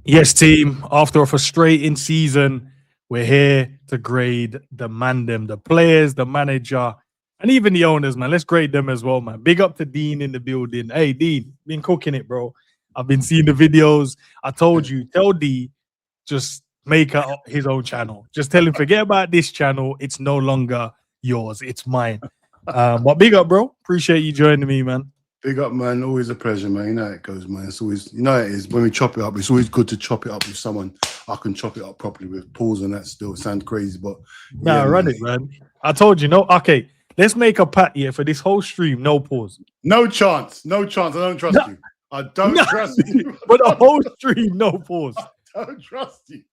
Yes, team. After a frustrating season, we're here to grade the mandem, the players, the manager, and even the owners, man. Let's grade them as well, man. Big up to Dean in the building. Hey, Dean, been cooking it, bro. I've been seeing the videos. I told you, tell D, just make his own channel. Just tell him, forget about this channel. It's no longer yours. It's mine. But big up, bro. Appreciate you joining me, man. Big up, man. Always a pleasure, man. You know how it goes, man. It's always, you know, it is when we chop it up. It's always good to chop it up with someone I can chop it up properly with. Pause and that still sound crazy, but Nah, run it, man. I told you, no. Okay, let's make a pact here for this whole stream. No pause. No chance. No chance. I don't trust you. I don't trust you. For the whole stream, no pause. I don't trust you.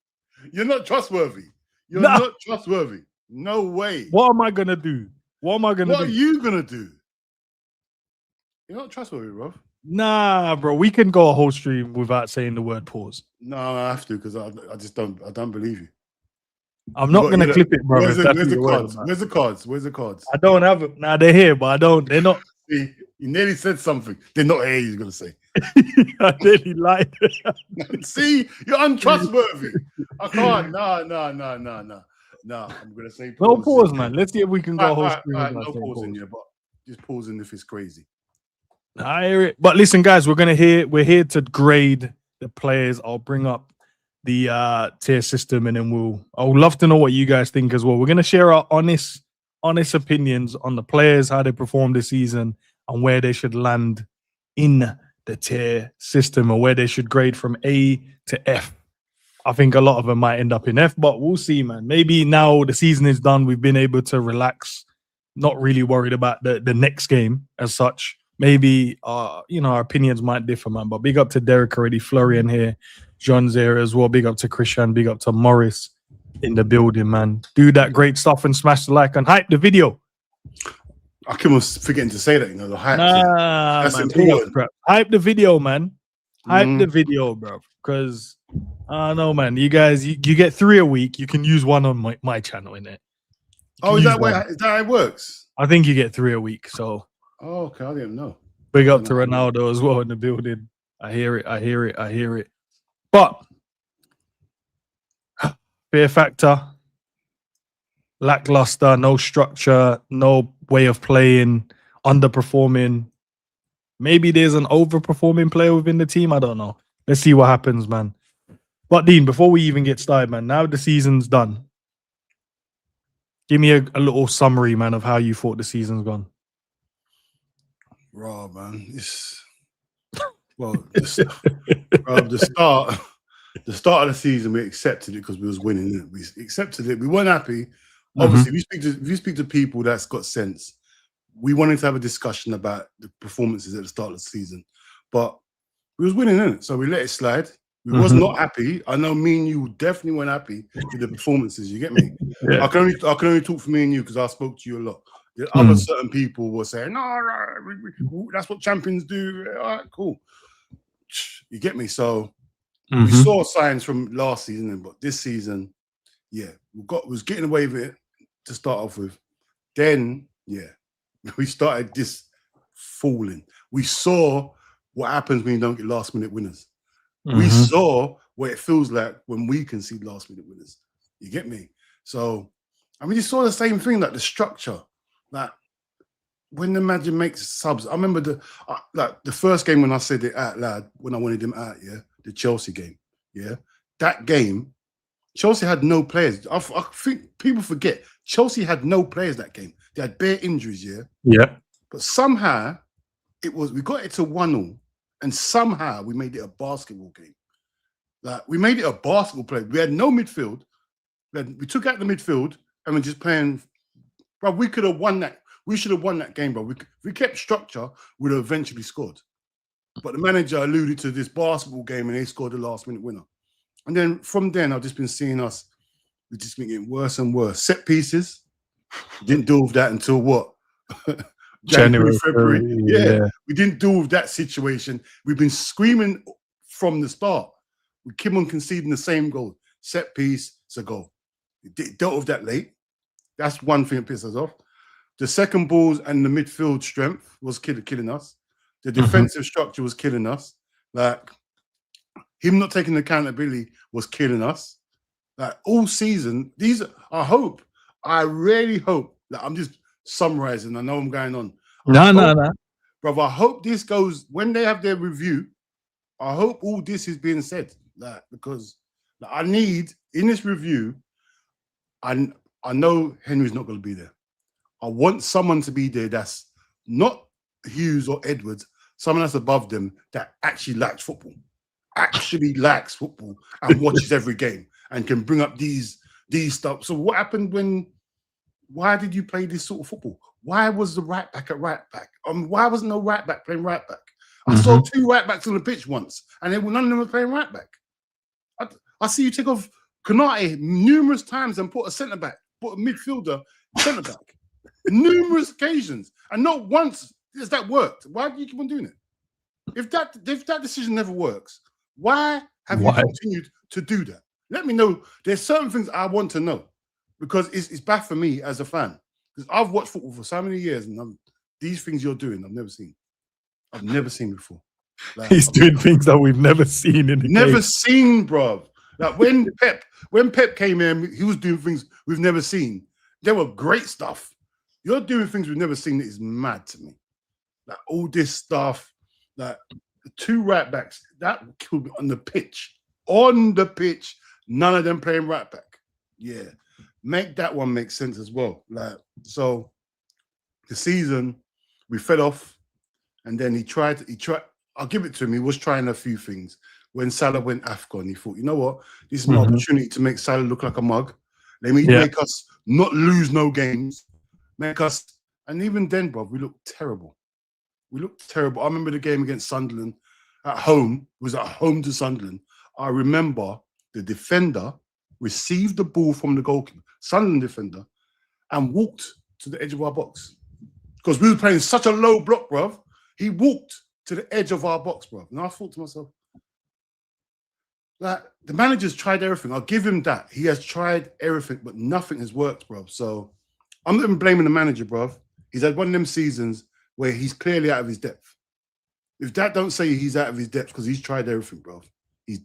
You're not trustworthy. You're not trustworthy. No way. What am I gonna do? What am I gonna do? What are you gonna do? You're not trustworthy, bro. Nah, bro. We can go a whole stream without saying the word pause. No, I have to because I just don't. I don't believe you. I'm not gonna clip it, bro. Where's the cards? Where's the cards? Where's the cards? I don't have it. Nah, they're here, but I don't. They're not. See, you nearly said something. They're not here. You're gonna say. I nearly lied. See, you're untrustworthy. I can't. No. I'm gonna say pause. No pause, man. Let's see if we can go a whole stream. No pause in here, but just pausing if it's crazy. I hear it. But listen, guys, we're here to grade the players. I'll bring up the tier system and then I would love to know what you guys think as well. We're gonna share our honest opinions on the players, how they performed this season, and where they should land in the tier system or where they should grade from A to F. I think a lot of them might end up in F, but we'll see, man. Maybe now the season is done, we've been able to relax, not really worried about the next game as such. Maybe our opinions might differ, man. But big up to Derek already, Florian here, John's here as well. Big up to Christian, big up to Morris in the building, man. Do that great stuff and smash the like and hype the video. I keep on forgetting to say that, the hype. That's man, important. Hype the video, man. Hype the video, bro. Because I know, man. You guys, you get 3 a week. You can use one on my channel in it. Oh, is that how it works? I think you get 3 a week. So. Oh, okay. I didn't know. Big up to Ronaldo as well in the building. I hear it. But fear factor, lackluster, no structure, no way of playing, underperforming. Maybe there's an overperforming player within the team. I don't know. Let's see what happens, man. But Dean, before we even get started, man, now the season's done. Give me a little summary, man, of how you thought the season's gone. Raw, man. The start of the season, we accepted it because we was winning. We accepted it. We weren't happy. Obviously, if you speak to people that's got sense, we wanted to have a discussion about the performances at the start of the season, but we was winning, innit? So we let it slide. We was not happy. I know me and you definitely weren't happy with the performances. You get me? Yeah. I can only talk for me and you because I spoke to you a lot. Other certain people were saying, no, that's what champions do. All right, cool. You get me? So we saw signs from last season, but this season, yeah, was getting away with it to start off with. Then, yeah, we started this falling. We saw what happens when you don't get last minute winners. We saw what it feels like when we concede last minute winners. You get me? So, I mean, you saw the same thing, like the structure. Like when the manager makes subs, I remember the first game when I said it out loud, when I wanted him out, yeah, the Chelsea game, yeah, that game, Chelsea had no players. I think people forget Chelsea had no players that game. They had bare injuries, yeah. But somehow we got it to 1-1, and somehow we made it a basketball game. Like we made it a basketball play. We had no midfield. We took out the midfield and we're just playing. Bro, we could have won that. We should have won that game, bro. If we kept structure, we'd have eventually scored. But the manager alluded to this basketball game and they scored the last minute winner. And then from then, I've just been seeing we've just been getting worse and worse. Set pieces, didn't deal with that until what? January, February. Yeah, we didn't deal with that situation. We've been screaming from the start. We keep on conceding the same goal. Set piece, it's a goal. We dealt with that late. That's one thing that pisses us off. The second balls and the midfield strength was killing us. The defensive structure was killing us. Like him not taking accountability was killing us. Like all season, I really hope that I'm just summarizing. I know I'm going on. No. Bro, I hope this goes when they have their review. I hope all this is being said, because I need in this review. I know Henry's not going to be there. I want someone to be there that's not Hughes or Edwards, someone that's above them that actually likes football, and watches every game and can bring up these stuff. So what happened why did you play this sort of football? Why was the right back at right back? Why wasn't no right back playing right back? I saw 2 right backs on the pitch once, and none of them were playing right back. I see you take off Konate numerous times and put a centre back, put a midfielder centre back, numerous occasions, and not once has that worked. Why do you keep on doing it? If that decision never works, why have you continued to do that? Let me know. There's certain things I want to know because it's bad for me as a fan. Because I've watched football for so many years, and these things you're doing, I've never seen. I've never seen before. Like, He's doing things that we've never seen in the game. Seen, bro. Like when Pep came in, he was doing things we've never seen. They were great stuff. You're doing things we've never seen. That is mad to me. Like all this stuff, like the 2 right backs that killed me on the pitch. On the pitch, none of them playing right back. Yeah, make that one make sense as well. Like so, the season we fell off, and then he tried. I'll give it to him. He was trying a few things. When Salah went AFCON, he thought, you know what? This is my opportunity to make Salah look like a mug. Let me make us not lose no games. And even then, bro, we looked terrible. I remember the game against Sunderland at home. It was at home to Sunderland. I remember the defender received the ball from the goalkeeper, Sunderland defender, and walked to the edge of our box. Because we were playing such a low block, bro. He walked to the edge of our box, bro. And I thought to myself, like, the manager's tried everything. I'll give him that. He has tried everything, but nothing has worked, bro. So I'm not even blaming the manager, bro. He's had one of them seasons where he's clearly out of his depth. If that don't say he's out of his depth, because he's tried everything, bro. He's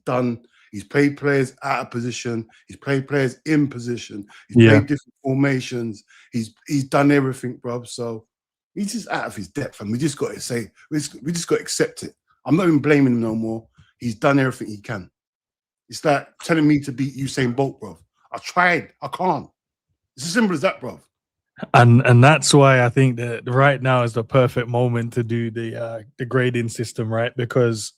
played players out of position. He's played players in position. He's played different formations. He's done everything, bro. So he's just out of his depth, and we just got to accept it. I'm not even blaming him no more. He's done everything he can. It's like telling me to beat Usain Bolt, bro. I tried. I can't. It's as simple as that, bro. And that's why I think that right now is the perfect moment to do the grading system, right? Because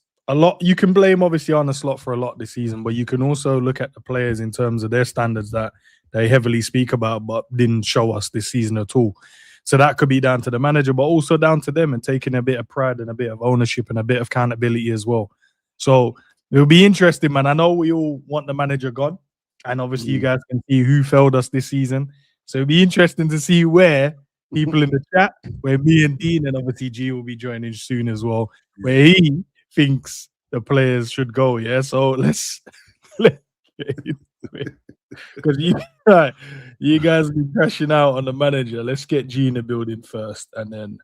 you can blame obviously Arne Slot for a lot this season, but you can also look at the players in terms of their standards that they heavily speak about, but didn't show us this season at all. So that could be down to the manager, but also down to them and taking a bit of pride and a bit of ownership and a bit of accountability as well. So it'll be interesting, man. I know we all want the manager gone, and obviously you guys can see who failed us this season. So it'll be interesting to see where people in the chat, where me and Dean and obviously G will be joining soon as well, where he thinks the players should go. Yeah, so let's because you guys be crashing out on the manager. Let's get G in the building first, and then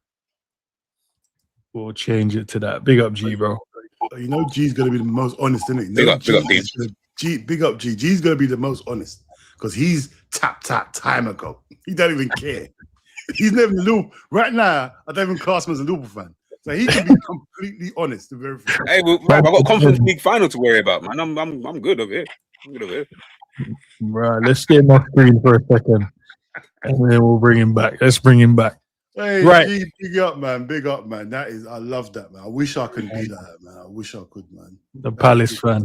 we'll change it to that. Big up G, bro. You know, G's gonna be the most honest, isn't it? Big up Dean. Big up G. G's gonna be the most honest because he's tapped time ago. He don't even care. He's never right now. I don't even class him as a Liverpool fan, so he can be completely honest with everything. Hey, well, I've got a Conference League final to worry about, man. I'm good over here. Right, let's get him off screen for a second, and then we'll bring him back. Let's bring him back. Hey, right. G, big up, man. I love that, man. I wish I could be that, man. I wish I could, man. The Palace fan.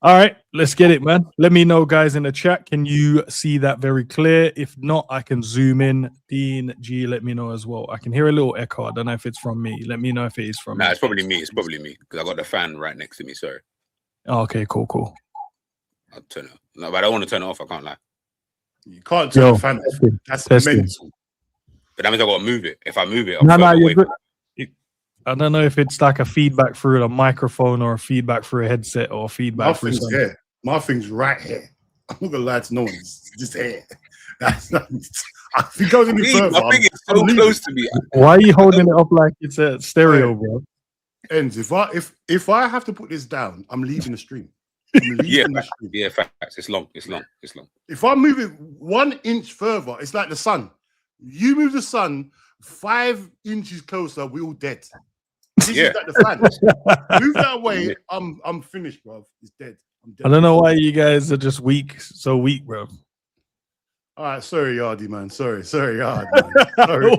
All right, let's get it, man. Let me know, guys, in the chat. Can you see that very clear? If not, I can zoom in. Dean, G, let me know as well. I can hear a little echo. I don't know if it's from me. Let me know if it is from me. It's probably me. It's probably me because I got the fan right next to me. Sorry. Oh, okay, cool. I'll turn it. No, but I don't want to turn it off. I can't lie. You can't turn the fan off. That's mental. But that means I got to move it. If I move it, you're good. I don't know if it's like a feedback through a microphone or a feedback through a headset or feedback through something. Here. My thing's right here. I'm not gonna lie to no one. It's just here. That's not. If it goes any further, I think it's so close to me. Why are you holding it up like it's a stereo, bro? Ends. If I have to put this down, I'm leaving the stream. I'm leaving the stream. Yeah, facts. It's long. If I move it 1 inch further, it's like the sun. You move the sun 5 inches closer, we're all dead. This is like the fan. Move that way, I'm finished, bro. It's dead. I'm dead. I don't know why you guys are just weak, so weak, bro. All right, sorry, Yardy, man. Sorry, Yardy, man. Sorry.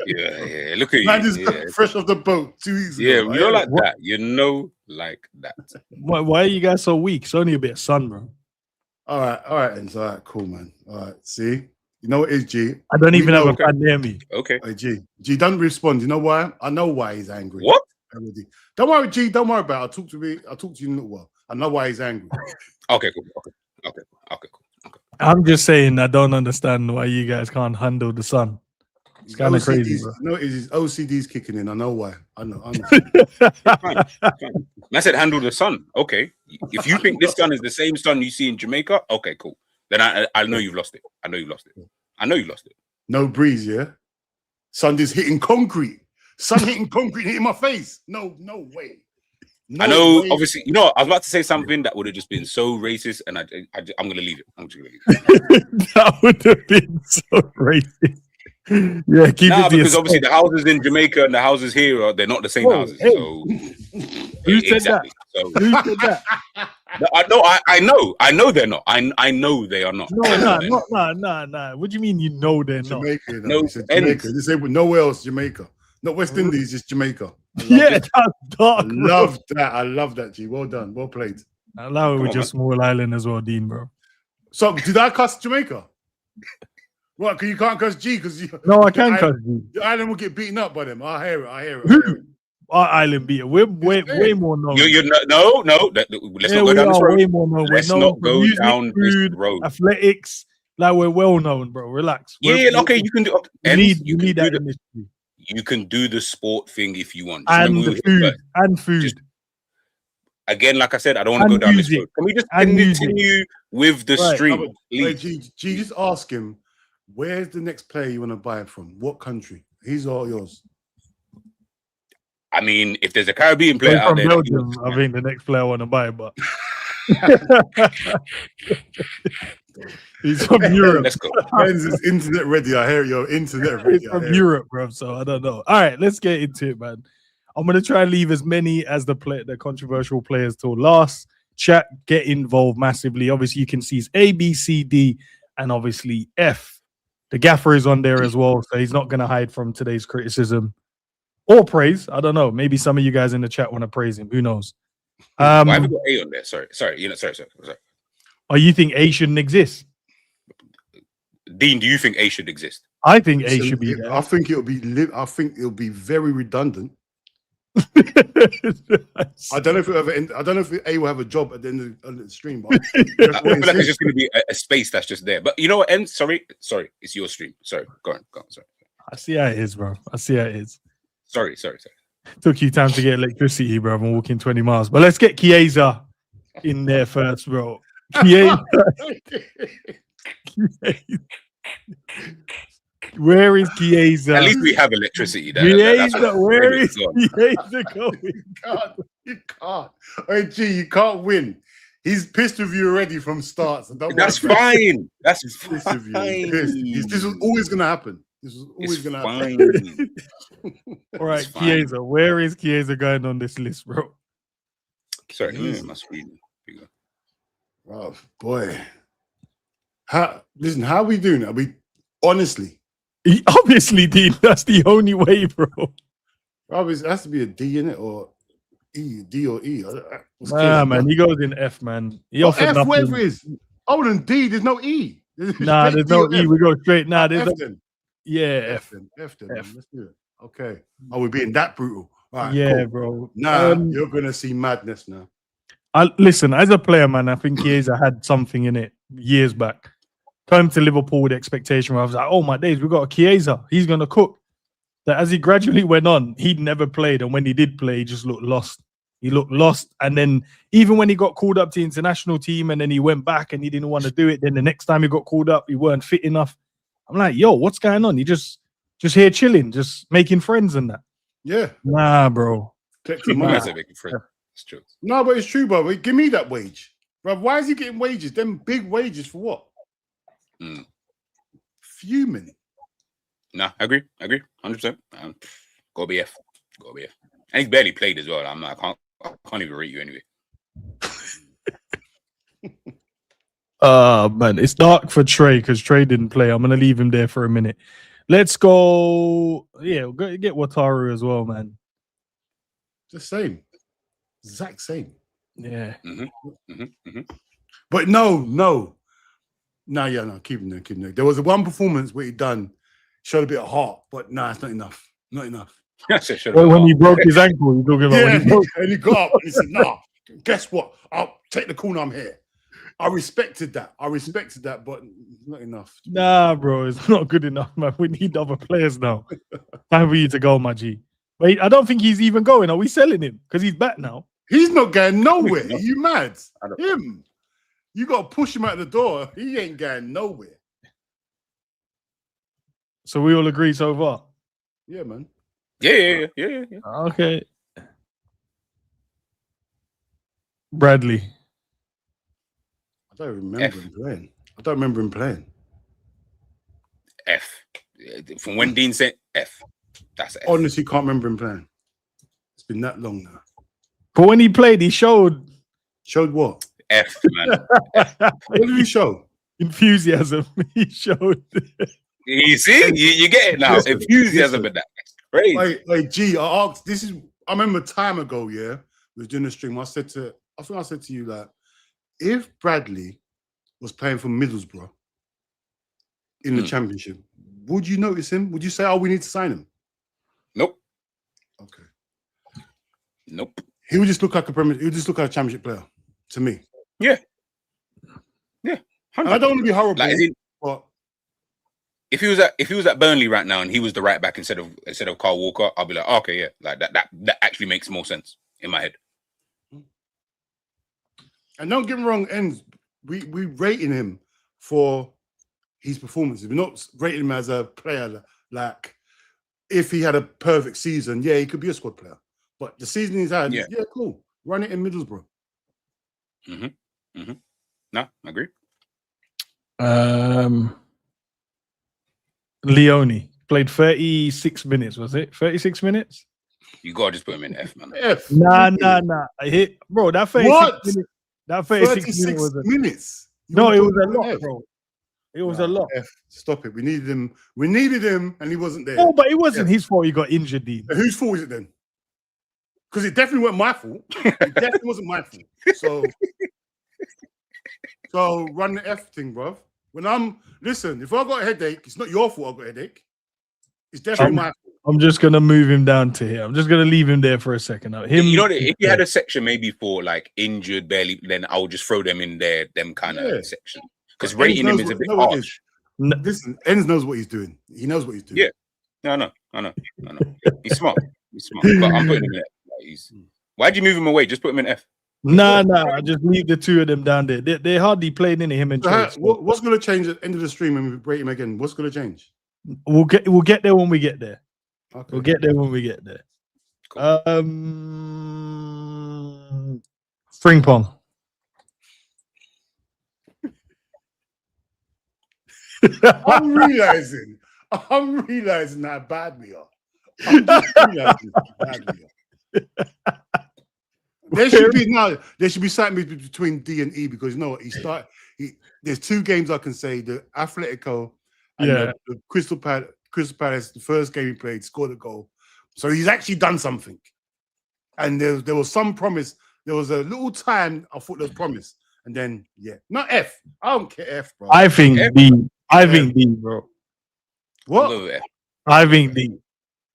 Yeah. Look at man, you. Just fresh off the boat 2 weeks ago. Yeah, you're like that. You know, like that. Why are you guys so weak? It's only a bit of sun, bro. All right, Endz. All right, cool, man. All right, see? You know what it is, G? I don't even have a fan near me. Okay. Hey, G, don't respond. You know why? I know why he's angry. What? Don't worry, G. Don't worry about it. I'll talk to you in a little while. I know why he's angry. Okay, cool. Okay, cool. I'm just saying I don't understand why you guys can't handle the sun. It's kind of crazy, bro. No, his OCD's kicking in. I know why. I know. Fine. I said handle the sun. Okay. If you think this sun is the same sun you see in Jamaica, okay, cool. Then I know you've lost it. I know you lost it. No breeze, yeah? Sun just hitting concrete. Sun hitting concrete, hitting my face. No way. I know, obviously, you know, I was about to say something that would have just been so racist, and I'm going to leave it. That would have been so racist. Yeah, keep it to because yourself. obviously the houses in Jamaica and the houses here they're not the same houses. Hey. So Who said that? So, Who said that? I know they're not. I know they are not. No. What do you mean you know they're not? Jamaica. No, Jamaica. They say nowhere else, Jamaica. Not West Indies, just Jamaica. Yeah, that's dark. I love that, G. Well done. Well played. I love it with your small island as well, Dean, bro. So, did I cuss Jamaica? What? Because you can't cuss G because No, I can cuss G. The island will get beaten up by them. I hear it. Our island beater. We're way more known. No. Let's not go down this road. Way more known. Let's we're known not for go music, down food, this road. Athletics. Like we're well known, bro. Relax. Okay, you can do. You need that industry. You can do the sport thing if you want. And food. Just, again, like I said, I don't want to go down this road. Can we just continue with the stream? Wait, G, just ask him, where's the next player you want to buy from? What country? He's all yours. I mean, if there's a Caribbean player out there, Belgium, I think the next player I want to buy, but he's from Europe. Let's go. Endz is internet ready. I hear your internet ready. He's from Europe, bro. So I don't know. All right, let's get into it, man. I'm gonna try and leave as many as the controversial players till last. Chat, get involved massively. Obviously, you can see it's A, B, C, D, and obviously F. The gaffer is on there as well, so he's not gonna hide from today's criticism or praise. I don't know. Maybe some of you guys in the chat want to praise him. Who knows? Why have we got A on there? Sorry. Sorry. Oh, you think A shouldn't exist? Dean, do you think A should exist? I think A should be there. I think it'll be very redundant. I don't know if A will have a job at the end of the stream. But I feel like it's just going to be a space that's just there. But you know what, Endz? Sorry, it's your stream. Sorry, go on. Sorry. I see how it is, bro. I see how it is. Sorry. Took you time to get electricity, bro. I'm walking 20 miles. But let's get Chiesa in there first, bro. Chiesa. Where is Chiesa? At least we have electricity. Chiesa, where is Chiesa going? You can't. Hey, G, you can't win. He's pissed with you already from start. So that's fine. He's pissed with you. This was always going to happen. This was always going to happen. All right, Chiesa. Where is Chiesa going on this list, bro? Sorry, my screen. Oh, boy. How are we doing? Are we honestly? Obviously, Dean. That's the only way, bro. Obviously, it has to be a D in it or E, D or E. Man, he goes in F, man. He offered F, nothing. whatever it is. Oh, then D. There's no E. There's no E. We go straight. There's F no... then. Yeah, F then. Let's do it. Okay. Oh, we're being that brutal. All right, yeah, cool. bro. You're gonna see madness now. Listen, as a player, man, I think Chiesa had something in it years back. Came to Liverpool with expectation where I was like, oh my days, we got a Chiesa. He's gonna cook. That as he gradually went on, he'd never played, and when he did play, he just looked lost. He looked lost, and then even when he got called up to the international team, and then he went back and he didn't want to do it. Then the next time he got called up, he weren't fit enough. I'm like, yo, what's going on? You just here chilling, just making friends and that. Yeah. Nah, bro. collecting Man money. said making friends. It's true. No, but it's true, bro. Give me that wage, bro. Why is he getting wages? Them big wages for what? Fuming. Nah, I agree. 100%. Go BF. And he's barely played as well. I can't even rate you anyway. Man, it's dark for Trey because Trey didn't play. I'm gonna leave him there for a minute. Let's go. Yeah, we'll go get Wataru as well, man. The same. Exact same. Yeah. But no. Keep him there. There was one performance where he showed a bit of heart, but it's not enough. Not enough. Well, when he broke his ankle, you're talking about when he broke. And he got up and he said, "Nah, guess what? I'll take the corner. I'm here." I respected that, but not enough. Nah, bro, it's not good enough, man. We need other players now. Time for you to go, my G. Wait, I don't think he's even going. Are we selling him? Because he's back now. He's not going nowhere. Are you mad? Him. You got to push him out the door. He ain't going nowhere. So we all agree so far? Yeah, man. Yeah. Okay. Bradley. I don't remember him playing. F. From when Dean said F. That's F. Honestly, can't remember him playing. It's been that long now. But when he played, he showed. Showed what? F, man. What did he show? Enthusiasm. He showed. You see? You get it now. Enthusiasm in that. Great. Hey, G, I remember time ago, we was doing a stream. I think I said to you that if Bradley was playing for Middlesbrough in the championship, would you notice him? Would you say, "Oh, we need to sign him"? Nope. Okay. Nope. He would just look like a championship player to me. Yeah. I don't want to be horrible, but if he was at Burnley right now and he was the right back instead of Carl Walker, I'll be like, oh, okay, yeah, like that actually makes more sense in my head. And don't get me wrong, Endz, we rating him for his performances. We're not rating him as a player. Like, if he had a perfect season, he could be a squad player. But the season he's had, cool. Run it in Middlesbrough. No, I agree. Leone played 36 minutes, was it? 36 minutes? You gotta just put him in F, man. F. Nah. I hit, bro. That 36 minutes. That 36 minutes. No, it was a lot, bro. It was a lot. F. Stop it. We needed him, and he wasn't there. Oh, but it wasn't his fault. He got injured, Dean. Whose fault is it then? Because it definitely wasn't my fault. It definitely wasn't my fault. So run the F thing, bro. Listen, if I got a headache, it's not your fault I got a headache. It's definitely my fault. I'm just gonna move him down to here. I'm just gonna leave him there for a second. If you had a section maybe for like injured, barely, then I would just throw them in there, them kind of section. Because rating him is a bit harsh. Listen, Endz knows what he's doing. He knows what he's doing. Yeah, I know. He's smart. But I'm putting him in there. Why'd you move him away? Just put him in F. Nah. I just leave the two of them down there. They hardly played in him and Trey. What's going to change at the end of the stream when we rate him again? What's going to change? We'll get there when we get there. Okay. We'll get there when we get there. Cool. Frimpong. I'm realizing how bad we are. I'm just realizing how bad we are. There should be something between D and E, because you know what, there's two games I can say: the Atletico and the Crystal Palace. The first game he played, scored a goal, so he's actually done something. And there was some promise. There was a little time I thought there was promise, and then not F. I don't care F, bro. I think D. I think D, bro. What? I think D.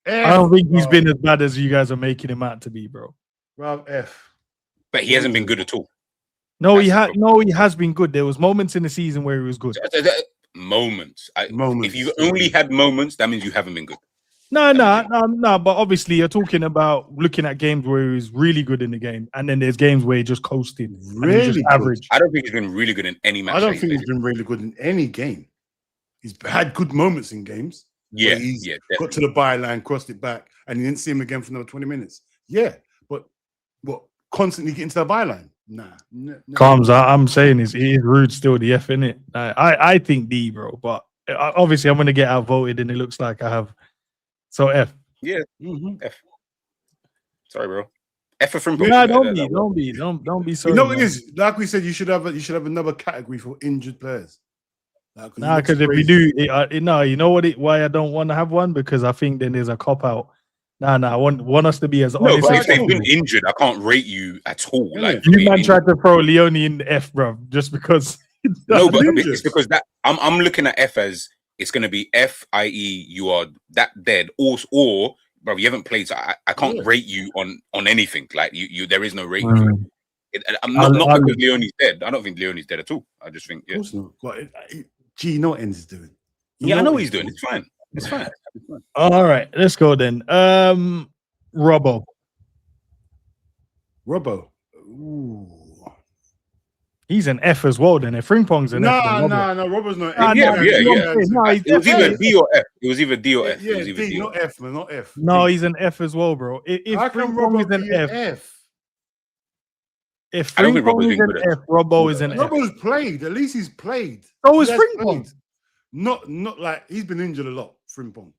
F, I don't think he's been as bad as you guys are making him out to be, bro. Bro, F. But he hasn't been good at all. No, he has been good. There was moments in the season where he was good. Moments. Moments. If you only had moments, that means you haven't been good. No. But obviously, you're talking about looking at games where he was really good in the game, and then there's games where he just coasted, really just average. I don't think he's been really good in any match. I don't think he's been really good in any game. He's had good moments in games. Yeah, got to the byline, crossed it back, and you didn't see him again for another 20 minutes. Yeah, constantly get into the byline. Nah. Calms. I'm saying it is rude still. The F in it. I think D, bro. But obviously I'm gonna get outvoted, and it looks like I have. So F. Yeah. Mm-hmm. F. Sorry, bro. F for Frimpong. Yeah, don't be sorry. You know what it is? Like we said, you should have another category for injured players. Nah, because if we do, no, you know what? Why I don't want to have one, because I think then there's a cop out. Nah, I want us to be as honest. No, but if they've been injured, I can't rate you at all. Yeah. Like you man tried to throw Leone in the F, bro, just because. No, but it's because that I'm looking at F as it's going to be F, i.e., you are that dead, or bro, you haven't played, so I can't rate you on anything. Like you there is no rating for it. I'm not because Leone's dead. I don't think Leone's dead at all. I just think, yeah. Of course not. Gee, you know what Endz is doing. I know what he's doing. It's fine. It's fine. All right, let's go then. Robbo. Ooh. He's an F as well. Then if Frimpong's an F. No, Robbo's not F. Yeah. It was either D or F. It was either D or F. Yeah, D, not F, man, not F. No, he's an F as well, bro. If Frimpong is an F. If Frimpong is an F, Robbo is an F. Robbo's played. At least he's played. So is Frimpong. Not like he's been injured a lot, Frimpong.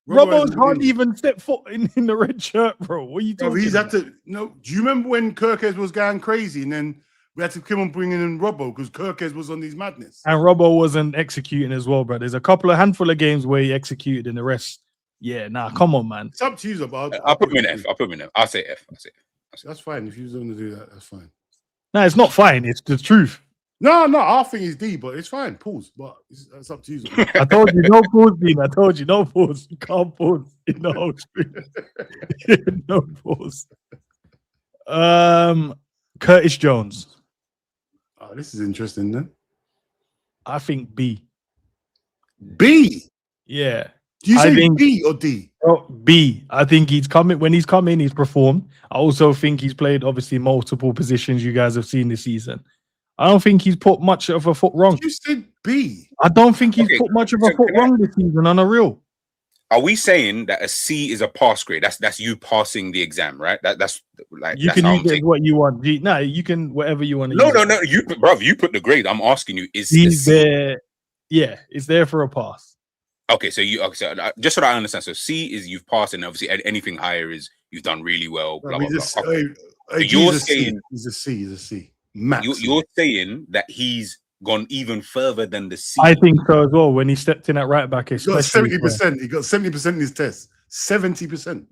Robbo's can't even step foot in the red shirt, bro. What are you talking about? Do you remember when Kirkes was going crazy and then we had to keep on bringing in Robbo because Kirkes was on these madness? And Robbo wasn't executing as well, bro. There's a handful of games where he executed and the rest. Yeah, come on, man. It's up to you, but I'll put him in F. I'll say F. That's fine. If you don't want to do that, that's fine. No, it's not fine. It's the truth. No, I think it's D, but it's fine. Pause. But it's up to you. I told you no pause, Dean. I told you no pause. You can't pause in the whole screen. No pause. Curtis Jones. Oh, this is interesting, then. I think B. B? Yeah. Do you say B or D? Oh, B. I think he's coming. When he's come in, he's performed. I also think he's played, obviously, multiple positions you guys have seen this season. I don't think he's put much of a foot wrong. You said B. I don't think he's put much of a foot wrong this season on a real. Are we saying that a C is a pass grade? That's you passing the exam, right? That's like you can use it what you want. No, you can whatever you want to use. No. You put the grade. I'm asking you, is he's there? Yeah, it's there for a pass. Okay, so just so that I understand. So C is you've passed, and obviously anything higher is you've done really well. Blah blah blah. So you're saying he's a C. Max. You're saying that he's gone even further than the C. I think so as well. When he stepped in at right back, he got 70%. He got 70% in his test. 70%.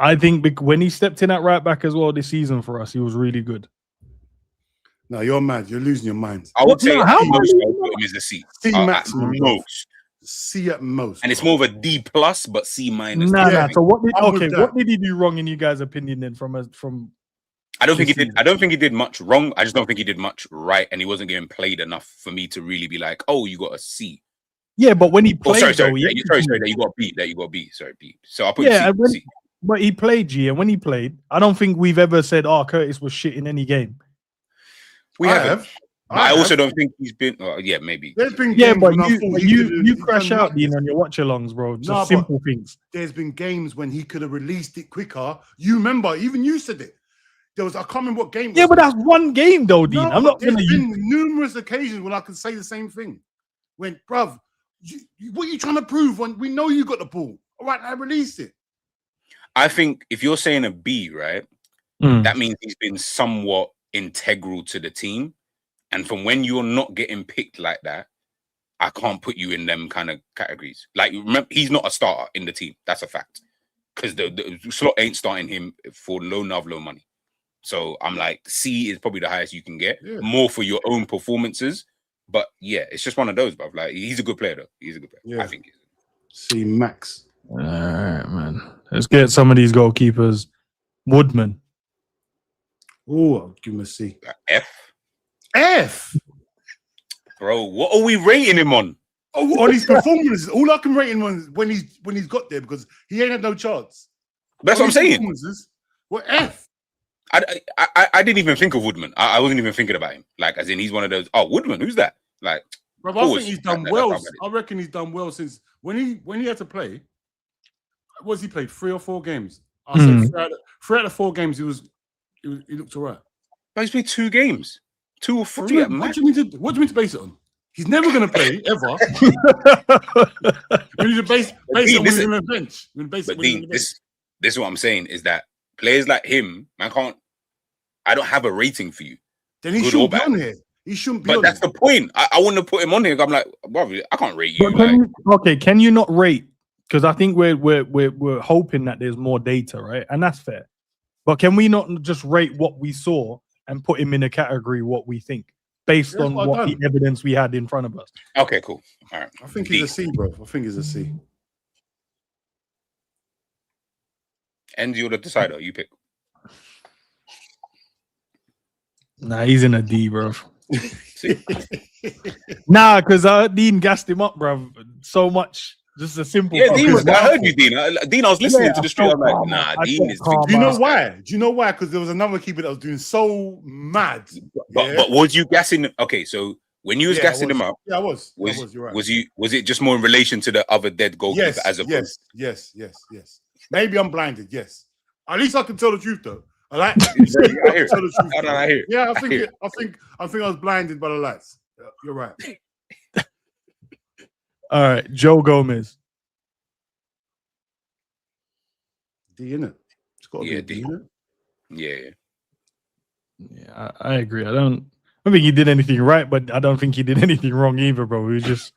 I think when he stepped in at right back as well this season for us, he was really good. No, you're mad. You're losing your mind. I would say how most is a C. C max most. C at most. And it's more of a D plus, but C minus. Nah. So what did he do wrong in you guys' opinion then from I don't think he did much wrong. I just don't think he did much right, and he wasn't getting played enough for me to really be like, "Oh, you got a C." Yeah, but when he played, sorry, that you got B. That you got B. Sorry, B. So I put C. But he played G, and when he played, I don't think we've ever said, "Oh, Curtis was shit in any game." We have. I also don't think he's been. Yeah, maybe. There's been but you crash out, Dean, on your watch-alongs, bro. Just simple things. There's been games when he could have released it quicker. You remember? Even you said it. I can't remember what game. Yeah, but that's one game though, Dean. I'm not going to use numerous occasions when I can say the same thing. When, bruv, what are you trying to prove when we know you got the ball? All right, I released it. I think if you're saying a B, right, that means he's been somewhat integral to the team. And from when you're not getting picked like that, I can't put you in them kind of categories. Like, remember, he's not a starter in the team. That's a fact. Because the Slot ain't starting him for low money. So I'm like, C is probably the highest you can get, more for your own performances. But yeah, it's just one of those, bruv. Like, he's a good player, though. He's a good player. Yeah. I think he's C max. All right, man. Let's get some of these goalkeepers. Woodman. Oh, I'll give him a C. F. Bro, what are we rating him on? Oh, on his performances. All I can rate him on is when he's got there because he ain't had no chance. That's what I'm saying. What F? I didn't even think of Woodman. I wasn't even thinking about him. Like, as in, he's one of those. Oh, Woodman, who's that? Like, bro, I think he's done well. I reckon he's done well since when he had to play. He played 3 or 4 games? I said 3 out of 4 games he was He looked all right. But he's played 2 games, 2 or 3. What do you mean to base it on? He's never going to play ever. We need to base it on winning the bench. But Dean, this is what I'm saying is that players like him, I don't have a rating for you. Then he shouldn't be on here. He shouldn't be on. But that's the point. I want to put him on here. I'm like, brother, I can't rate you. Can you not rate? Because I think we're hoping that there's more data, right? And that's fair. But can we not just rate what we saw and put him in a category what we think based on what the evidence we had in front of us? Okay, cool. All right. I think he's a C, bro. I think he's a C. And you're the decider. You pick. Nah, he's in a D, bro. Nah, because Dean gassed him up, bro. So much. Just a simple. Yeah, Dean I heard you, Dean. Dean, I was listening to the street. I'm like, nah, Dean is. Do you know why? Do you know why? Because there was another keeper that was doing so mad. But was you gassing? Okay, so when you was gassing him up, I was. You're right. Was it just more in relation to the other dead goalkeeper Yes. Maybe I'm blinded. Yes. At least I can tell the truth, though. I like. I hear it. I hear it. Yeah, I think I was blinded by the lights. You're right. All right, Joe Gomez. D, innit? It's got to be a D, innit? Yeah, I agree. I don't think he did anything right, but I don't think he did anything wrong either, bro. He was just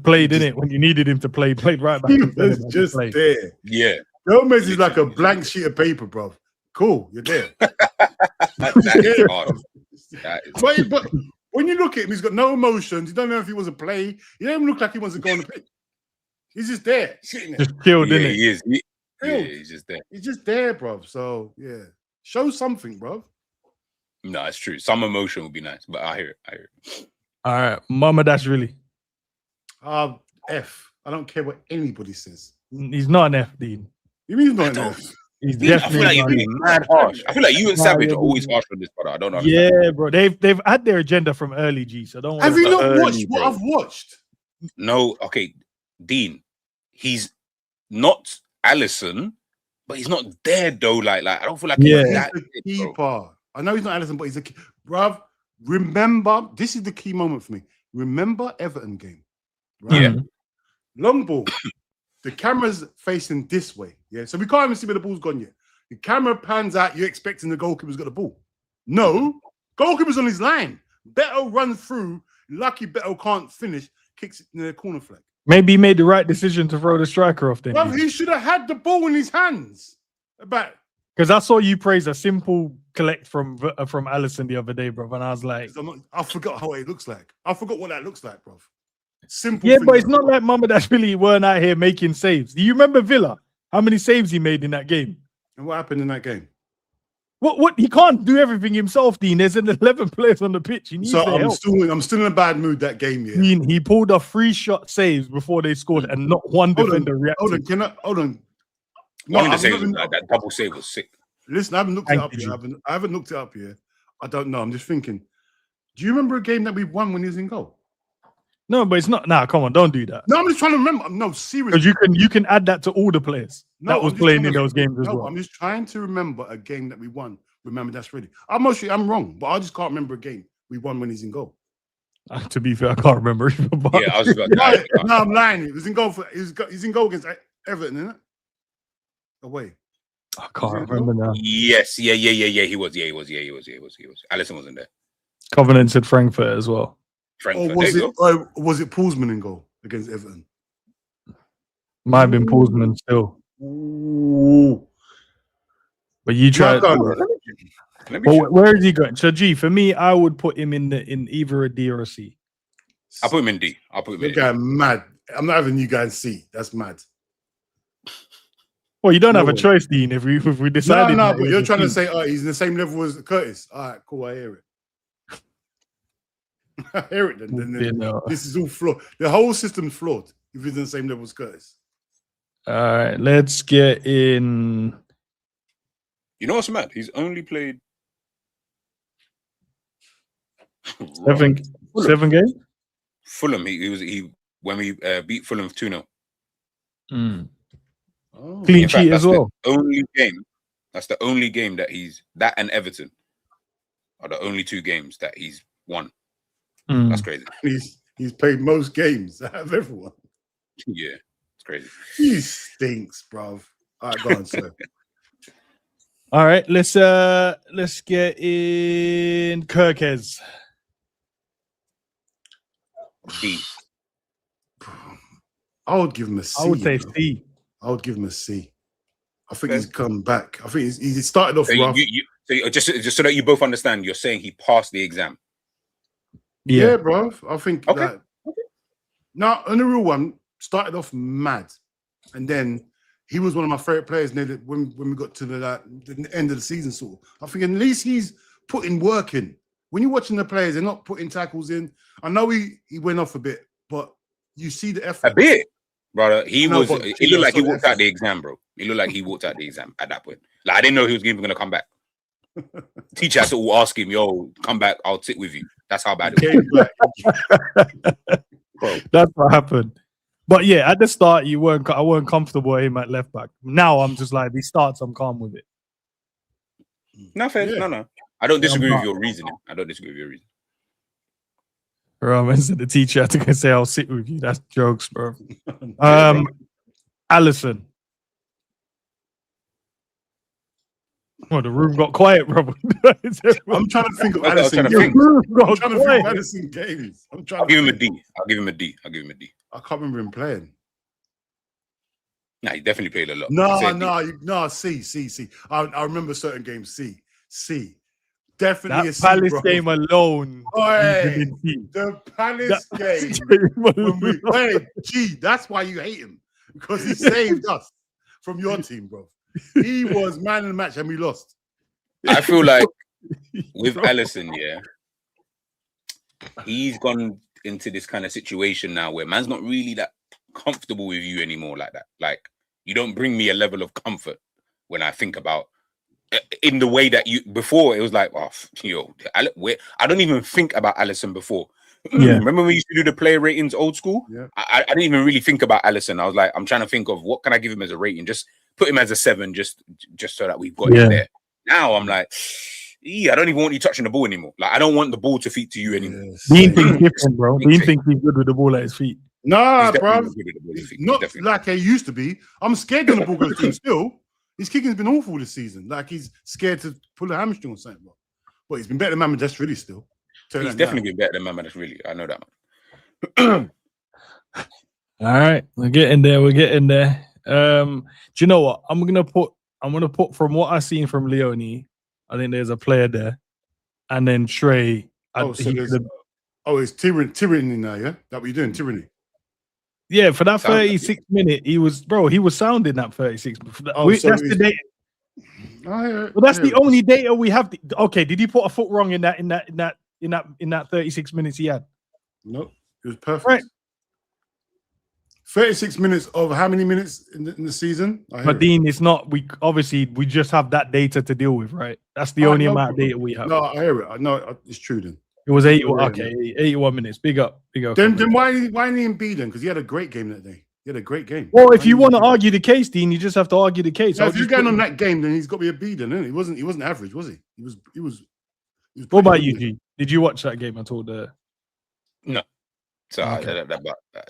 played in it when you needed him to play. Played right back. He was just there. Yeah. Gomez is like a blank sheet of paper, bro. Cool, you're there. But when you look at him, he's got no emotions. You don't know if he wants to play. He don't even look like he wants to go on the pitch. He's just there, sitting there. Just killed, isn't it? He is. He's just there. He's just there, bro. So, yeah. Show something, bro. No, it's true. Some emotion would be nice, but I hear it. All right. Mama, that's really. F. I don't care what anybody says. He's not an F, Dean. You mean he's not an F? He's definitely. I feel like you're being mad harsh. I feel like you and Savage are always harsh on this brother. I don't know. Yeah, bro. They've had their agenda from early, G. So don't. Have you not watched what I've watched? No. Okay, Dean. He's not Allison, but he's not there though. Like I don't feel like he's a keeper. I know he's not Allison, but he's a bruv. Remember, this is the key moment for me. Remember Everton game, right? Yeah. Long ball. The camera's facing this way, yeah. So we can't even see where the ball's gone yet. The camera pans out. You're expecting the goalkeeper's got the ball. No, goalkeeper's on his line. Beto runs through. Lucky Beto can't finish. Kicks it in the corner flag. Maybe he made the right decision to throw the striker off. Then he should have had the ball in his hands. Because I saw you praise a simple collect from Allison the other day, bro, and I was like, I forgot how it looks like. I forgot what that looks like, bro. Simple. Yeah, but it's not like Mama that really weren't out here making saves. Do you remember Villa? How many saves he made in that game? And what happened in that game? What? He can't do everything himself, Dean. There's 11 players on the pitch. He needs I'm still in a bad mood that game. Yeah. Dean, he pulled off 3 shot saves before they scored, and not one defender reacted. Hold on. No, that double save was sick. Listen, I haven't looked it up yet. I haven't looked it up yet. I don't know. I'm just thinking. Do you remember a game that we won when he was in goal? No, but it's not. Nah, come on, don't do that. No, I'm just trying to remember. No, seriously. Because you can add that to all the players that was playing in those games as well. I'm just trying to remember a game that we won. Remember, that's ready. I'm wrong, but I just can't remember a game we won when he's in goal. To be fair, I can't remember. Yeah, I was about to No, I'm lying. He was in goal he's in goal against Everton, isn't it? Away. I can't remember now. Yes, yeah. He was. Allison wasn't there. Covenant said Frankfurt as well. Frankfurt. Was it Poolsman in goal against Everton? Might have been Poolsman still. Ooh. But you tried. Where is he going? So G, for me, I would put him in either a D or a C. I'll put him in D. That guy mad. I'm not having you guys C. That's mad. Well, you don't have a choice, Dean. If we decided. No, but you're trying to say, he's in the same level as Curtis. All right, cool. I hear it. I hear it. Then this is all flawed. The whole system's flawed. If he's in the same level as Curtis. All right, let's get in. You know what's mad? He's only played 7 games. Fulham. He when we beat Fulham 2-0. Clean sheet as well. The only game That's the only game that and Everton are the only 2 games that he's won. That's crazy. He's played most games out of everyone. Yeah, it's crazy. He stinks, bruv. All right, go on, sir. All right, let's get in Kirkes. D. I would give him a C. I would say C. I would give him a C. I think he's come back. I think he started off rough. So just so that you both understand, you're saying he passed the exam. Yeah, bro. I think that. No, on the real one, started off mad, and then he was one of my favorite players. When we got to the end of the season, sort of, I think at least he's putting work in. When you're watching the players, they're not putting tackles in. I know he went off a bit, but you see the effort. A bit, brother. He looked like he walked out the exam, bro. He looked like he walked out the exam at that point. Like I didn't know he was even going to come back. Teacher had to ask him, "Yo, come back. I'll sit with you." That's how bad it was. Bro. That's what happened. But yeah, at the start, I weren't comfortable with him at left back. Now I'm just like, he starts, I'm calm with it. No, fair. Yeah. No. I don't disagree with your reasoning. Roman said the teacher had to go say, "I'll sit with you." That's jokes, bro. Allison. Oh, the room got quiet, bro. I'm trying to think of Allison games. I'll give him a D. I can't remember him playing. Nah, he definitely played a lot. No. C. I remember certain games. C. Definitely that Palace game alone. The Palace game. G, that's why you hate him. Because he saved us from your team, bro. He was man of the match and we lost. I feel like with Alisson, he's gone into this kind of situation now where man's not really that comfortable with you anymore like that. Like, you don't bring me a level of comfort when I think about in the way that you before it was like, oh, I don't even think about Alisson before. Yeah. Remember when we used to do the player ratings old school? Yeah. I didn't even really think about Alisson. I was like, I'm trying to think of what can I give him as a rating. Just put him as a 7, just so that we've got him there. Now I'm like, I don't even want you touching the ball anymore. Like, I don't want the ball to feet to you anymore. Dean thinks different, bro. Dean thinks he's good with the ball at his feet. Nah, bro. Not like he used to be. I'm scared when the ball goes to him still. His kicking's been awful this season. Like, he's scared to pull a hamstring or something. But he's been better than Mamadou really still. He's definitely been better than Mamadou really. I know that one. All right, we're getting there. Do you know what? I'm gonna put from what I've seen from Leone, I think there's a player there, and then Trey. It's tyranny now, yeah? That what you're doing, tyranny. Yeah, for that 36 minute, he was sounding that 36. That's the data. That's the only data we have. Okay, did you put a foot wrong in that 36 minutes he had? Nope, it was perfect. Right. 36 minutes of how many minutes in the season? But Dean, it's not. We just have that data to deal with, right? That's the only amount of data we have. No, I hear it. No, it's true then. It was 81 minutes. Big up. Then why didn't he beat him? Because he had a great game that day. He had a great game. Well, if you want to argue the case, Dean, you just have to argue the case. Yeah, if you're going on that game, then he's got to be a beaten, isn't he? He wasn't average, was he? He was. What about you, G? Did you watch that game at all? No. So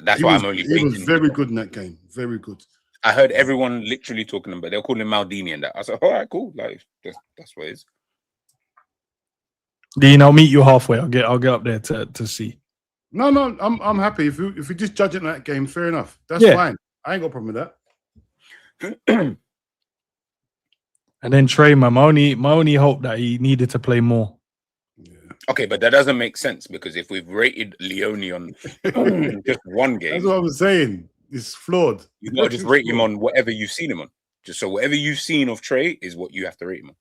that's why I'm only. He was very good in that game. Very good. I heard everyone literally talking about. They're calling him Maldini and that. I said, all right, cool. Like that's what it is. Dean, I'll meet you halfway. I'll get up there to see. No, I'm happy. If we just judge it in that game, fair enough. That's fine. I ain't got a problem with that. And then Trey, my only hope that he needed to play more. Yeah. Okay, but that doesn't make sense because if we've rated Leone on just one game, that's what I was saying. It's flawed. You got to just rate him on whatever you've seen him on. Just so whatever you've seen of Trey is what you have to rate him on.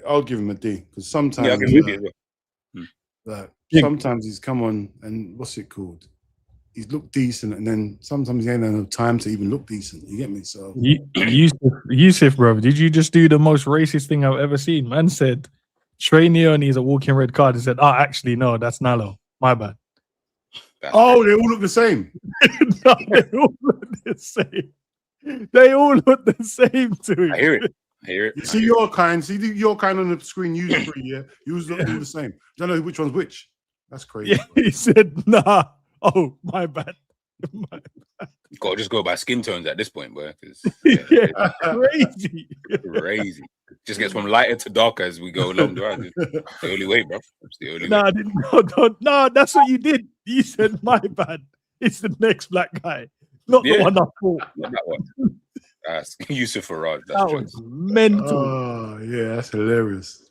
I'll give him a D because sometimes. Yeah, I'll give him a D as well. Sometimes he's come on and what's it called? He's looked decent, and then sometimes he ain't had no time to even look decent. You get me? So Yusuf, bro, did you just do the most racist thing I've ever seen? Man said Trey Leone is a walking red card. He said, actually, no, that's Nalo. My bad. They all look the same. No, they all look the same. They all look the same to him. I hear it. I hear it. You see your kind. See your kind on the screen. Use for a year. Use all the same. Don't know which one's which. That's crazy. Yeah, he said, "Nah." Oh, my bad. My bad. Got to just go by skin tones at this point, boy. Yeah, crazy. Crazy. Just gets from lighter to darker as we go along the road. It's the only way, bro. It's the only way. No, that's what you did. You said, "My bad." It's the next black guy, not the one I thought. Not that one. That's Yusuf Faraj. That was mental. Oh yeah, that's hilarious.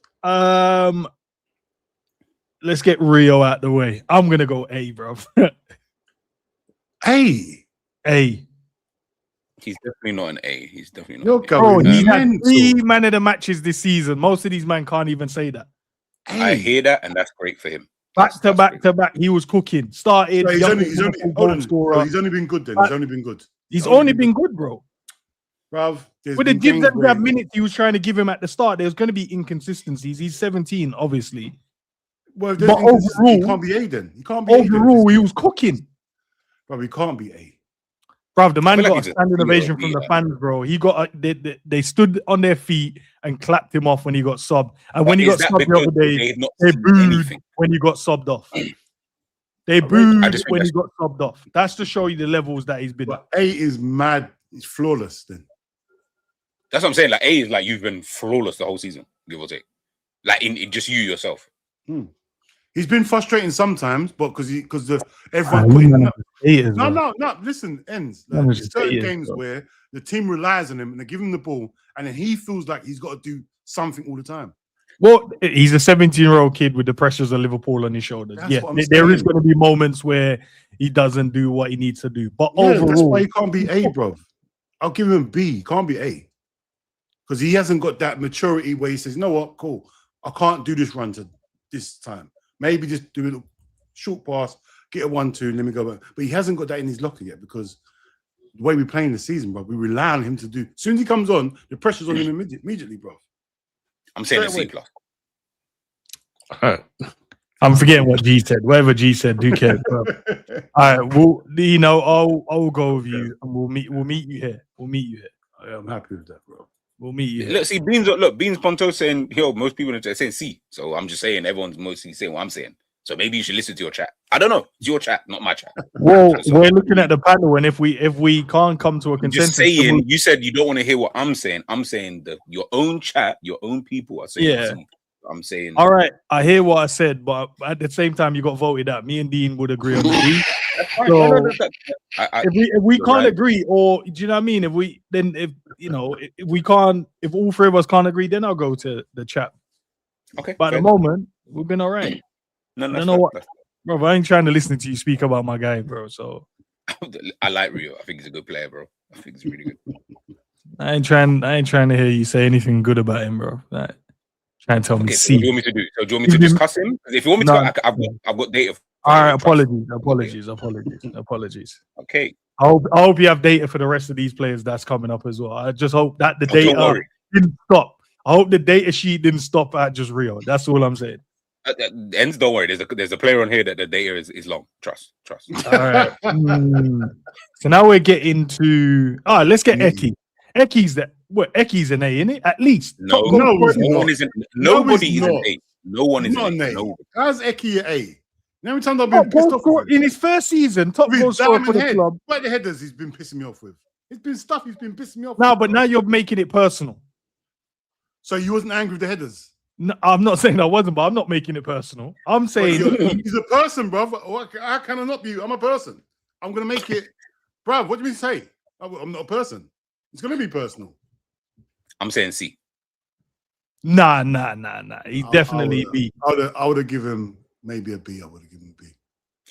Let's get Rio out the way. I'm gonna go A, bro. A. He's definitely not an A. He's definitely not. You're Bro, going he had mental. 3 man of the matches this season. Most of these men can't even say that. I hear that, and that's great for him. Back to back, he was cooking. Started. So he's only been good then. He's only been good. He's only been good, bro. Bruv, with the Gibbs and grab minutes he was trying to give him at the start, there's going to be inconsistencies. He's 17, obviously. Well, but overall, he can't be A then. He can't be overall, he was cooking. Bro, he can't be A. Bro, the man got a standing ovation from the fans, bro. He got they stood on their feet and clapped him off when he got subbed. And when he got subbed the other day, they booed when he got subbed off. They booed when he got subbed off. That's to show you the levels that he's been. But A is mad. He's flawless then. That's what I'm saying. Like A is like you've been flawless the whole season, give or take. Like in just you yourself. He's been frustrating sometimes, but because everyone put him. No. Listen, Endz. Like, there's certain games where the team relies on him and they give him the ball, and then he feels like he's got to do something all the time. Well, he's a 17-year-old kid with the pressures of Liverpool on his shoulders. There is going to be moments where he doesn't do what he needs to do. But overall, that's why he can't be A, bro. I'll give him B. He can't be A. Because he hasn't got that maturity where he says, "You know what, cool. I can't do this run to this time. Maybe just do a little short pass, get a 1-2, and let me go back." But he hasn't got that in his locker yet because the way we're playing the season, bro, we rely on him to do. As soon as he comes on, the pressure's on him immediately, bro. I'm saying a C+. I'm forgetting what G said. Whatever G said, do care. All right, I'll go with you, and we'll meet you here. I'm happy with that, bro. We'll meet you here. Look, see, Beans Ponto saying, most people are saying C. So I'm just saying everyone's mostly saying what I'm saying. So maybe you should listen to your chat. I don't know. It's your chat, not my chat. Well, we're looking at the panel, and if we can't come to a consensus, just saying, you said you don't want to hear what I'm saying. I'm saying your own chat, your own people are saying. Yeah. I'm saying. All right, I hear what I said, but at the same time, you got voted out. Me and Dean would agree on the D. So if we can't agree, or do you know what I mean? If we if all 3 of us can't agree, then I'll go to the chat. Okay. But at the moment, we've been all right. Bro, I ain't trying to listen to you speak about my guy, bro. So I like Rio. I think he's a good player, bro. I think he's really good. I ain't trying to hear you say anything good about him, bro. Trying to tell me C. What do you want me to do? So do you want me to just cuss him? If you want me to, I've got data. All right, apologies. Okay. I hope you have data for the rest of these players that's coming up as well. I just hope that the data didn't stop. I hope the data sheet didn't stop at just Rio. That's all I'm saying. Endz, don't worry. There's a player on here that the data is long. Trust. All right. So now we're getting to. Let's get Eki. Eki's an A, isn't it? At least. No one isn't. Nobody is an A. No one is an A. How's Eki an A? Every time I've been pissed off in his first season, top goal scorer for the club. But the headers he's been pissing me off with. It's been stuff he's been pissing me off. But now you're making it personal. So you wasn't angry with the headers? No, I'm not saying I wasn't, but I'm not making it personal. I'm saying he's a person, bro. How can I not be? I'm a person. I'm gonna make it, bro. What do you mean say? I'm not a person. It's gonna be personal. I'm saying C. Nah. He's definitely B. I would have given him maybe a B. I would have given him a B.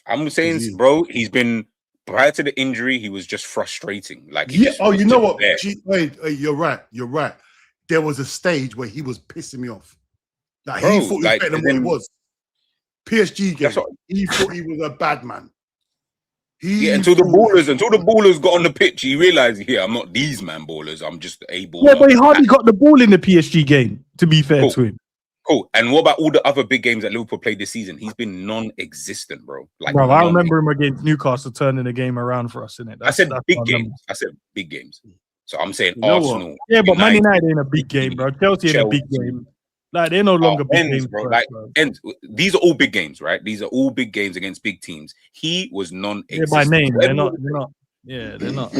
I'm saying, bro, he's been prior to the injury, he was just frustrating. Like, you know what? Wait, you're right. There was a stage where he was pissing me off. Like, he thought he was better than what he was. PSG game. He thought he was a bad man. Until the ballers got on the pitch, he realized, I'm not these man ballers. I'm just a baller. Yeah, but he hardly got the ball in the PSG game, to be fair to him. Cool. And what about all the other big games that Liverpool played this season? He's been non-existent, bro. I remember him against Newcastle turning the game around for us, innit? I said big games. So I'm saying You know Arsenal. what? Yeah, but Man United, United in a big game, bro. Chelsea in a big game. Like they're no longer big Endz, games, bro. for us, Like bro. these are all big games, right? These are all big games against big teams. He was non-existent. By name, they're not. Yeah, they're not.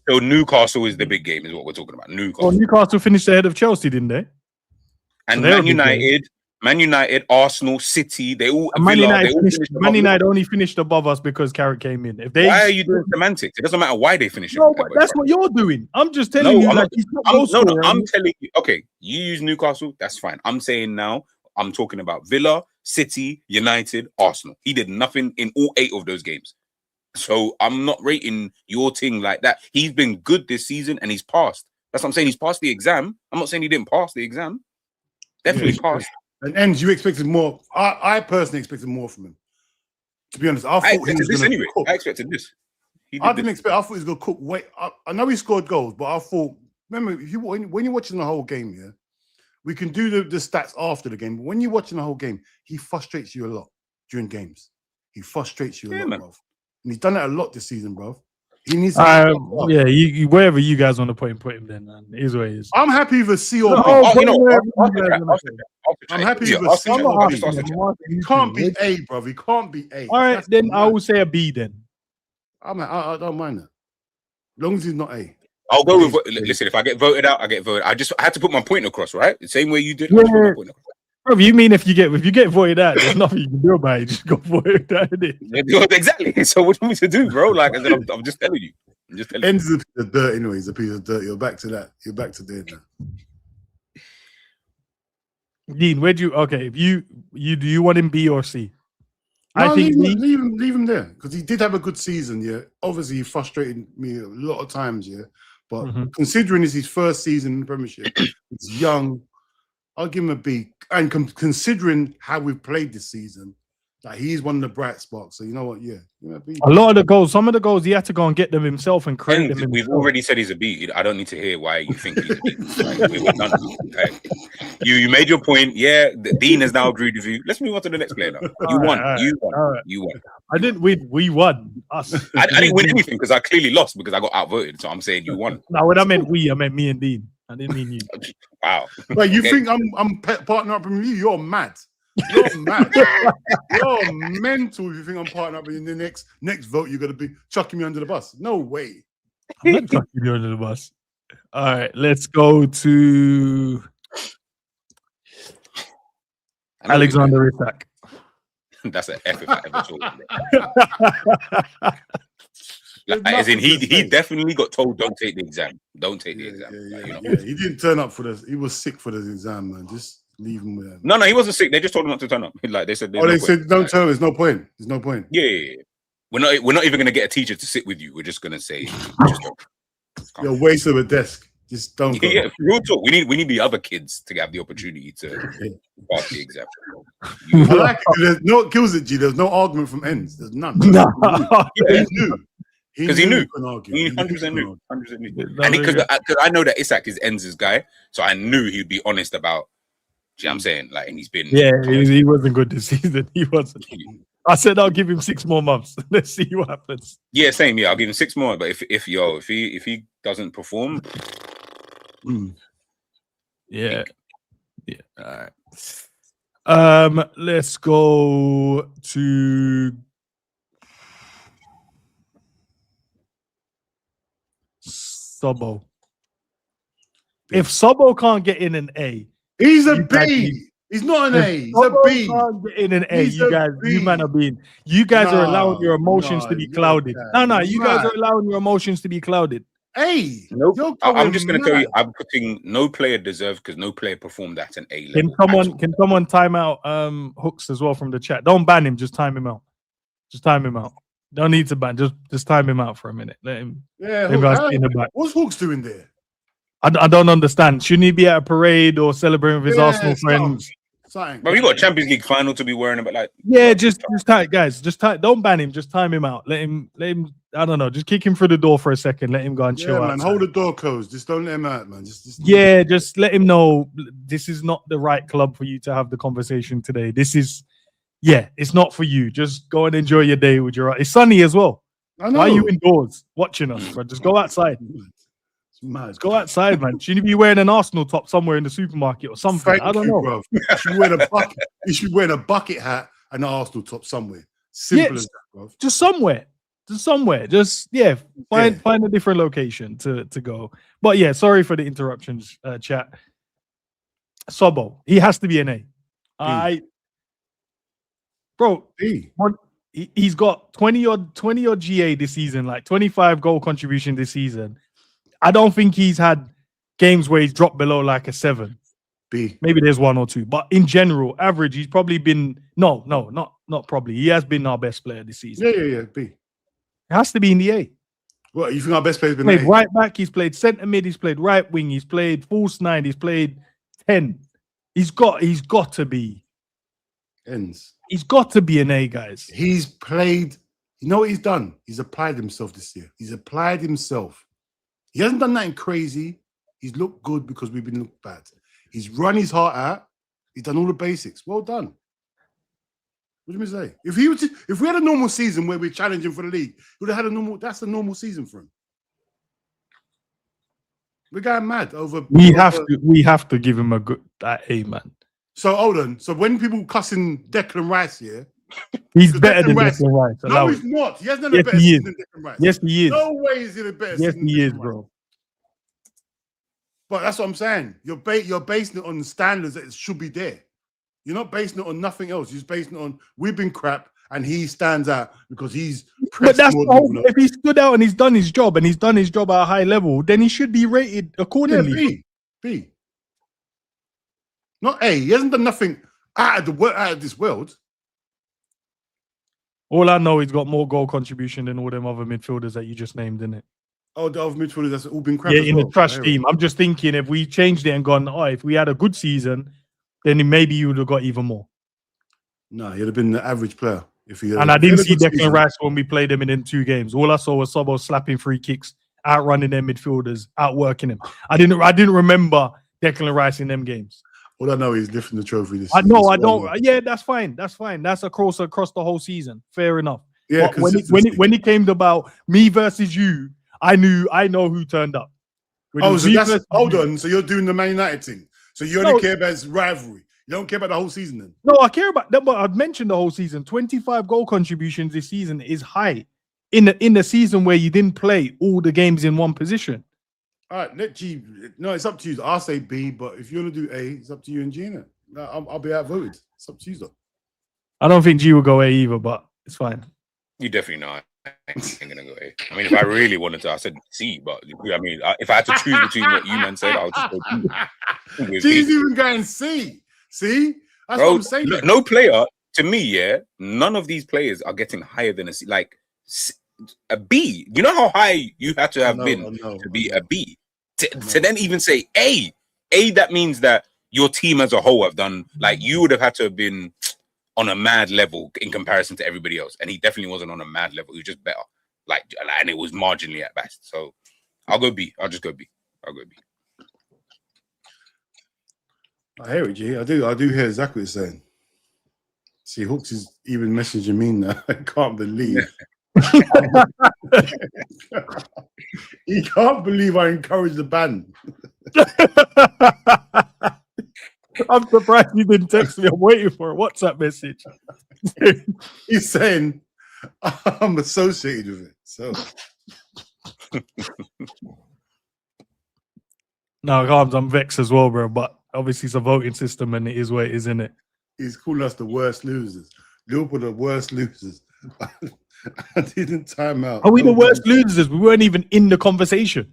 So Newcastle is the big game, is what we're talking about. Newcastle. Well, Newcastle finished ahead of Chelsea, didn't they? And So Man United, Arsenal, City, they all. And Man Villa, United, they all finished Man United only finished above us because Carrick came in. If they, why are you doing semantics? It doesn't matter why they finish. No, but that's what you're doing. I'm just telling you. I'm telling you. Okay, you use Newcastle. That's fine. I'm saying now. I'm talking about Villa, City, United, Arsenal. He did nothing in all 8 of those games. So I'm not rating your thing like that. He's been good this season and he's passed. That's what I'm saying. He's passed the exam. I'm not saying he didn't pass the exam. Definitely passed. And Endz, you expected more. I personally expected more from him. To be honest, I thought he was this anyway. cook. I expected this. I didn't expect. I thought he was going to cook. Wait, I know he scored goals, but I thought. Remember, when you're watching the whole game, yeah, we can do the stats after the game. But when you're watching the whole game, he frustrates you a lot during games. He frustrates you a lot, bro. And he's done that a lot this season, bro. He needs. You wherever you guys want to put him, then man. It is what it is. I'm happy with a C or B. I'm happy with a C or B. He can't be A, bro. He can't be A. All right, then I will say a B. Then I don't mind that, as long as he's not A. I'll go with. Listen, if I get voted out, I get voted. I had to put my point across, right? The same way you did. Yeah. Bro, you mean if you get voted out, there's nothing you can do about it. Just go voted out. Exactly. So what do you want me to do, bro? Like, I'm just telling you. Endz is a piece of dirt anyway. He's a piece of dirt. You're back to that. You're back to there now. Dean, where do you? Okay, if you do you want him B or C? No, I think leave him there because he did have a good season. Yeah, obviously he frustrated me a lot of times. Yeah, but considering it's his first season in the Premiership, he's young. I'll give him a B. And considering how we've played this season, like he's one of the bright sparks. So you know what? Yeah, a lot of the goals, some of the goals, he had to go and get them himself and create them. We've already said he's a B. I don't need to hear why you think he's a B. Like, we're done. Like, you made your point. Yeah, the Dean has now agreed with you. Let's move on to the next player now. You won. You won. I didn't win. We won. Us. I didn't win anything because I clearly lost because I got outvoted. So I'm saying you won. No, when I meant we, I meant me and Dean. I didn't mean you. Wow. But you think I'm partnering up with you? You're mad. You're mad. You're mental if you think I'm partnering up in the next vote. You're gonna be chucking me under the bus. No way. I'm not chucking you under the bus. All right, let's go to Alexander Isak. That's an F if I ever saw it. Like, as in, he definitely got told, "Don't take the exam. Don't take the exam." He didn't turn up for this. He was sick for the exam, man. Just leave him with him. No, he wasn't sick. They just told him not to turn up. Like they said, they said, "Don't turn up." There's no point. There's no point. Yeah. We're not even gonna get a teacher to sit with you. We're just gonna say, "You're a waste of a desk. Just don't." Go. Yeah, real talk. We need the other kids to have the opportunity to pass the exam. I like it. There's no it kills it, G. There's no argument from Endz. There's none. No. He knew. Because he knew. He 100% knew. 100% knew. And because I know that Isak is Endz's guy, so I knew he'd be honest about. Do you know what I'm saying? Like, and he's been. Yeah, he wasn't good this season. He wasn't. I said I'll give him 6 more months. Let's see what happens. Yeah, same. Yeah, I'll give him 6 more. But if he doesn't perform, yeah. All right. Let's go to Sobo. If Sobo can't get in an A, he's a B. He's not an A. He's a B. Can't get in an A. You guys are allowing your emotions to be clouded. You guys are allowing your emotions to be clouded. A. Nope. I'm just going to tell you, I'm putting no player deserved because no player performed at an A level. Can someone time out Hooks as well from the chat? Don't ban him. Just time him out. Don't need to ban. Just time him out for a minute. Let him. Yeah. What's Hooks doing there? I don't understand. Shouldn't he be at a parade or celebrating with his Arsenal friends? But we got a Champions League final to be worrying about. Like, just time, guys. Don't ban him. Just time him out. Let him. I don't know. Just kick him through the door for a second. Let him go and chill out. Man, hold the door closed. Just don't let him out, man. Just let him know this is not the right club for you to have the conversation today. This is, it's not for you. Just go and enjoy your day with your. It's sunny as well. I know. Why are you indoors watching us, bro? Just go outside. Mad. Go outside, man. Shouldn't you be wearing an Arsenal top somewhere in the supermarket or something? I don't know. Bro. You should be wearing a bucket hat and an Arsenal top somewhere. Simple as that, bro. Just somewhere. Just find a different location to go. But yeah, sorry for the interruptions, chat. Sobo, he has to be an A. He's got 20 odd GA this season, like 25 goal contribution this season. I don't think he's had games where he's dropped below like a 7. B. Maybe there's 1 or 2, but in general, average, he's probably been not probably. He has been our best player this season. Yeah. B. It has to be in the A. What, you think our best player's been played A? Right back, he's played centre mid, he's played right wing, he's played false 9, he's played 10. He's got to be. Endz. He's got to be an A, guys. He's played. You know what he's done? He's applied himself this year. He's applied himself. He hasn't done nothing crazy. He's looked good because we've been looked bad. He's run his heart out. He's done all the basics. Well done. What do you say? If we had a normal season where we're challenging for the league, he would have had a normal. That's a normal season for him. We're going mad over. We have to give him a good A, man. So hold on. So when people cussing Declan Rice here, he's better than Declan Rice. No, he's not. He hasn't done a better season than Declan Rice. Yes, he is. No way is he the best. Yes, he is, bro. But that's what I'm saying. You're basing it on the standards that it should be there. You're not basing it on nothing else. You're basing it on we've been crap and he stands out because he's. But that's the whole. If he stood out and he's done his job at a high level, then he should be rated accordingly. Yeah, B. Not A. He hasn't done nothing out of this world. All I know, he's got more goal contribution than all them other midfielders that you just named, didn't it? Oh, the other midfielders that's all been crap. Yeah, in the trash team. I'm just thinking if we changed it and gone, if we had a good season, then maybe you would have got even more. No, he'd have been the average player. I didn't see Declan Rice when we played him in 2 games. All I saw was Sobo slapping free kicks, outrunning their midfielders, outworking him. I didn't remember Declan Rice in them games. All I know is lifting the trophy this season. I don't. Yeah, that's fine. That's across the whole season. Fair enough. Yeah, when it came about me versus you, I know who turned up. Hold on. So you're doing the Man United thing. So you only care about his rivalry. You don't care about the whole season then? No, I care about that, but I've mentioned the whole season. 25 goal contributions this season is high in the season where you didn't play all the games in one position. All right, let G. No, it's up to you. I'll say B, but if you want to do A, it's up to you and Gina. I'll be outvoted. It's up to you, though. I don't think G will go A either, but it's fine. You definitely not. I ain't gonna go A. I mean, if I really wanted to, I said C. But I mean, if I had to choose between what you men said, I would just go B. G's even going C. See, that's what I'm saying. No player to me, none of these players are getting higher than a C. Like a B. You know how high you had to have been to be a B. To then even say A, that means that your team as a whole have done, like you would have had to have been on a mad level in comparison to everybody else. And he definitely wasn't on a mad level. He was just better. And it was marginally at best. So I'll go B. I'll just go B. I'll go B. I hear it, G. I do hear exactly what you're saying. See, Hooks is even messaging me now. I can't believe. He can't believe I encouraged the ban. I'm surprised you didn't text me. I'm waiting for a WhatsApp message. He's saying I'm associated with it. So no, Carms, I'm vexed as well, bro. But obviously it's a voting system and it is what it is, isn't it? He's calling us the worst losers. Liverpool the worst losers. I didn't time out. Are we the worst losers? We weren't even in the conversation.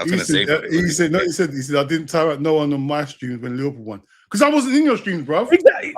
He said, I didn't time out no one on my streams when Liverpool won. Because I wasn't in your streams, bro. Exactly.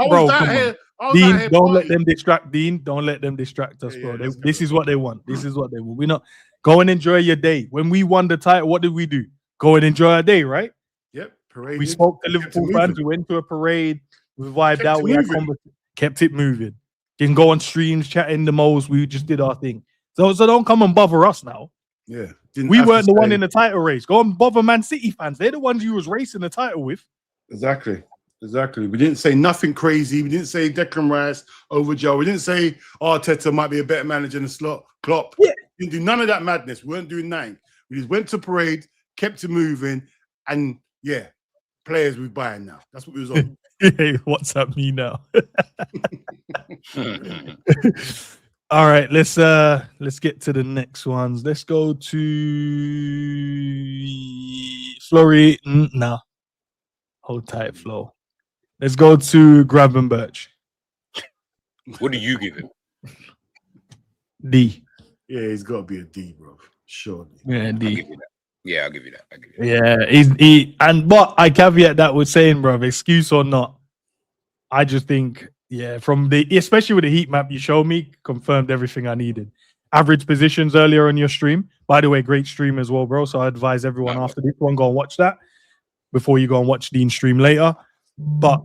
Dean, don't let them distract. Dean, don't let them distract us, bro. This is what they want. This is what they want. We're not go and enjoy your day. When we won the title, what did we do? Go and enjoy our day, right? Yep. Parade. We spoke to Liverpool fans. We went to a parade. We vibed out. We had conversation. Kept it moving. Didn't go on streams chatting the most. We just did our thing. So don't come and bother us now. Yeah. We weren't the one in the title race. Go and bother Man City fans. They're the ones you was racing the title with. Exactly. We didn't say nothing crazy. We didn't say Declan Rice over Joe. We didn't say Arteta might be a better manager than Slot. Klopp. Yeah. We didn't do none of that madness. We weren't doing nothing. We just went to parade, kept it moving, and yeah, players we're buying now. That's what we was on. Hey, what's up, me now? All right, let's get to the next ones. Let's go to Flory. Nah, hold tight, Flo. Let's go to Gravenberch. What do you give him? D. Yeah, he's got to be a D, bro. Surely. Yeah, D. I'll give you that. Yeah, I'll give you that. Yeah, but I caveat that with saying, bro, excuse or not, I just think, especially with the heat map you showed me, confirmed everything I needed. Average positions earlier on your stream. By the way, great stream as well, bro. So I advise everyone after this one, go and watch that before you go and watch Dean's stream later. But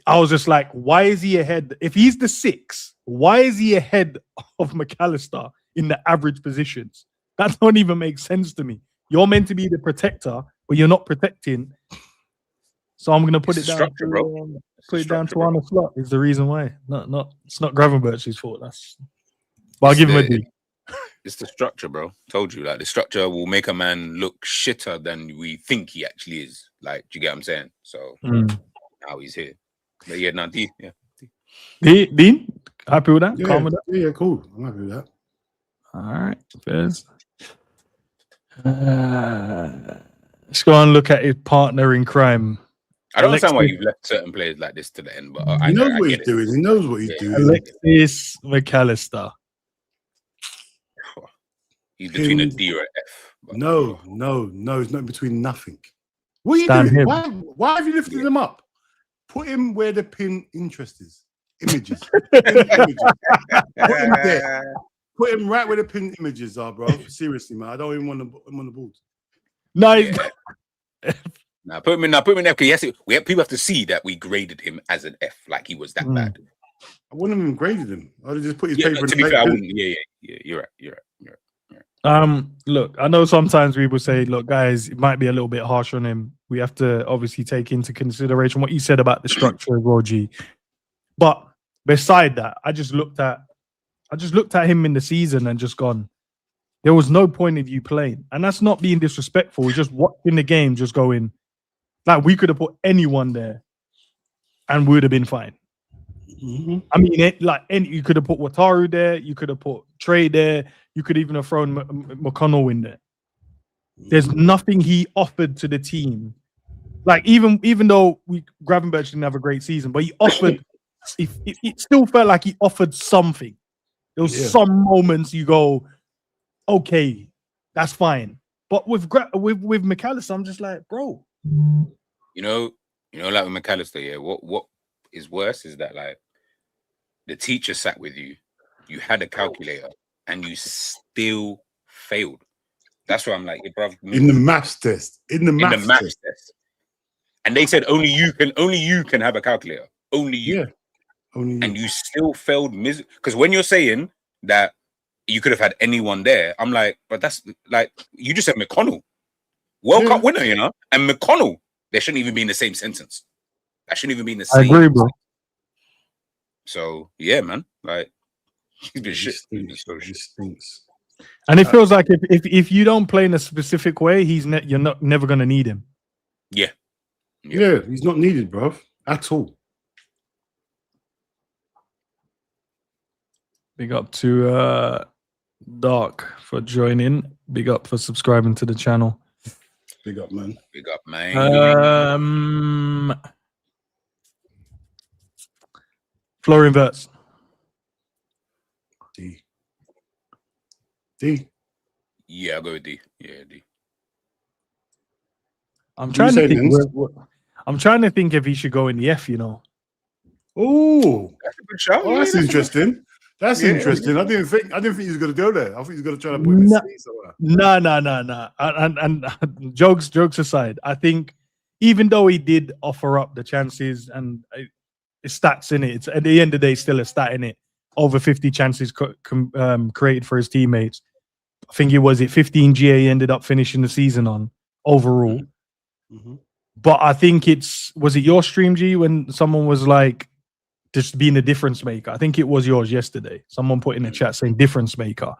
I was just like, why is he ahead? If he's the 6, why is he ahead of McAllister in the average positions? That don't even make sense to me. You're meant to be the protector, but you're not protecting. So I'm gonna put it down. Structure, bro. Put it down to Arne Slot is the reason why. It's not Gravenberch's fault. But I'll give him a D. It's the structure, bro. Told you, like the structure will make a man look shitter than we think he actually is. Like, do you get what I'm saying? So now he's here. But yeah, now D, yeah. Dean, happy with that? Yeah, Calm with that? Yeah, cool. I'm happy with that. All right, Fairs. Let's go and look at his partner in crime. I don't understand why you've left certain players like this to the end, but he knows what he's doing. He knows what he's doing. Alexis McAllister. He's between a D or an F. No, he's not between nothing. What are you doing? Why have you lifted him up? Put him where the pin interest is. Images. Put him there. Put him right where the pin images are, bro. Seriously, man. I don't even want him on the board. No, Now put him in F. Because people have to see that we graded him as an F, like he was that bad. I wouldn't have even graded him. I'd have just put his paper. To be fair, I wouldn't. Yeah. You're right. Look, I know sometimes people say, look, guys, it might be a little bit harsh on him. We have to obviously take into consideration what you said about the structure of Rogi. But beside that, I just looked at him in the season and just gone, there was no point of you playing. And that's not being disrespectful. We're just watching the game, just going, like, we could have put anyone there and we would have been fine. Mm-hmm. I mean, you could have put Wataru there, you could have put Trey there, you could even have thrown McConnell in there. There's nothing he offered to the team. Like, even though Gravenberch didn't have a great season, but he offered, it still felt like he offered something. There was some moments you go, okay, that's fine. But with McAllister, I'm just like, bro. You know, like with McAllister, yeah, what is worse is that, like, the teacher sat with you, you had a calculator, and you still failed. That's why I'm like, bro. In the maths test. In the maths test. And they said only you can have a calculator. Only you. Yeah. Only you. And you still failed because when you're saying that you could have had anyone there, I'm like, but that's like, you just said McConnell. World Cup winner, you know? And McConnell, they shouldn't even be in the same sentence. That shouldn't even be in the same. I agree, bro. So yeah, man. Like, he's been shit. He stinks. And it feels like if you don't play in a specific way, you're never gonna need him. Yeah, he's not needed, bro, at all. Big up to Dark for joining. Big up for subscribing to the channel. Big up, man. Big up, man. Florian Wirtz. D. Yeah, I'll go with D. Yeah, D. I'm trying to think. I'm trying to think if he should go in the F. You know. Oh, that's a good shout. Oh, that's interesting. That's interesting. I didn't think he was going to go there. I think he was going to try to put him in C somewhere. No. And jokes aside, I think even though he did offer up the chances and stats in it, it's at the end of the day still a stat in it. Over 50 chances created for his teammates. I think it was 15 GA he ended up finishing the season on overall. Mm-hmm. But I think was it your stream, G, when someone was like, just being a difference maker? I think it was yours yesterday. Someone put in the chat saying difference maker.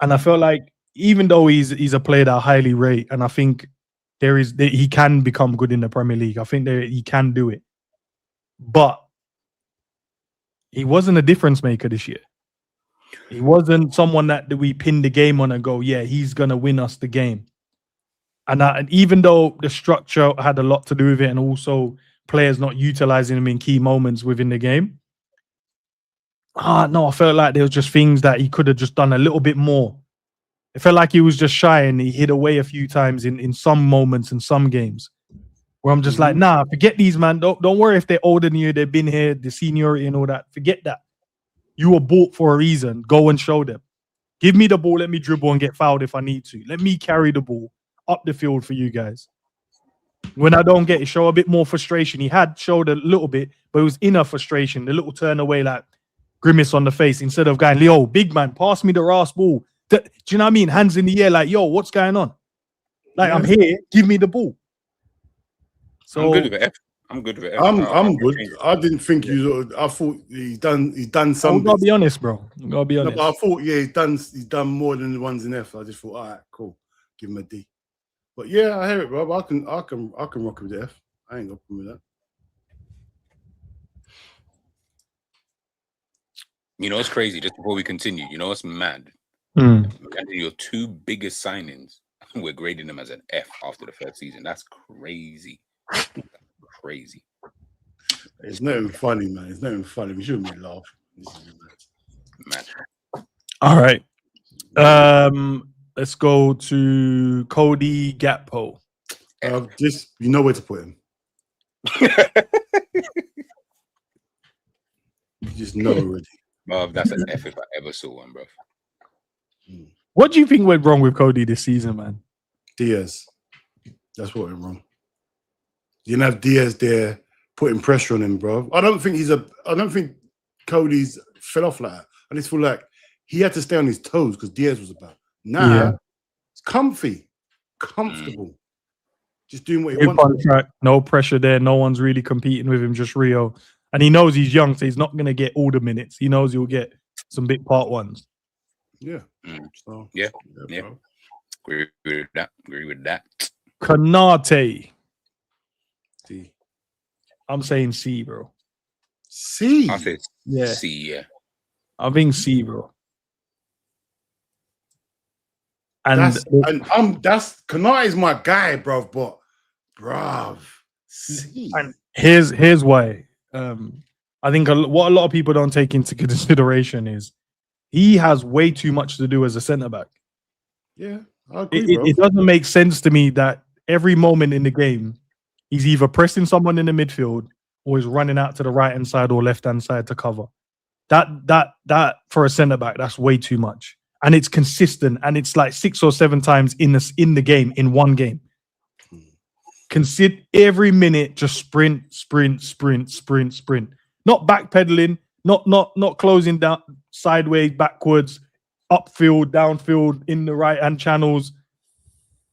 And I felt like even though he's a player that I highly rate, and I think he can become good in the Premier League. I think he can do it, but he wasn't a difference maker this year. He wasn't someone that we pin the game on and go, yeah, he's gonna win us the game. And even though the structure had a lot to do with it, and also players not utilizing him in key moments within the game, no, I felt like there was just things that he could have just done a little bit more. It felt like he was just shy and he hid away a few times in some moments in some games where I'm just like, nah, forget these, man. Don't worry if they're older than you, they've been here, the seniority and all that. Forget that. You were bought for a reason. Go and show them. Give me the ball. Let me dribble and get fouled if I need to. Let me carry the ball up the field for you guys. When I don't get it, show a bit more frustration. He had showed a little bit, but it was inner frustration. The little turn away, like grimace on the face, instead of going, yo, big man, pass me the Ras ball. Do you know what I mean? Hands in the air, like, yo, what's going on? Like, I'm here. Give me the ball. So I'm good with it. I'm good with it. I'm good. I didn't think I thought he's done some. I gotta be honest, bro. I gotta be honest. No, but I thought, yeah, he's done more than the ones in F. I just thought, all right, cool, give him a D. But yeah, I hear it, bro. I can rock with the F. I ain't got a problem with that. You know, it's crazy. Just before we continue, you know, it's mad. Your two biggest signings, we're grading them as an F after the first season. That's crazy. Crazy. It's not even funny, man. It's not even funny. We shouldn't be laughing. Mad. All right. Let's go to Cody Gakpo. Just you know where to put him. You just know already. That's an F if I ever saw one, bro. What do you think went wrong with Cody this season, man? Diaz. That's what went wrong. You didn't have Diaz there putting pressure on him, bro. I don't think Cody's fell off like that. I just feel like he had to stay on his toes because Diaz was about. Nah, it's comfortable. Just doing what he wants. Contract, no pressure there. No one's really competing with him, just Rio. And he knows he's young, so he's not going to get all the minutes. He knows he'll get some big part ones. Yeah. So, yeah. Agree with that. Kanate. C. I'm saying C, bro. C. I said C, yeah. I think C, bro. That's Kanate is my guy, bro. But, bruv, C. And here's why. I think what a lot of people don't take into consideration is he has way too much to do as a centre back. Yeah, I agree, bro. It doesn't make sense to me that every moment in the game he's either pressing someone in the midfield or he's running out to the right hand side or left hand side to cover. That for a centre back, that's way too much. And it's consistent, and it's like 6 or 7 times in the game, in one game. Consider every minute, just sprint. Not backpedaling, not closing down sideways, backwards, upfield, downfield, in the right hand channels,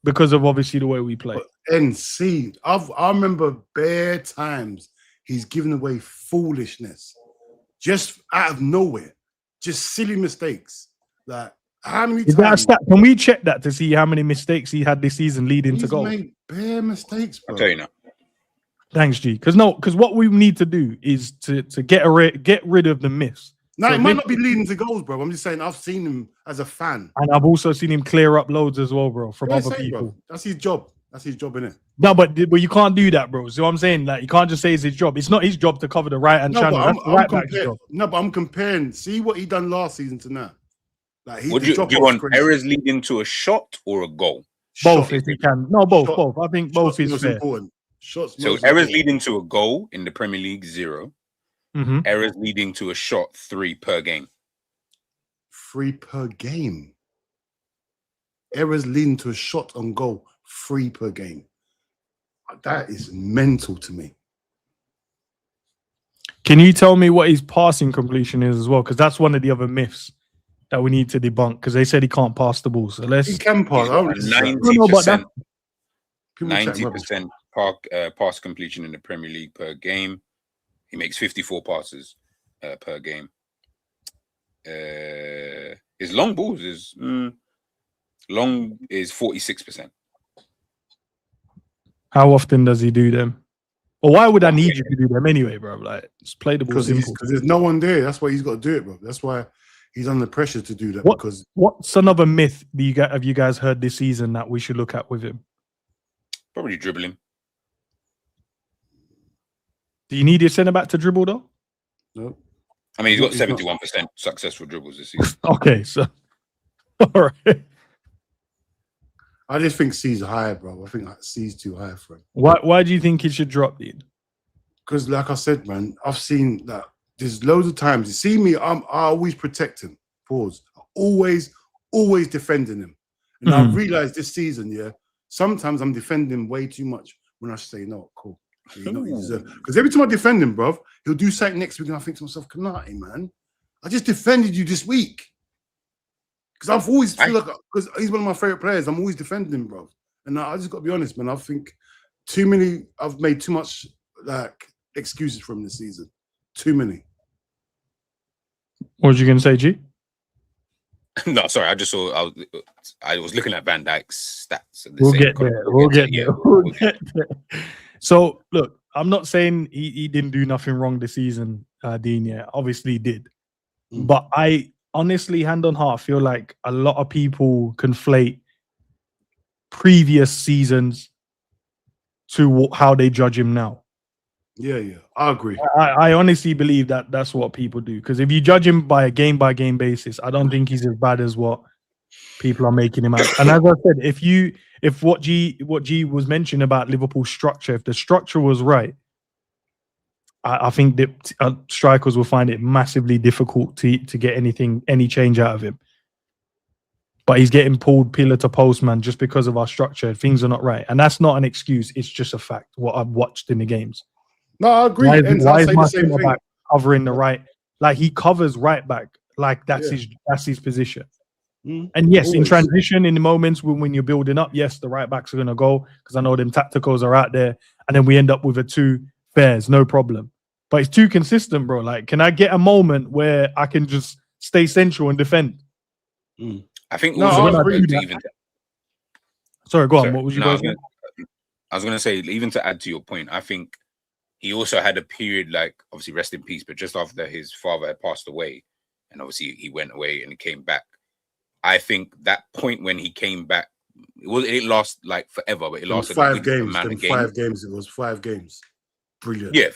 because of obviously the way we play. And see, I remember bare times he's given away foolishness, just out of nowhere, just silly mistakes. Like how many times? That a stat? Can we check that to see how many mistakes he had this season leading to goal? He's made bare mistakes, bro. I'll tell you now. Thanks, G. Because what we need to do is to get rid of the myths. No, it might not be leading to goals, bro. I'm just saying I've seen him as a fan. And I've also seen him clear up loads as well, bro, from other people. Bro. That's his job. That's his job, innit? No, but you can't do that, bro. So I'm saying, like, you can't just say it's his job. It's not his job to cover the right-hand channel. That's the right back's job. No, but I'm comparing. See what he done last season to now. Like, would you want errors leading to a shot or a goal? Both, if you can. No, both. I think both is fair. Important. So errors leading to a goal in the Premier League, 0. Errors leading to a shot, 3 per game. 3 per game. Errors leading to a shot on goal, 3 per game. That is mental to me. Can you tell me what his passing completion is as well? Because that's one of the other myths that we need to debunk. Because they said he can't pass the ball. So he can pass. 90%. 90% pass completion in the Premier League per game. He makes 54 passes per game. His long balls is 46%. How often does he do them? Or why would I need you to do them anyway, bro? Like, just play the ball simple. Because there's no one there. That's why he's got to do it, bro. That's why he's under pressure to do that. What's another myth have you guys heard this season that we should look at with him? Probably dribbling. Do you need your centre back to dribble though? No. I mean, he's got 71% successful dribbles this season. Okay, so all right. I just think C's high, bro. I think C's too high for him. Why do you think he should drop, Dean? Because, like I said, man, I've seen that. There's loads of times you see me. I always protect him. Pause. always defending him. And I've realized this season, sometimes I'm defending way too much when I say no, cool. Because every time I defend him, bro, he'll do something next week, and I think to myself, Kanate, man, I just defended you this week. Because I've always feel like, because he's one of my favorite players, I'm always defending him, bro. And I just got to be honest, man. I think I've made too much like excuses for him this season. Too many. What was you going to say, G? No, sorry. I just saw. I was looking at Van Dijk's stats. We'll get there. So, look, I'm not saying he didn't do nothing wrong this season, Dean. Yeah, obviously he did. But I honestly, hand on heart, feel like a lot of people conflate previous seasons to how they judge him now. Yeah, I agree. I honestly believe that that's what people do. Because if you judge him by a game basis, I don't think he's as bad as what people are making him out. And as I said, if what G was mentioning about Liverpool's structure, if the structure was right, I think that strikers will find it massively difficult to get any change out of him. But he's getting pulled pillar to post, man, just because of our structure. Things are not right. And that's not an excuse. It's just a fact, what I've watched in the games. No, I agree. Why is my centre back covering the right? Like, he covers right back. Like, that's his position. And yes, in transition, in the moments when you're building up, yes, the right backs are going to go, because I know them tacticals are out there. And then we end up with a 2 pairs, no problem. But it's too consistent, bro. Like, can I get a moment where I can just stay central and defend? I think Sorry, go on. What was you guys saying? I was going to say, even to add to your point, I think he also had a period, like, obviously rest in peace, but just after his father had passed away, and obviously he went away and he came back. I think that point when he came back, it didn't last like forever, but it lasted 5 games. 5 games. It was 5 games. Brilliant. Yeah,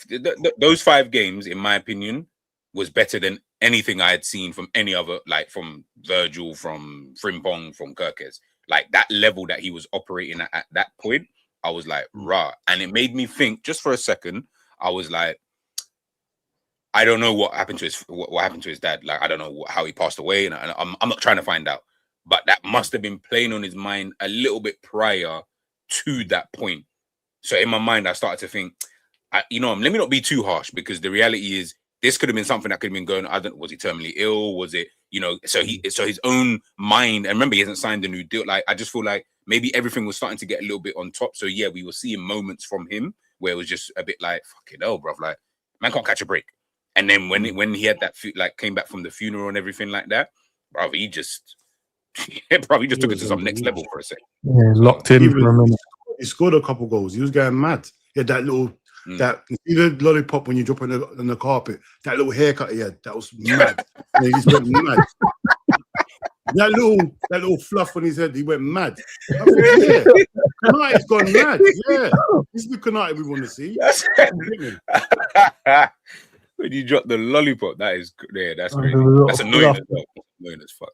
those 5 games, in my opinion, was better than anything I had seen from any other, like from Virgil, from Frimpong, from Kirkes. Like, that level that he was operating at that point, I was like, rah. And it made me think, just for a second, I was like, I don't know what happened to his dad. Like, I don't know how he passed away, and I'm not trying to find out. But that must have been playing on his mind a little bit prior to that point. So in my mind, I started to think, let me not be too harsh, because the reality is this could have been something that could have been going. Was he terminally ill? Was it, so his own mind. And remember, he hasn't signed a new deal. Like, I just feel like maybe everything was starting to get a little bit on top. So yeah, we were seeing moments from him where it was just a bit like, fucking hell, bro. Like, man can't catch a break. And then when he had that, like, came back from the funeral and everything like that, bro, he just took it to some next level for a second. Yeah, locked in for a minute. He scored a couple goals. He was going mad. He had that little, you see the lollipop when you drop on the carpet, that little haircut he had, that was mad. He just went mad. That little fluff on his head, he went mad. I thought, Kanite's gone mad. Yeah, this is the Kanite we want to see. When you drop the lollipop, that's crazy. That's annoying as well. Annoying as fuck.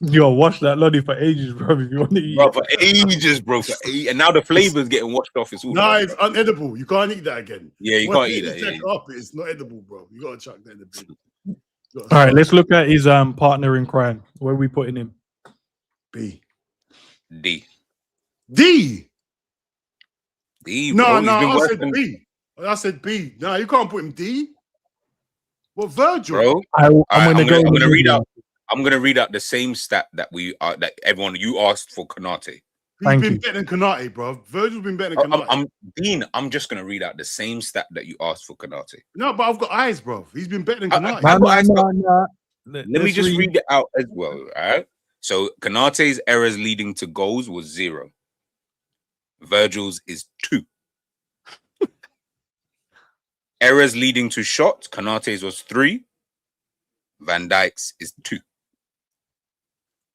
Yo, wash that lolly for ages, bro. If you want to eat, bro, for ages, bro. And now the flavor's getting washed off. It's all it's unedible. You can't eat that again. Yeah, you can't eat that. It's not edible, bro. You gotta chuck that in the bin. All right, let's look at his partner in crime. Where are we putting him? B. D. No, I said B. I said B. No, you can't put him D. Well, Virgil, bro. I'm gonna read out. I'm gonna read out the same stat that everyone you asked for Kanate. He's been better than Kanate, bro. Virgil's been better than Kanate. I'm just gonna read out the same stat that you asked for Kanate. No, but I've got eyes, bro. He's been better than Kanate. Let me just read it out as well. All right. So Kanate's errors leading to goals was 0. Virgil's is 2. Errors leading to shot, Konate's was 3. Van Dijk's is 2.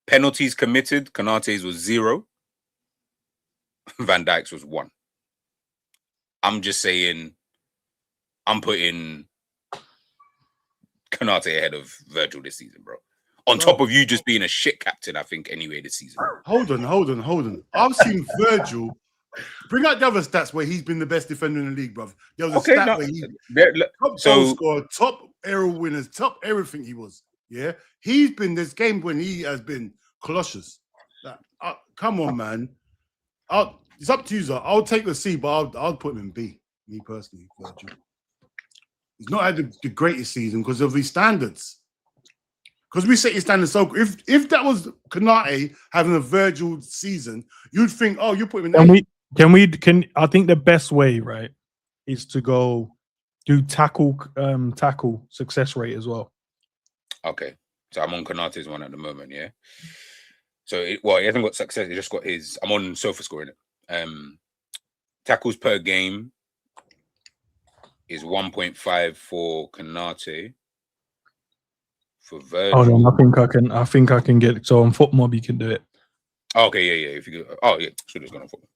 Penalties committed, Konate's was 0. Van Dijk's was 1. I'm just saying, I'm putting Konate ahead of Virgil this season, bro. On top of you just being a shit captain, I think, anyway, this season. Hold on. I've seen Virgil bring out the other stats where he's been the best defender in the league, bro. There was a stat where he top goal scorer, top aerial winners, top everything he was. Yeah, he's been this game when he has been colossus. Come on, man. It's up to you, sir. I'll take the C, but I'll put him in B. Me personally, Virgil. He's not had the greatest season because of his standards. Because we set his standards so. If that was Konate having a Virgil season, you'd think, oh, you put him in. Can I think the best way, right, is to go do tackle success rate as well. Okay, so I'm on Konate's one at the moment, yeah. So he hasn't got success. He just got his. I'm on SofaScore, innit? Tackles per game is 1.5 for Konate. For Virgil, hold on, I think I can get it. So on FootMob you can do it. Okay, yeah. If you go, should have gone on FootMob.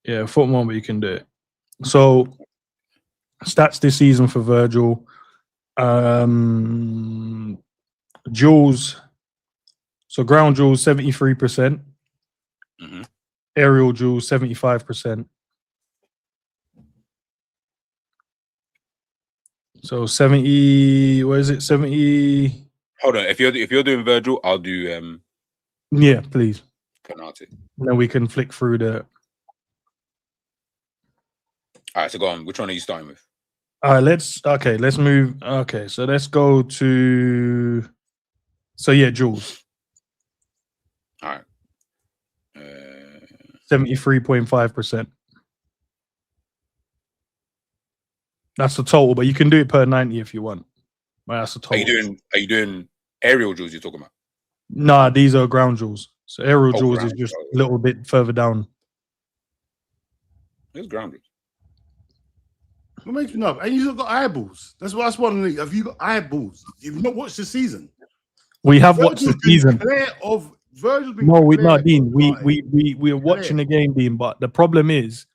Yeah, FootMob you can do it. So stats this season for Virgil. Duels. So ground duels 73%. Mm-hmm. Aerial duels 75%. So 70, what is it? 70. Hold on. If you're doing Virgil, I'll do yeah, please. Konate. And then we can flick through the. All right, so go on. Which one are you starting with? All right, let's move. Okay, so let's go to. So yeah, Jules. All right. 73.5%. That's the total, but you can do it per 90 if you want. Well, that's the total. Are you doing aerial duels you're talking about? Nah, these are ground duels. So aerial duels is just a little bit further down. It's ground duels. What makes me know? And you've got eyeballs. That's one of the. Have you got eyeballs? You've not watched the season. We have watched the season. No, we're not, Dean. We're watching the game, Dean. But the problem is,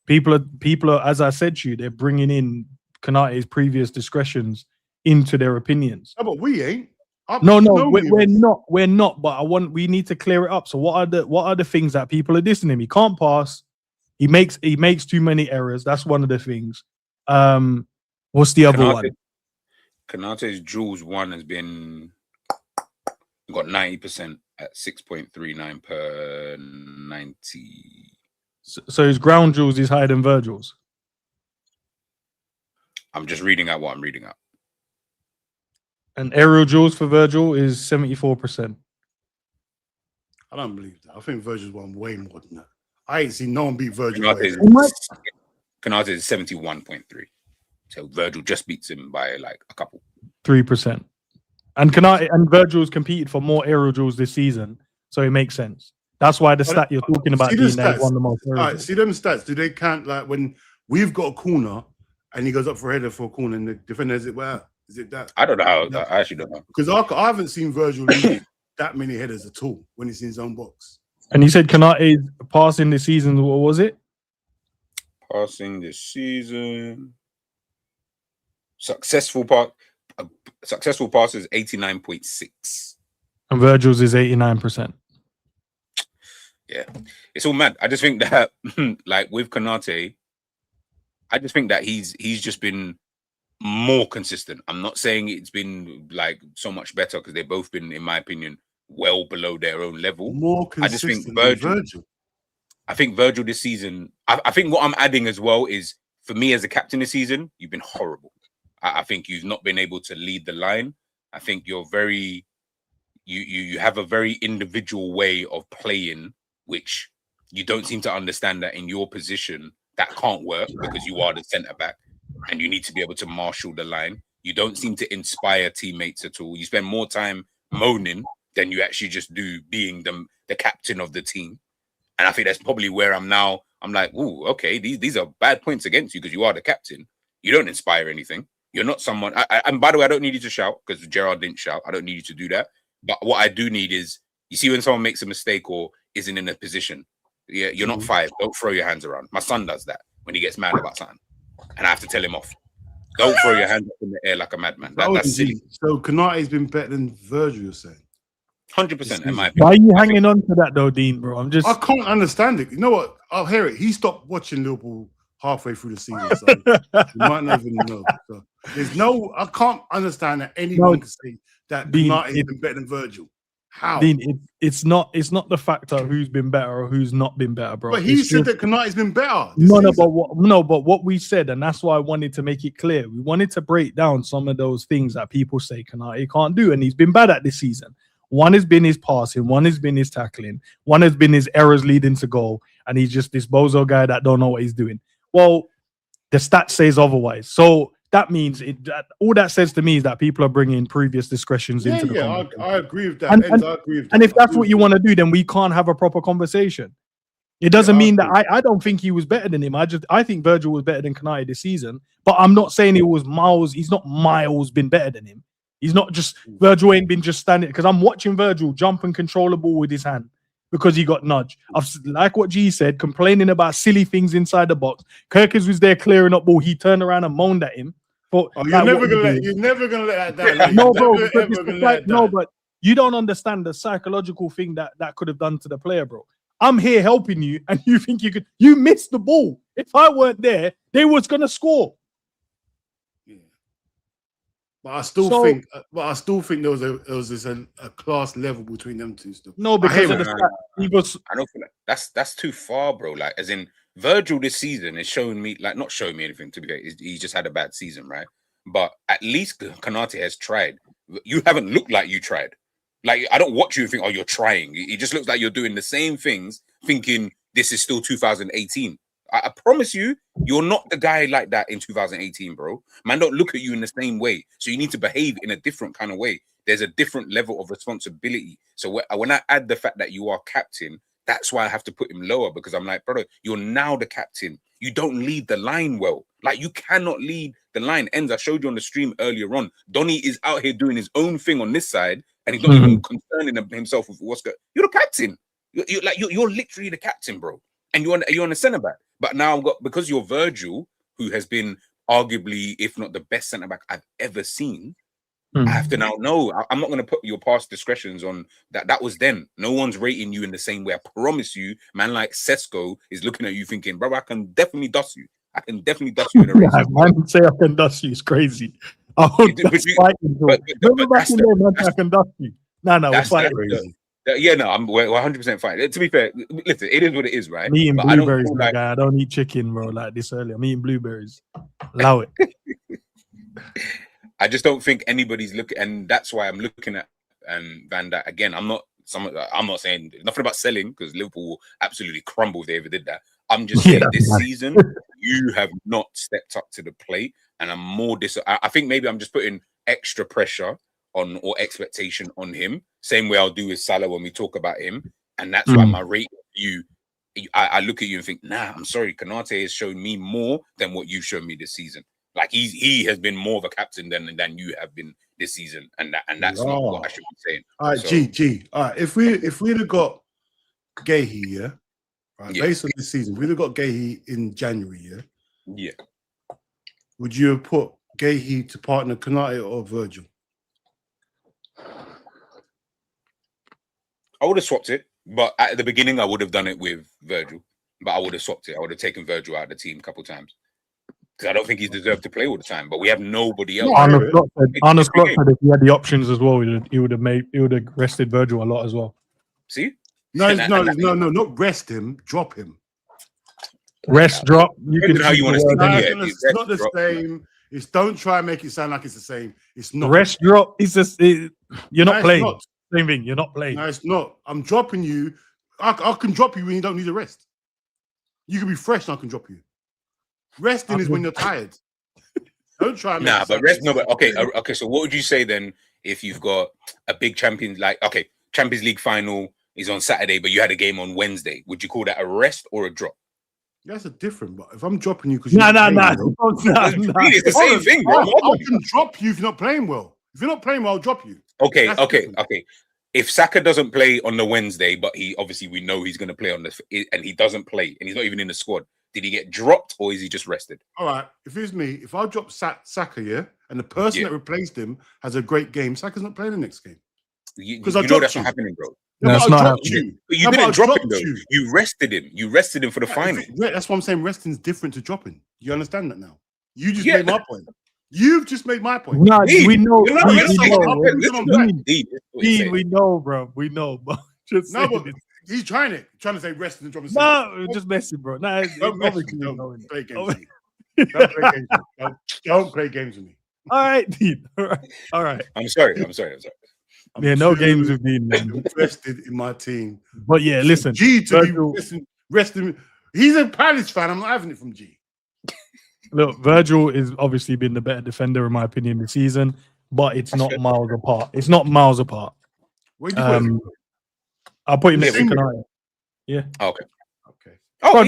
people are, as I said to you, they're bringing in Konate's previous discretions into their opinions. No, but we ain't. No, we're not. But we need to clear it up. So what are the things that people are dissing him? He can't pass. He makes too many errors. That's one of the things. What's the other one? Konate's Jules one has been got 90% at 6.39 per 90. So his ground Jules is higher than Virgil's. I'm just reading out what I'm reading out. And aerial Jules for Virgil is 74%. I don't believe that. I think Virgil's won way more than that. I ain't seen no one beat Virgil. Konate is 71.3. So Virgil just beats him by like a couple. 3%. And Konate and Virgil's competed for more aerial duels this season, so it makes sense. That's why the stat you're talking about being one of the most. All right, see them stats. Do they count like when we've got a corner and he goes up for a header for a corner and the defender is it where? Is it that? I don't know how. I actually don't know. Because I haven't seen Virgil lead that many headers at all when he's in his own box. And you said Konate's passing this season, what was it? Passing this season. Successful pass is 89.6. And Virgil's is 89%. Yeah. It's all mad. I just think that like with Konate, I just think that he's just been more consistent. I'm not saying it's been like so much better because they've both been, in my opinion, well below their own level. More consistent. I just think Virgil. I think Virgil this season. I think what I'm adding as well is for me as a captain this season, you've been horrible. I think you've not been able to lead the line. I think you're very, you have a very individual way of playing, which you don't seem to understand that in your position that can't work because you are the centre back and you need to be able to marshal the line. You don't seem to inspire teammates at all. You spend more time moaning than you actually just do being the captain of the team. And I think that's probably where I'm now. I'm like, ooh, okay, these are bad points against you because you are the captain. You don't inspire anything. You're not someone. And by the way, I don't need you to shout because Gerard didn't shout. I don't need you to do that. But what I do need is, you see, when someone makes a mistake or isn't in a position, yeah, you're not 5. Don't throw your hands around. My son does that when he gets mad about something, and I have to tell him off. Don't throw your hands up in the air like a madman. That's silly. So Konate's been better than Virgil, you're saying? 100%. In my opinion. Why are you hanging on to that though, Dean, bro? I can't understand it. You know what? I'll hear it. He stopped watching Liverpool halfway through the season, so you might not even know. So there's I can't understand that anyone can say that Konate's been better than Virgil. How? Dean, it's not the factor of who's been better or who's not been better, bro. But he said that Konate's been better. But what we said, and that's why I wanted to make it clear. We wanted to break down some of those things that people say Konate can't do, and he's been bad at this season. One has been his passing, one has been his tackling, one has been his errors leading to goal, and he's just this bozo guy that don't know what he's doing. Well, the stat says otherwise. So that means all that says to me is that people are bringing previous discretions into the conversation. I agree with that. And I agree with that. And if that's what you want to do, then we can't have a proper conversation. It doesn't mean that I don't think he was better than him. I think Virgil was better than Konate this season, but I'm not saying he was miles. He's not miles been better than him. He's not just Virgil ain't been just standing, because I'm watching Virgil jump and control the ball with his hand because he got nudged. Like what G said, complaining about silly things inside the box. Kirkers was there clearing up ball. He turned around and moaned at him. You're never gonna let that down. No, bro. But you don't understand the psychological thing that could have done to the player, bro. I'm here helping you, and you think you could. You missed the ball. If I weren't there, they was gonna score. But I still think there was a class level between them two still. No, because of the I don't feel like that's too far, bro. Like, as in Virgil this season is showing me, like, not showing me anything, to be fair. He just had a bad season, right? But at least Konate has tried. You haven't looked like you tried. Like, I don't watch you and think, oh, you're trying. It just looks like you're doing the same things, thinking this is still 2018. I promise you, you're not the guy like that in 2018, bro. Man, don't look at you in the same way. So you need to behave in a different kind of way. There's a different level of responsibility. So when I add the fact that you are captain, that's why I have to put him lower, because I'm like, brother, you're now the captain. You don't lead the line well. Like, you cannot lead the line. Endz, I showed you on the stream earlier on. Donny is out here doing his own thing on this side, and he's not even concerning himself with what's going. You're the captain. You're literally the captain, bro. And you're on the centre back. But now because you're Virgil, who has been arguably, if not the best centre back I've ever seen, I have to now know. I'm not going to put your past discretions on that. That was then. No one's rating you in the same way. I promise you, man, like Sesko is looking at you thinking, bro, I can definitely dust you. I can definitely dust you in a race. Man, say I can dust you is crazy. I can dust you. No, we're fighting. Yeah, no, we're 100% fine. To be fair, listen, it is what it is, right? I'm eating blueberries, my guy. I don't eat chicken, bro, like this early. I'm eating blueberries. Allow it. I just don't think anybody's looking, and that's why I'm looking at Van Dijk again. I'm not saying nothing about selling, because Liverpool will absolutely crumble if they ever did that. I'm just saying this season you have not stepped up to the plate, and I'm more I think maybe I'm just putting extra pressure on, or expectation on him, same way I'll do with Salah when we talk about him. And that's why my rate of you, I look at you and think, nah, I'm sorry, Konate has shown me more than what you've shown me this season. Like, he has been more of a captain than you have been this season, and that's not what I should be saying. All right, G. All right, if we'd have got Gahey, based on this season, we'd have got Gahey in January, would you have put Gahey to partner Konate or Virgil? I would have swapped it, but at the beginning I would have done it with Virgil. But I would have swapped it. I would have taken Virgil out of the team a couple of times, because I don't think he's deserved to play all the time. But we have nobody else. Arne Slot said if he had the options as well, he would have rested Virgil a lot as well. See? No, not rest him, drop him. Rest, drop. You can how you want to stick it. It's not the same. Don't try and make it sound like it's the same. It's not. Rest, drop. It's just you're not playing. Same thing. You're not playing. No, it's not. I'm dropping you. I can drop you when you don't need a rest. You can be fresh and I can drop you. Resting is when you're tired. Don't try. But rest. No, but okay. So what would you say then if you've got a big Champions League final, is on Saturday, but you had a game on Wednesday. Would you call that a rest or a drop? That's a different. But if I'm dropping you because No. It's the same thing, bro. I can drop you if you're not playing well. If you're not playing well, I'll drop you. Okay. Different. If Saka doesn't play on the Wednesday, but we know he's going to play on this, and he doesn't play, and he's not even in the squad, did he get dropped or is he just rested? All right. If it's me, if I drop Saka, and the person that replaced him has a great game, Saka's not playing the next game. Because I know that's not happening, bro. That's not happening. But you didn't drop him, though. You rested him. You rested him for the final. That's what I'm saying. Resting's different to dropping. You understand that now? You just made my point. You've just made my point. No, we know. We know, bro. We know, bro. But he's trying to say resting and dropping. No, just messing, bro. No, don't play games. Don't play games with me. All right, Dean. All right. I'm sorry. No games with Dean. Invested in my team. But yeah, listen. G to be resting. He's a Palace fan. I'm not having it from G. Look, Virgil is obviously been the better defender in my opinion this season, but it's not miles apart. It's not miles apart. Where do you put him? I'll put him next to Kanaya. Yeah. Okay. Oh,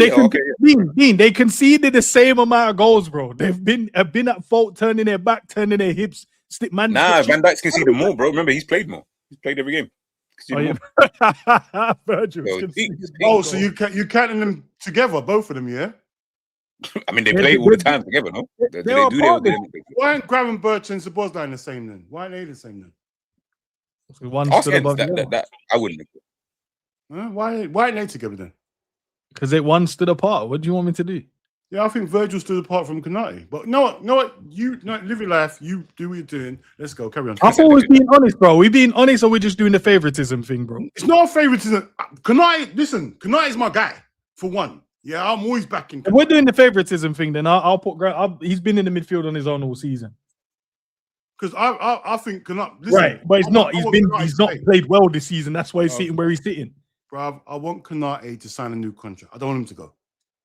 Dean, they conceded the same amount of goals, bro. They've been at fault, turning their back, turning their hips. Van Dijk's conceded more, bro. Remember, he's played more. He's played every game. Virgil. So you counting them together, both of them, yeah? I mean, they play all the time together, no? Why aren't Graham Birch and Szoboszlai the same then? Why aren't they the same then? One stood above that I wouldn't. Why aren't they together then? Because one stood apart. What do you want me to do? Yeah, I think Virgil stood apart from Konate. But know what? You live your life. You do what you're doing. Let's go. Carry on. I thought we're being honest, bro. We being honest, or we're just doing the favoritism thing, bro? It's not a favoritism. Konate is my guy for one. Yeah, I'm always backing. If we're doing the favoritism thing, then I'll put. He's been in the midfield on his own all season. Because I think Konate. Right, but he's not played well this season. That's why he's sitting where he's sitting. Bro, I want Konate to sign a new contract. I don't want him to go.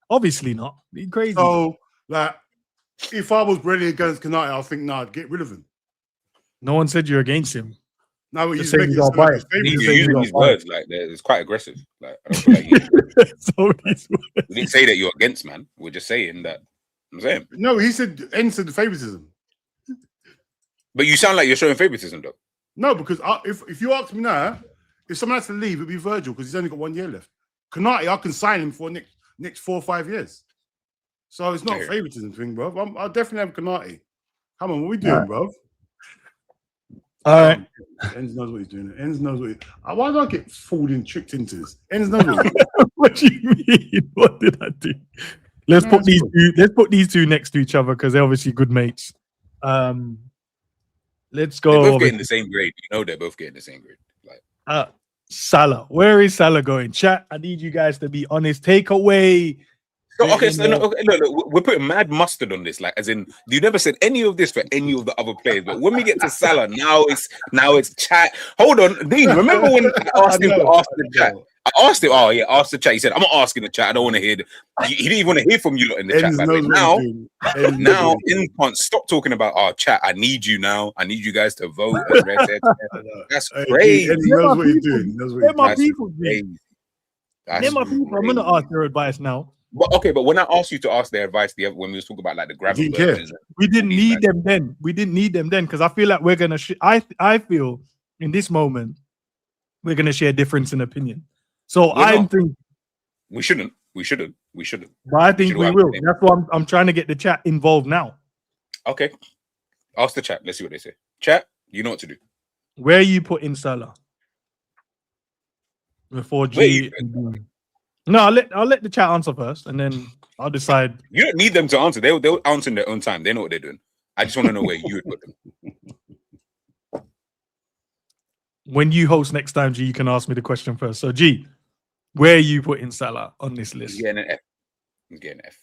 Obviously not. He's crazy. So, if I was really against Konate, I think, get rid of him. No one said you're against him. No, but he's using these words like it's quite aggressive. Like, I don't feel like we didn't say that you're against, man. We're just saying that. I'm saying. No, he said Endz said the favoritism. But you sound like you're showing favoritism, though. No, because if you ask me now, if someone has to leave, it'd be Virgil because he's only got 1 year left. Konate, I can sign him for next 4 or 5 years. So it's not a favoritism thing, bro. I'll definitely have Konate. Come on, what are we doing, bro? All right. Endz knows what he's doing. Endz knows what why do I get fooled and tricked into this? Endz knows what he's doing. What do you mean? What did I do? Let's put these two next to each other because they're obviously good mates. Let's go. They're both getting the same grade. You know they're both getting the same grade. Salah. Where is Salah going? Chat, I need you guys to be honest. Take away. Look, we're putting mad mustard on this. Like, as in, you never said any of this for any of the other players. But when we get to Salah, now it's chat. Hold on, Dean. Remember when I asked him to ask the chat? I asked him. Oh yeah, ask the chat. He said, "I'm not asking the chat. I don't want to hear." He didn't even want to hear from you lot in the chat. Now, Endz can't stop talking about our chat. I need you now. I need you guys to vote. That's crazy. He knows what he's doing. They're my people. They're my people. I'm gonna ask their advice now. But when I asked you to ask their advice, when we was talking about like the gravel, we didn't need them then. We didn't need them then because I feel like we're gonna. I feel in this moment we're gonna share difference in opinion. So I think we shouldn't. But I think we will. That's why I'm trying to get the chat involved now. Okay, ask the chat. Let's see what they say. Chat, you know what to do. Where are you putting Salah before G? No, I'll let the chat answer first, and then I'll decide. You don't need them to answer. They'll answer in their own time. They know what they're doing. I just want to know where you would put them. When you host next time, G, you can ask me the question first. So, G, where are you putting Salah on this list? He's getting an F.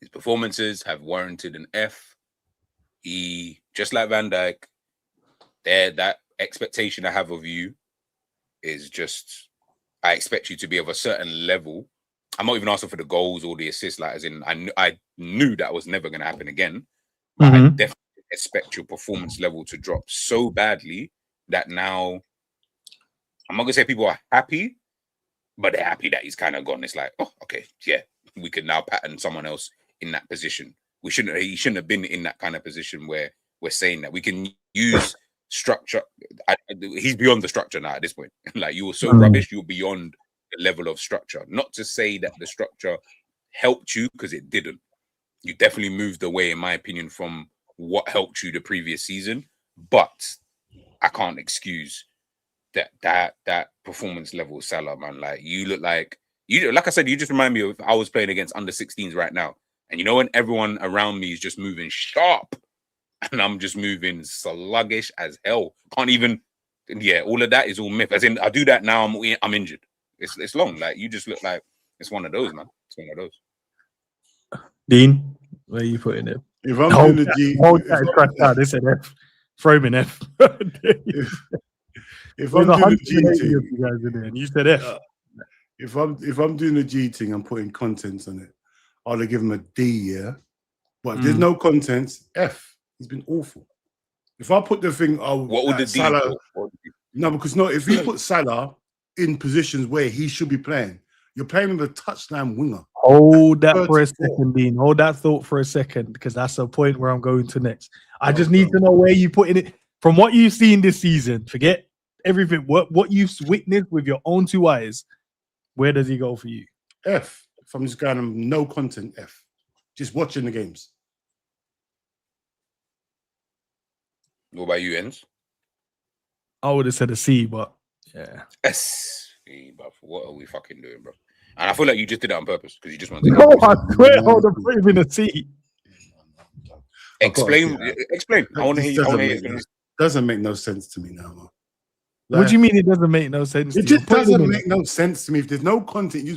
His performances have warranted an F. He, just like Van Dijk, that expectation I have of you is just... I expect you to be of a certain level. I'm not even asking for the goals or the assists. Like, as in, I knew that was never going to happen again. But I definitely expect your performance level to drop so badly that now I'm not gonna say people are happy, but they're happy that he's kind of gone. It's like, oh, okay, yeah, we could now pattern someone else in that position. He shouldn't have been in that kind of position where we're saying that we can use structure. He's beyond the structure now at this point. Like, you were so rubbish, you're beyond the level of structure. Not to say that the structure helped you, because it didn't. You definitely moved away, in my opinion, from what helped you the previous season. But I can't excuse that performance level, Salah, man. Like, you look like I said, you just remind me of if I was playing against under 16s right now. And you know, when everyone around me is just moving sharp and I'm just moving sluggish as hell. Can't even, all of that is all myth. As in, I do that now, I'm injured. It's long. Like, you just look like it's one of those, man. It's one of those. Dean, where are you putting it? If I'm doing the G, this an F. Throw him an F. if I'm doing the G thing, you guys in there, and you said F. If I'm doing the G thing, I'm putting contents on it. I'll give him a D, yeah. But if there's no contents, F. He's been awful. If I put the thing, what would the D Salah? No, because if you put Salah in positions where he should be playing, you're playing with a touchline winger. Hold that for a second, Dean. Hold that thought for a second, because that's the point where I'm going to next. I just need to know where you put in it. From what you've seen this season, forget everything. What you've witnessed with your own two eyes, where does he go for you? F. If I'm just going no content, F. Just watching the games. What about you, Endz? I would have said a C, but yeah. S. But what are we fucking doing, bro? And I feel like you just did that on purpose because you just wanted to. No, I swear, I would have put him in a C. Explain. I want to hear you. Doesn't make no sense to me now, man. Like, what do you mean it doesn't make no sense? It just doesn't make no sense to me. If there's no content,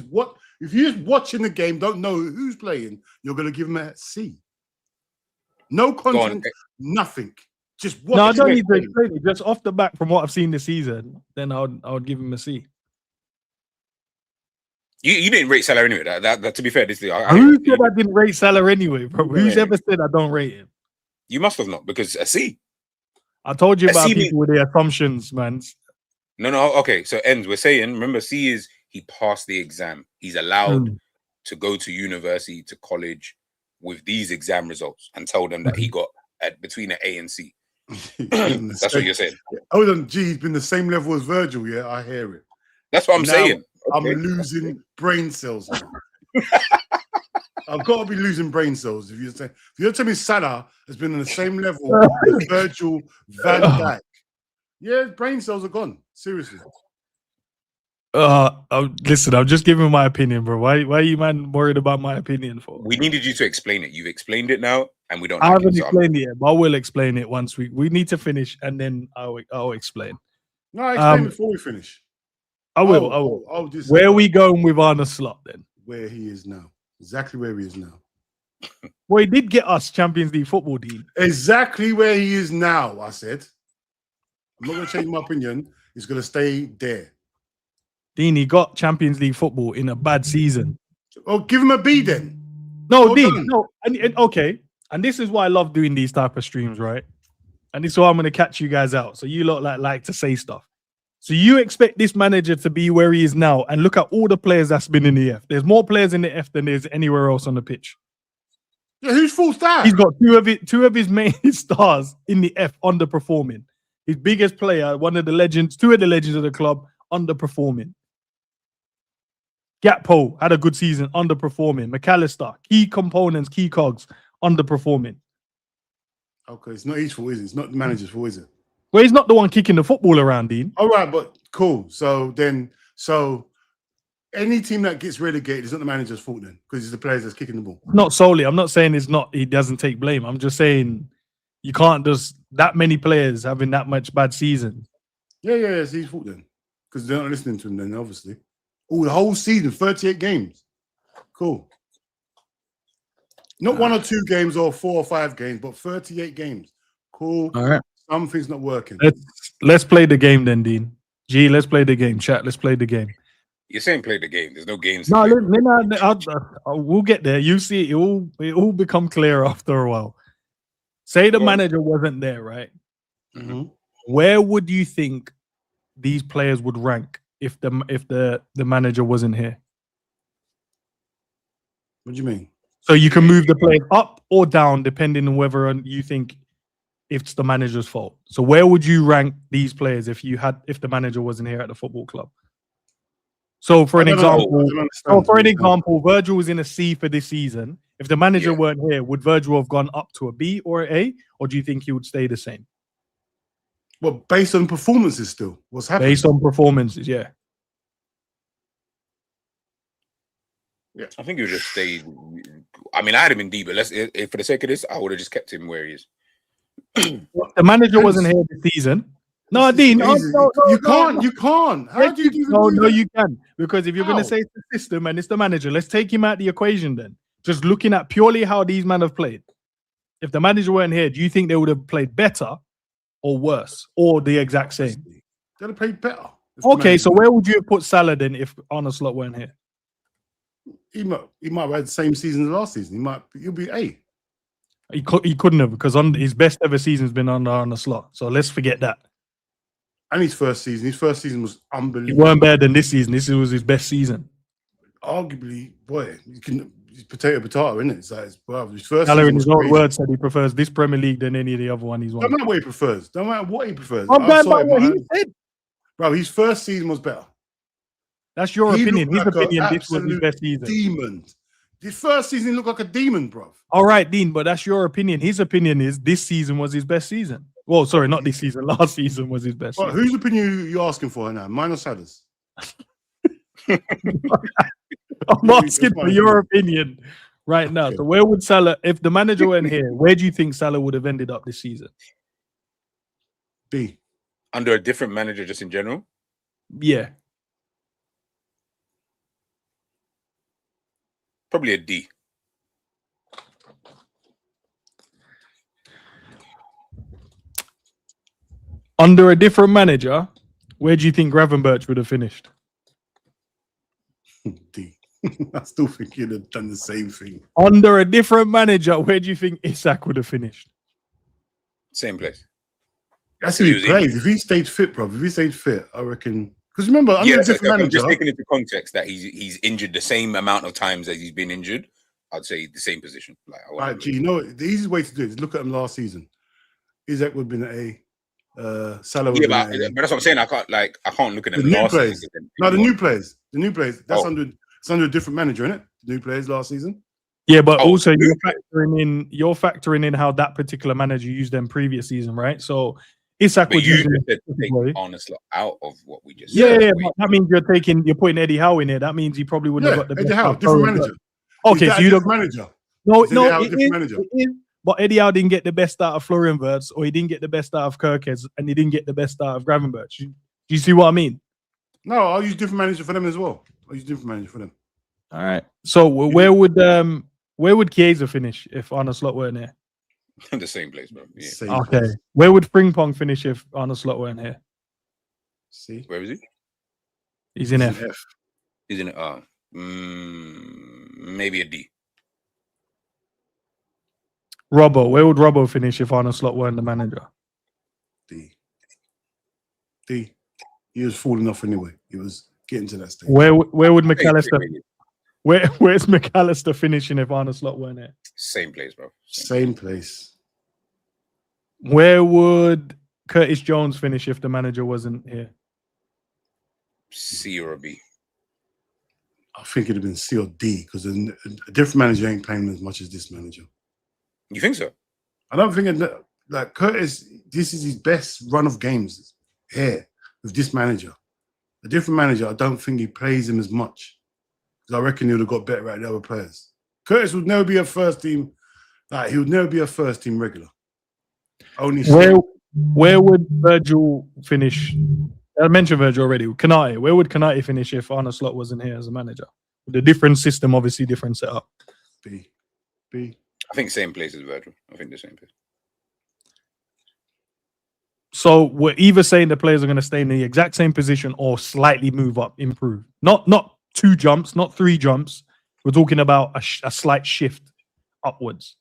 if you're just watching the game, don't know who's playing, you're going to give them a C. No content, nothing. Just watch. No, I don't need to explain it. Just off the back from what I've seen this season, then I would give him a C. You didn't rate Salah anyway. That to be fair, this who said I didn't rate Salah anyway, bro? Who's ever said I don't rate him? You must have not, because a C. I told you about people with their assumptions, man. No. Okay, so Endz, we're saying, remember, C is he passed the exam. He's allowed to go to university, to college with these exam results and tell them that he got between an A and C. That's what you're saying. Hold on, G, he's been the same level as Virgil, yeah? I hear it. That's what I'm saying. Okay. I'm losing brain cells. I've got to be losing brain cells. If you're telling me Salah has been on the same level as Virgil van Dijk, yeah, brain cells are gone. Seriously. Listen, I'm just giving my opinion, bro. Why are you, man, worried about my opinion for? We needed you to explain it. You've explained it now, and we don't. I haven't explained it yet, but I will explain it once we need to finish, and then I'll explain. No, I explain before we finish. I will. Where are we going with Arne Slot then? Where he is now. Exactly where he is now. Well, he did get us Champions League football, Dean. Exactly where he is now, I said. I'm not going to change my opinion. He's going to stay there. Dean, he got Champions League football in a bad season. Oh, give him a B then. No, Dean, no. And okay. And this is why I love doing these type of streams, right? And this is why I'm going to catch you guys out. So you lot like to say stuff. So you expect this manager to be where he is now, and look at all the players that's been in the F. There's more players in the F than there's anywhere else on the pitch. Yeah, whose fault's that? He's got two of his main stars in the F underperforming. His biggest player, two of the legends of the club, underperforming. Gakpo had a good season, underperforming. McAllister, key components, key cogs, underperforming. Okay, it's not his fault, is it? It's not the manager's fault, is it? Well, he's not the one kicking the football around, Dean. All right, but cool. So any team that gets relegated is not the manager's fault then, because it's the players that's kicking the ball. Not solely. I'm not saying he doesn't take blame. I'm just saying you can't just that many players having that much bad season. Yeah, it's his fault then, because they're not listening to him then, obviously. Oh, the whole season, 38 games. Cool. Not 1 or 2 games or 4 or 5 games, but 38 games. Cool. All right. Something's not working. Let's play the game then, Dean. G, let's play the game. Chat, let's play the game. You're saying play the game. There's no games. No, we'll get there. You see, it will become clear after a while. Say the manager wasn't there, right? Mm-hmm. Where would you think these players would rank if the manager wasn't here? What do you mean? So you can move the players up or down depending on whether you think it's the manager's fault. So where would you rank these players if the manager wasn't here at the football club? So for an example, Virgil was in a C for this season. If the manager weren't here, would Virgil have gone up to a B or an A, or do you think he would stay the same? Well, based on performances still. What's happening? Based on performances, yeah. Yeah, I think he would just stay. I mean, I had him in D, but if for the sake of this, I would have just kept him where he is. The manager wasn't here this season. No, Dean, you can't. How do you even do that? You can. Because if you're going to say it's the system and it's the manager, let's take him out the equation then. Just looking at purely how these men have played. If the manager weren't here, do you think they would have played better or worse or the exact same? They'd have played better. Okay, so where would you have put Salah then if Arne Slot weren't here? He might have had the same season as last season. He'll be A. He couldn't have, because his best ever season has been under Arne Slot. So let's forget that. And his first season was unbelievable. He weren't better than this season. This was his best season. Arguably, boy, it's potato, isn't it? So his first Salah in his own words said he prefers this Premier League than any of the other one he's won. Don't matter what he prefers. Don't matter what he prefers. I'm going by what he said. Bro, his first season was better. That's your opinion. His opinion, this was his best season. Demon. His first season looked like a demon, bro. All right, Dean, but that's your opinion. His opinion is this season was his best season. Well, sorry, not this season. Last season was his best season. Whose opinion are you asking for now? Mine or Salah's? I'm asking for your opinion right now. So where would Salah, if the manager weren't here, where do you think Salah would have ended up this season? B. Under a different manager just in general? Yeah. Probably a D. Under a different manager, where do you think Gravenberch would have finished? D. I still think he'd have done the same thing. Under a different manager, where do you think Isak would have finished? Same place. That's if he plays. If he stayed fit, bro. If he stayed fit, I reckon. Because remember, under a different manager. I'm just taking into context that he's injured the same amount of times as he's been injured. I'd say the same position. You know, the easiest way to do it is look at him last season. Isak would have been an A. Salah would have been an A. But that's what I'm saying. I can't look at them. The new players. No, the new players. The new players. That's under a different manager, isn't it? The new players last season. Yeah, but also you're factoring in how that particular manager used them previous season, right? So Isak would use Arne Slot out of what we just said. Yeah, but that means you're putting Eddie Howe in there. That means he probably wouldn't have got the Eddie Howe, different manager. Okay, so you don't manager. No, it is. But Eddie Howe didn't get the best out of Florian Wirtz, or he didn't get the best out of Kirkes, and he didn't get the best out of Gravenberch. Do you see what I mean? No, I'll use different manager for them as well. All right. So where would Chiesa finish if Arne Slot weren't here? The same place, bro. Yeah. Okay. Place. Where would Frimpong finish if Arne Slot weren't here? See, where is he? He's in F. He's in maybe a D. Robbo, where would Robbo finish if Arne Slot weren't the manager? D. He was falling off anyway. He was getting to that stage. Where would McAllister? Where's McAllister finishing if Arne Slot weren't here? Same place, bro. Same place. Where would Curtis Jones finish if the manager wasn't here? C or a B. I think it'd have been C or D because a different manager ain't playing as much as this manager. You think so? I don't think like Curtis. This is his best run of games here with this manager. A different manager, I don't think he plays him as much. I reckon he would have got better at the other players. Curtis would never be a first team. Like, he would never be a first team regular. Only where would Virgil finish? I mentioned Virgil already. Kanate. Where would Kanate finish if Arne Slot wasn't here as a manager? With a different system, obviously different setup. B. I think same place as Virgil. I think the same place. So we're either saying the players are going to stay in the exact same position or slightly move up, improve. Not 2 jumps, not 3 jumps. We're talking about a slight shift upwards.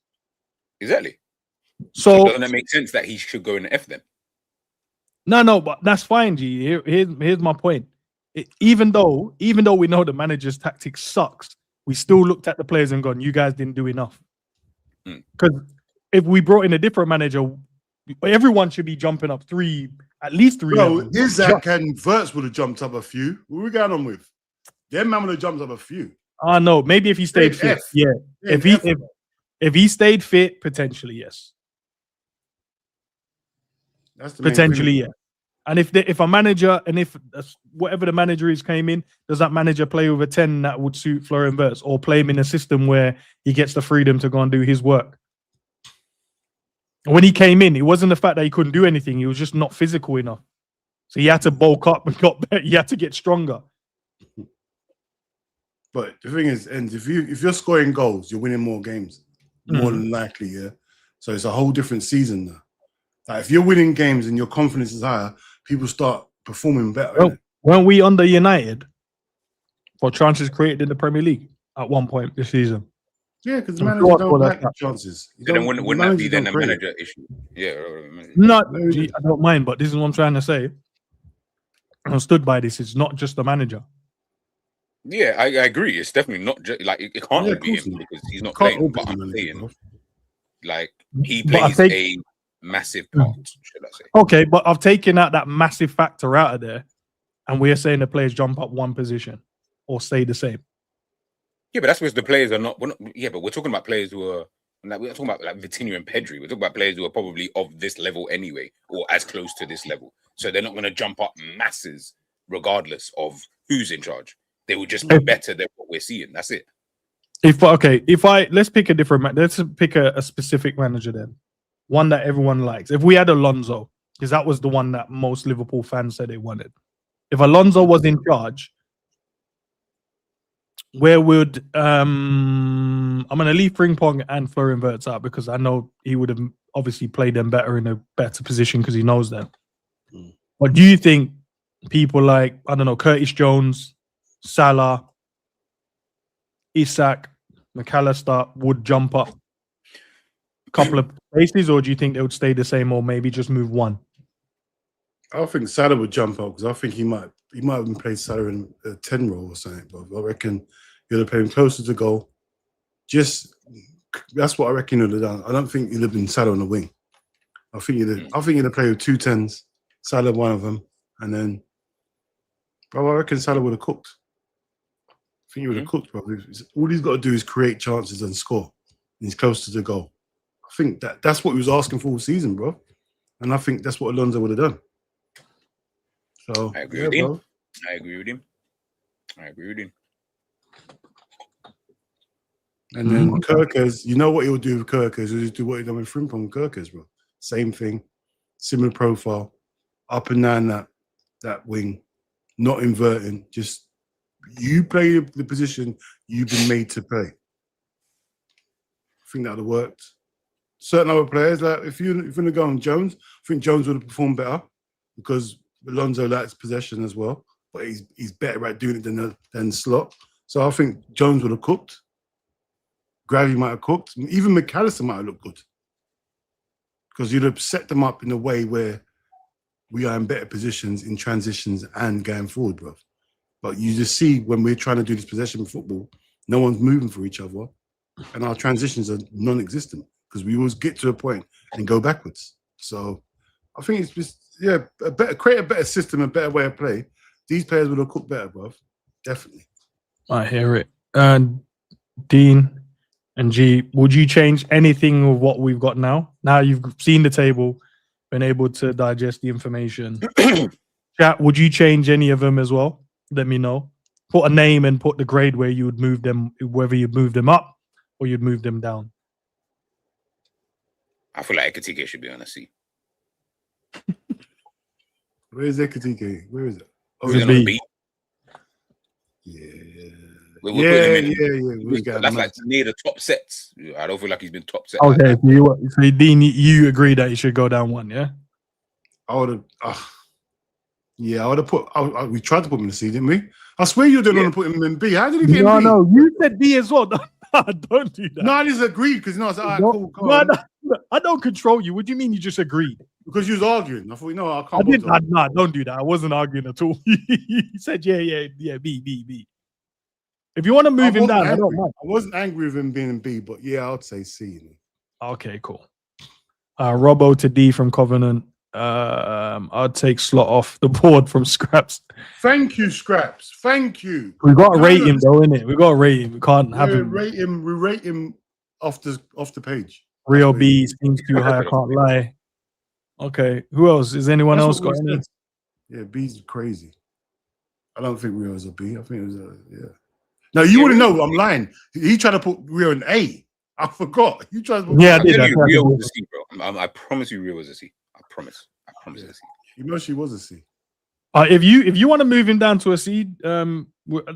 Exactly. So doesn't it make sense that he should go in F then? No, but that's fine, G. Here's my point. Even though we know the manager's tactics sucks, we still looked at the players and gone, you guys didn't do enough. Because if we brought in a different manager, everyone should be jumping up at least three. Bro, Isaac and Verts would have jumped up a few. What are we going on with? Them man would have jumped up a few. I know. Maybe if he stayed fit. Yeah. If he stayed fit, potentially, yes. That's the potentially, yeah. And if a manager, and if whatever the manager is came in, does that manager play with a 10 that would suit Florian Wirtz, or play him in a system where he gets the freedom to go and do his work? When he came in, it wasn't the fact that he couldn't do anything. He was just not physical enough. So he had to bulk up and he had to get stronger. But the thing is, Endz, if you're scoring goals, you're winning more games, more than likely, yeah. So it's a whole different season now. Like if you're winning games and your confidence is higher, people start performing better. Well, weren't we under United for chances created in the Premier League at one point this season? Yeah, because the manager don't like chances. Then wouldn't that be then a manager issue? Yeah. No, I don't mind, but this is what I'm trying to say. I stood by this. It's not just the manager. Yeah, I agree. It's definitely not just like it can't be him because he's not playing. But I'm saying, like he plays a massive part, should I say? Okay, but I've taken out that massive factor out of there, and we're saying the players jump up one position or stay the same. Yeah, but that's because the players are not. Yeah, but we're talking about players who are. Like, we're talking about like Vitinho and Pedri. We're talking about players who are probably of this level anyway, or as close to this level. So they're not going to jump up masses, regardless of who's in charge. They will just be better than what we're seeing. That's it. Let's pick a different. Let's pick a specific manager then, one that everyone likes. If we had Alonso, because that was the one that most Liverpool fans said they wanted. If Alonso was in charge, where would I'm going to leave Frimpong and Florian Wirtz out because I know he would have obviously played them better in a better position because he knows them. But do you think people like, I don't know, Curtis Jones, Salah, Isak, McAllister would jump up a couple of places, or do you think they would stay the same or maybe just move one? I think Salah would jump up because I think he might have been played Salah in a 10 role or something, but I reckon he'd have played him closer to goal. That's what I reckon he'd have done. I don't think he'd have been Salah on the wing. I think he'd have played with 2 10s, Salah one of them, and then bro, I reckon Salah would have cooked. I think he would have cooked, bro. All he's got to do is create chances and score. And he's close to the goal. I think that's what he was asking for all season, bro. And I think that's what Alonso would have done. So I agree with him. I agree with him. And then Kirkers, you know what he'll do with Kirkers? He'll just do what he done with Frimpong and Kirkers, bro. Same thing, similar profile, up and down that wing, not inverting. Just you play the position you've been made to play. I think that would have worked. Certain other players, like if you're going to go on Jones, I think Jones would have performed better because Alonso likes possession as well, but he's better at doing it than Slot. So I think Jones would have cooked. Gravy might have cooked. Even McAllister might have looked good because you'd have set them up in a way where we are in better positions in transitions and going forward, bro. But you just see when we're trying to do this possession football, no one's moving for each other, and our transitions are non-existent because we always get to a point and go backwards. So I think it's just create a better system, a better way of play. These players would have cooked better, bro. Definitely. I hear it. And Dean and G, would you change anything of what we've got now? Now you've seen the table, been able to digest the information. Chat, would you change any of them as well? Let me know. Put a name and put the grade where you would move them, whether you'd move them up or you'd move them down. I feel like Ekatike should be on a C. Where is Ekatike? Where is it? Oh, he's on a B. Yeah. That's like near the top sets. I don't feel like he's been top set. Okay, so Dean, you agree that he should go down one, yeah? I would have. I would have put. We tried to put him in the C, didn't we? I swear you didn't want to put him in B. How did he get in B? No, you said B as well. Don't do that. No, I just agreed because I was like, No, cool, go no, on. no, I don't control you. What do you mean you just agreed? Because you was arguing. I thought, no, I I can't. didn't. Nah, don't do that. I wasn't arguing at all. He said, yeah, B. If you want to move him down, I don't mind. I wasn't angry with him being in B, but yeah, I'd say C. Okay, cool. Robbo to D from Covenant. I'd take Slot off the board from Scraps. Thank you, Scraps. Thank you. We got to rate him though, innit? We got to rate him. We can't have him. We rate him off the page. Real B seems too high. I can't lie. Okay, who else? Is anyone else got any? Yeah, B's crazy. I don't think Rio is a B. I think it was a No, you wouldn't know. I'm lying. He tried to put Rio in A. I forgot. You tried to put I did. Rio was a C, bro. I promise you, Rio was a C. I promise it's a C. You know she was a C. If you want to move him down to a C,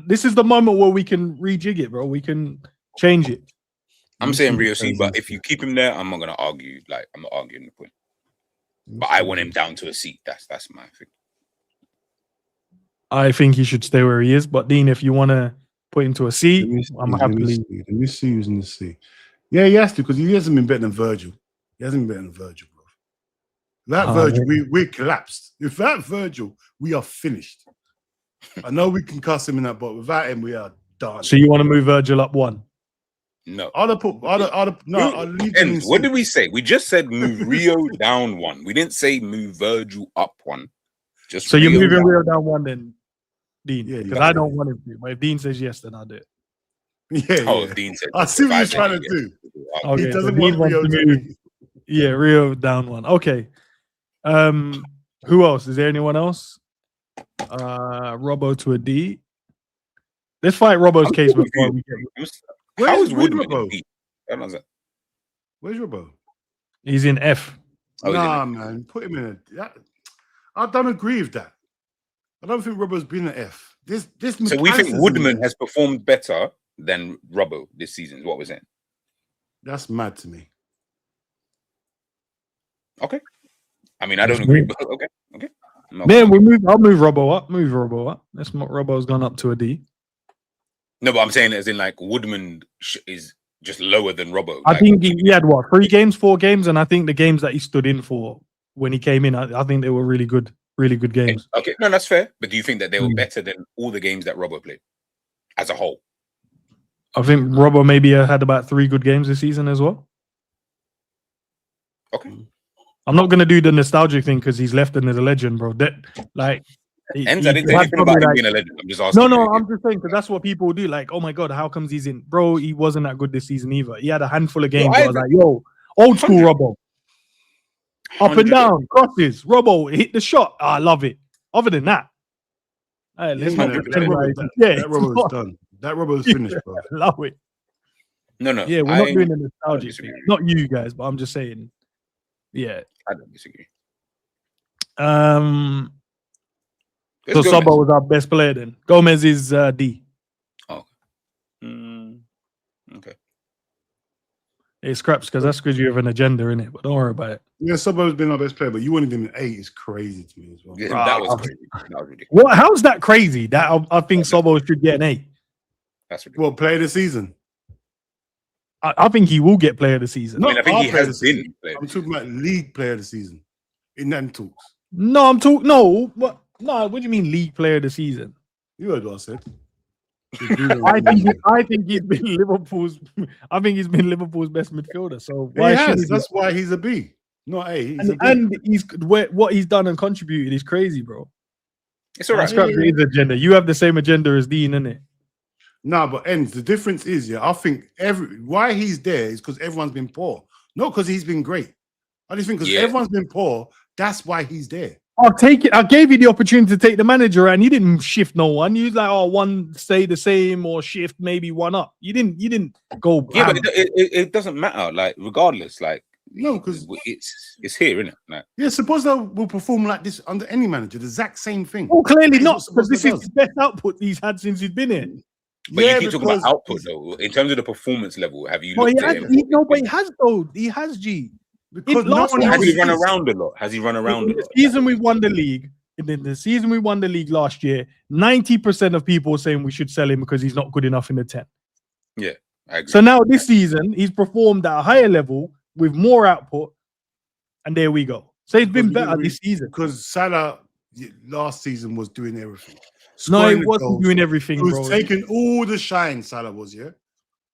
this is the moment where we can rejig it, bro. We can change it. I'm saying Rio C, but if you keep him there, I'm not gonna argue. Like I'm not arguing the point. But I want him down to a C. That's my thing. I think he should stay where he is. But Dean, if you want to put him to a C, I'm happy. Let me see who's in the C. Yeah, he has to because he hasn't been better than Virgil. He hasn't been better than Virgil, bro. That Virgil, we collapsed. Without Virgil, we are finished. I know we can cuss him in that, but without him, we are done. So you want to move Virgil up one? No. Endz, what did we say? We just said move Rio down one. We didn't say move Virgil up one. Just so you're moving Rio down one then, Dean? Yeah, because I don't want him to. But if Dean says yes, then I'll do it. Yeah. Dean said. I see what he's trying to do. Okay, he doesn't want Rio to move. Yeah, Rio down one. Okay. Who else? Is there anyone else? Robbo to a D. Let's fight Robbo's case before we get. Where's Woodman? Where's Robbo? He's in F. Nah, man, put him in a. I don't agree with that. I don't think Robbo's been an F. This. So we think Woodman has performed better than Robbo this season. Is what we're saying. That's mad to me. Okay. I mean, I don't agree, but okay. Then I'll move Robbo up. Move Robbo up. That's what Robbo's gone up to a D. No, but I'm saying as in like Woodman is just lower than Robbo. I think he had what 4 games, and I think the games that he stood in for when he came in, I think they were really good games. Okay, no, that's fair. But do you think that they were better than all the games that Robbo played as a whole? I think Robbo maybe had about 3 good games this season as well. Okay. I'm not gonna do the nostalgic thing because he's left and is a legend, bro. That like Endz, I didn't say anything about him being a legend. I'm just asking. No, I'm just saying because that's what people do. Like, oh my god, how comes he's in? Bro, he wasn't that good this season either. He had a handful of games. I was like, yo, old school Robbo. Up and down, crosses, Robbo, hit the shot. I love it. Other than that, let's not pretend like that Robbo's done. That Robbo's finished, bro. Love it. No. Yeah, we're not doing the nostalgic thing. Not you guys, but I'm just saying. Yeah. I don't disagree. So Sobo was our best player then. Gomez is D. Oh. Okay. It scraps because you have an agenda in it, but don't worry about it. Yeah, Sobo's been our best player, but you wanted him in 8 is crazy to me as well. Yeah, that was crazy. That was ridiculous. What? How's that crazy? That I think Sobo should get an A. That's ridiculous. Well, player of the season. I think he will get player of the season. I think he has been. I'm talking about league player of the season. In them talks. No, I'm talking. No, what? No, what do you mean league player of the season? You heard what I said. I think he's been Liverpool's. I think he's been Liverpool's best midfielder. So why that's why he's a B, not A. And he's what he's done and contributed is crazy, bro. It's all right. His agenda. You have the same agenda as Dean, innit? No, but Endz, the difference is, I think why he's there is because everyone's been poor, not because he's been great. I just think because everyone's been poor, that's why he's there. I'll take it. I gave you the opportunity to take the manager, and you didn't shift no one. You was like, one stay the same or shift maybe one up. You didn't go. Yeah, but it doesn't matter. Like regardless, like no, because it's here, isn't it? Like, yeah, suppose they will perform like this under any manager, the exact same thing. Oh, clearly not, because this is the best output he's had since he's been here. But you keep talking about output though. In terms of the performance level, have you? He has though. He has G. Because has he run around a lot? Has he run around a lot? The season we won the league, and then the season we won the league last year, 90% of people were saying we should sell him because he's not good enough in the 10. Yeah, I agree. So now this season, he's performed at a higher level with more output, and there we go. So he's been better this season. Because Salah last season was doing everything. No, he wasn't doing everything, He was bro. taking all the shine, Salah was, yeah?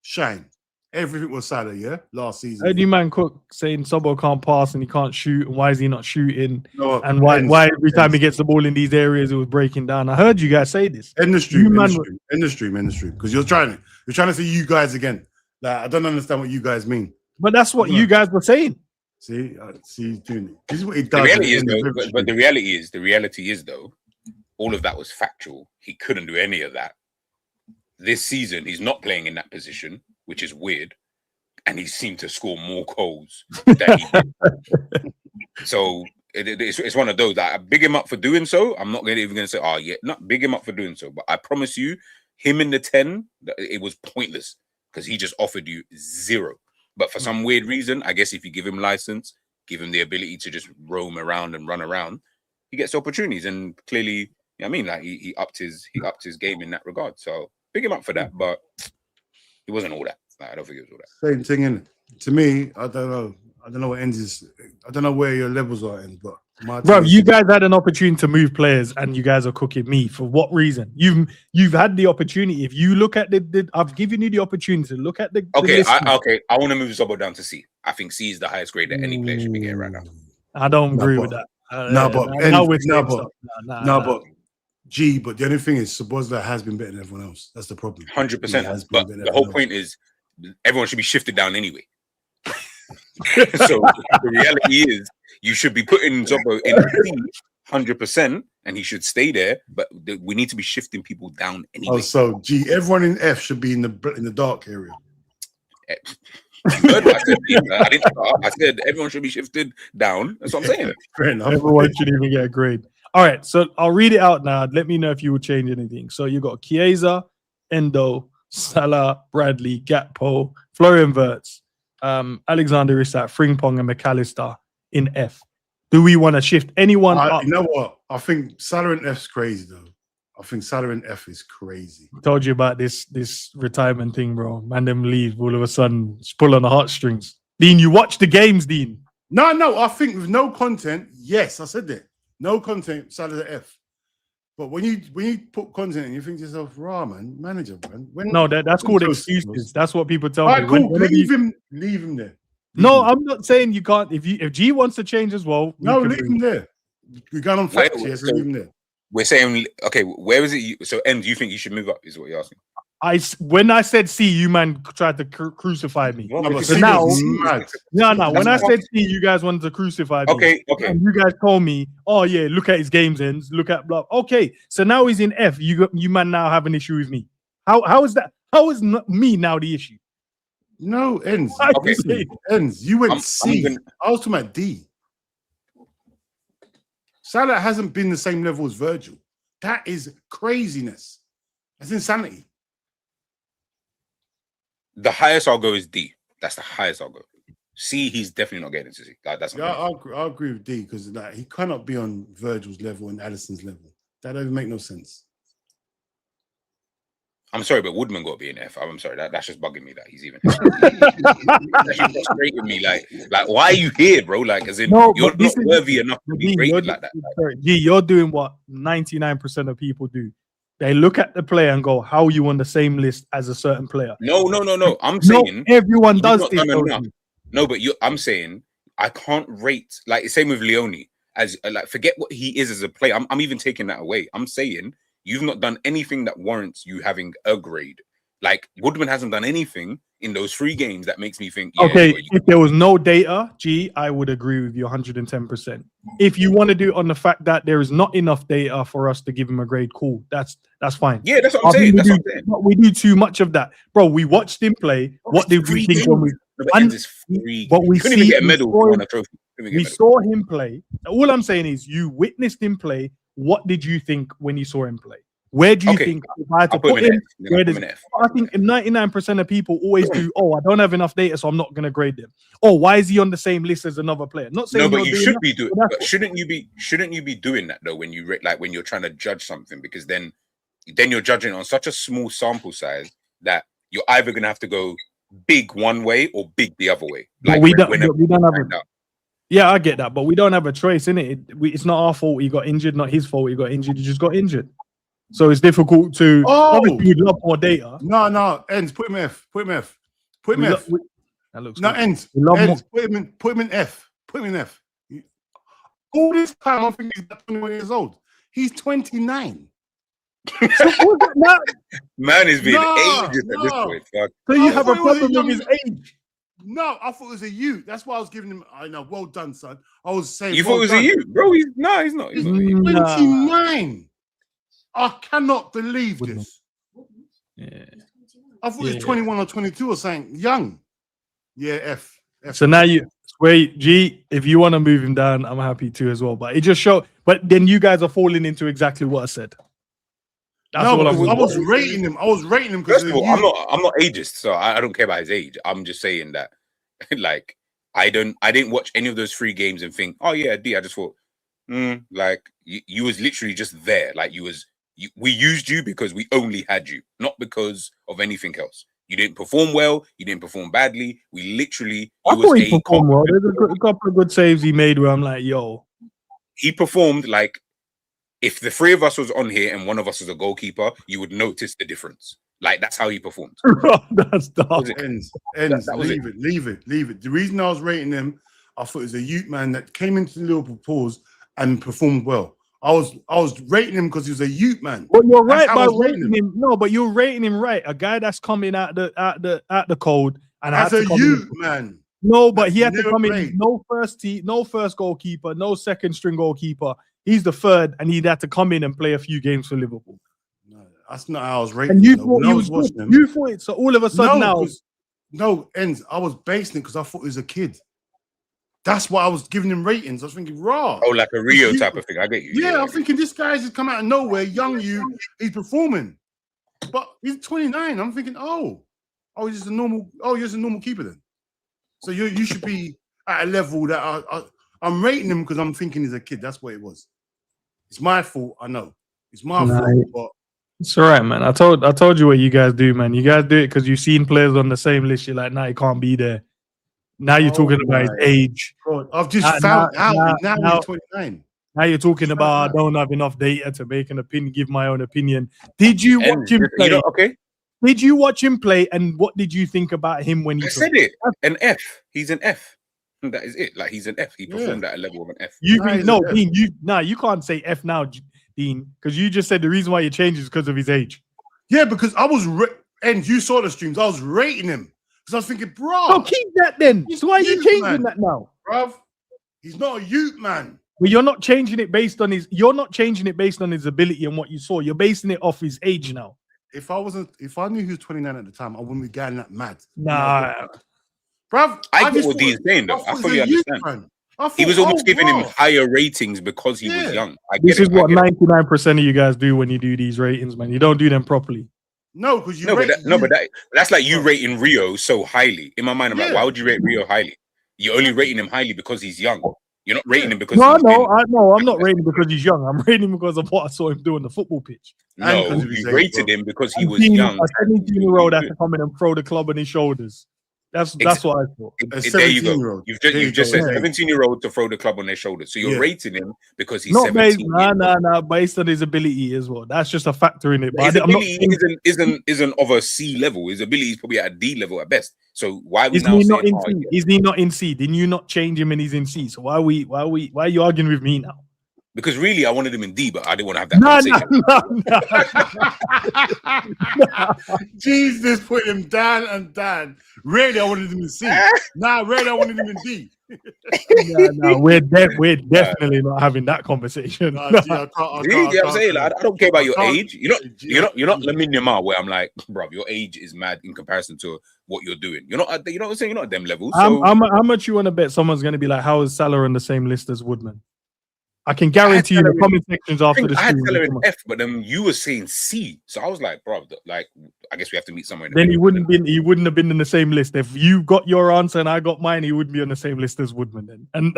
Shine. Everything was Salah, yeah? Last season. Eddie Man Cook saying Sobo can't pass and he can't shoot, and why is he not shooting? No, and why every time he gets the ball in these areas, it was breaking down. I heard you guys say this. End the stream. Because you're trying to say you guys again. Like, I don't understand what you guys mean. But that's what you guys were saying. See, he's doing it. This is what he does. The reality is though, all of that was factual. He couldn't do any of that. This season, he's not playing in that position, which is weird, and he seemed to score more goals than he did. So it's one of those that I big him up for doing so. I'm not even going to say, oh yeah, not big him up for doing so, but I promise you, him in the 10, it was pointless because he just offered you 0. But for some weird reason, I guess if you give him license, give him the ability to just roam around and run around, he gets opportunities. And clearly, I mean, like he upped his game in that regard. So big him up for that, but it wasn't all that. Like, I don't think it was all that. Same thing, innit? To me, I don't know. I don't know what Endz is. I don't know where your levels are, Endz, but bro, you guys had an opportunity to move players, and you guys are cooking me. For what reason? You've had the opportunity. If you look at I've given you the opportunity to look at the. Okay, I want to move Zobo down to C. I think C is the highest grade that any player should be getting right now. I don't agree with that. But G. But the only thing is, Sabozla has been better than everyone else. That's the problem. 100%. But the whole point is, everyone should be shifted down anyway. So the reality is, you should be putting Zobo in C 100%, and he should stay there. But we need to be shifting people down anyway. Oh, so G, everyone in F should be in the dark area. You heard what I said. I said everyone should be shifted down. That's what I'm saying. Fair enough. Everyone should even get a grade. All right, so I'll read it out now. Let me know if you would change anything. So you got Chiesa, Endo, Salah, Bradley, Gakpo, Florian Wirtz, Alexander Isak, Frimpong, and McAllister in F. Do we want to shift anyone up? You know what? I think Salah in F's crazy though. I think Salah in F is crazy. I told you about this retirement thing, bro. Man, them leave all of a sudden. It's pull on the heartstrings. Dean, you watch the games, Dean. No. I think with no content, yes, I said that. No content, Salah's at F. But when you put content in, you think to yourself, "Rah, man, manager, man." That's called excuses. That's what people tell me. Cool. Leave him there. No, I'm not saying you can't. If G wants to change as well, leave him there. We're going on facts here, so leave him there. We're saying, okay, where is it? So, Endz, you think you should move up? Is what you're asking. When I said C, you man tried to crucify me. No, when I said C, you guys wanted to crucify me. Okay. And you guys told me, oh yeah, look at his games ends, look at blah. Okay, so now he's in F. You man now have an issue with me. How is that? How is me now the issue? No, Endz. Endz, you went C. I was talking about D. Salah hasn't been the same level as Virgil. That is craziness. That's insanity. The highest I'll go is D. That's the highest I'll go. C, he's definitely not getting into C. I'll agree with D because he cannot be on Virgil's level and Alisson's level. That doesn't make no sense. I'm sorry, but Woodman got to be in F. I'm sorry, that's just bugging me that he's even. That's frustrating me. Like, why are you here, bro? Like, as in, you're not worthy enough to be rated like that. You're doing what 99% of people do. They look at the player and go, "How are you on the same list as a certain player?" No. I'm saying everyone does this. No, but I'm saying I can't rate like same with Leone. As like, forget what he is as a player. I'm even taking that away. I'm saying you've not done anything that warrants you having a grade. Like Woodman hasn't done anything in those 3 games that makes me think. Okay, if there was no data, G, I would agree with you 110%. If you want to do it on the fact that there is not enough data for us to give him a grade, cool. That's fine. Yeah, that's what I'm saying. We do too much of that, bro. We watched him play. What did we think when we? But we couldn't even get a medal on a trophy. We saw him play. All I'm saying is, you witnessed him play. What did you think when you saw him play? Where do you think if I had to put him? I think 99% of people always do. Oh, I don't have enough data, so I'm not going to grade them. Oh, why is he on the same list as another player? Not saying no, but you should be doing. But shouldn't you be doing that though when you when you're trying to judge something? Because then you're judging on such a small sample size that you're either going to have to go big one way or big the other way. Like we don't have yeah, I get that, but we don't have a choice, innit? It's not our fault he got injured, not his fault he got injured. He just got injured. So it's difficult to obviously we'd love more data. No, Endz, put him F. Put him F. That looks no, good. Endz, put him in F. Put him in F. All this time I think he's 21 years old. He's 29. Man is being ages at this point. Fuck. So you have a problem with his age? No, I thought it was a youth. That's why I was giving him. I know, well done, son. I was saying, you thought it was a youth, bro. He's not. He's 29. I cannot believe this. Yeah. I thought it was 21 or 22 or something. Young. Yeah, F. So now G, if you want to move him down, I'm happy to as well. But it just showed. But then you guys are falling into exactly what I said. That's I was rating him. I was rating him because I'm not ageist, so I don't care about his age. I'm just saying that, like, I didn't watch any of those 3 games and think, oh yeah, D. I just thought, like you was literally just there, like we used you because we only had you, not because of anything else. You didn't perform well. You didn't perform badly. We literally. I thought he performed well. There's a couple of good saves he made where I'm like, yo. He performed like. If the 3 of us was on here and one of us was a goalkeeper, you would notice the difference. Like, that's how he performed. That's dark. Endz, leave it. The reason I was rating him, I thought it was a youth man that came into the Liverpool pause and performed well. I was rating him because he was a youth man. Well, you're right by rating him. No, but you're rating him right. A guy that's coming at the cold and as a youth man. No, but he had to come in. No first goalkeeper, no second string goalkeeper. He's the third, and he'd had to come in and play a few games for Liverpool. No, that's not how I was rating. And you thought he was watching him. You thought it. So all of a sudden Endz, I was basing it because I thought he was a kid. That's why I was giving him ratings. I was thinking, raw. Oh, like a Rio type of thing. I get you. Yeah, I'm thinking this guy's just come out of nowhere, young he's performing. But he's 29. I'm thinking, he's just a normal keeper then. So you should be at a level that I'm rating him because I'm thinking he's a kid. That's what it was. It's my fault. I know. It's my fault. But it's all right, man. I told you what you guys do, man. You guys do it because you've seen players on the same list. You're like, he can't be there. Now you're talking about his age. God, I've just found out. Now he's 29. Now you're talking about I don't have enough data to make an opinion, give my own opinion. Did you watch him play? Okay. Did you watch him play? And what did you think about him when he said it? An F. He's an F. That is it. Like, he's an F. He performed at a level of an F. Dean. You can't say F now, Dean, because you just said the reason why you changed is because of his age. Yeah, because I was and you saw the streams. I was rating him because I was thinking, bro. Oh, keep that then. So why are you changing that now, bruv? He's not a youth man. Well, you're not changing it based on his. You're not changing it based on his ability and what you saw. You're basing it off his age now. If I knew he was 29 at the time, I wouldn't be getting that mad. Nah. Bruv, I get what Dean's saying, though. I fully understand. He was almost giving him higher ratings because he was young. This is what 99% of you guys do when you do these ratings, man. You don't do them properly. No, because that's like you rating Rio so highly. In my mind, I'm like, why would you rate Rio highly? You're only rating him highly because he's young. You're not rating him because I'm not rating him because he's young. I'm rating him because of what I saw him do on the football pitch. No, you rated him because he was young. A 17-year-old had to come in and throw the club on his shoulders. That's what I thought. There you go. You've just said 17-year-old to throw the club on their shoulders. So you're rating him because he's 17. Based on his ability as well. That's just a factor in it. But his ability isn't of a C level. His ability is probably at a D level at best. So why are we now saying is he not in C? Didn't you not change him and he's in C? So why are you arguing with me now? Because really, I wanted him in D, but I didn't want to have that conversation. Jesus, put him down. Really, I wanted him in C. Really, I wanted him in D. We're definitely not having that conversation. I don't care about your age. You're not Lamine Yamal, where I'm like, bro, your age is mad in comparison to what you're doing. You're not. You know what I'm saying? You're not at them levels. So. How much you want to bet someone's going to be like, how is Salah on the same list as Woodman? I can guarantee you the comment sections after the stream. I had Salah in F, but then you were saying C, so I was like, bro, like, I guess we have to meet somewhere. Then he wouldn't have been in the same list. If you got your answer and I got mine, he wouldn't be on the same list as Woodman. Then, and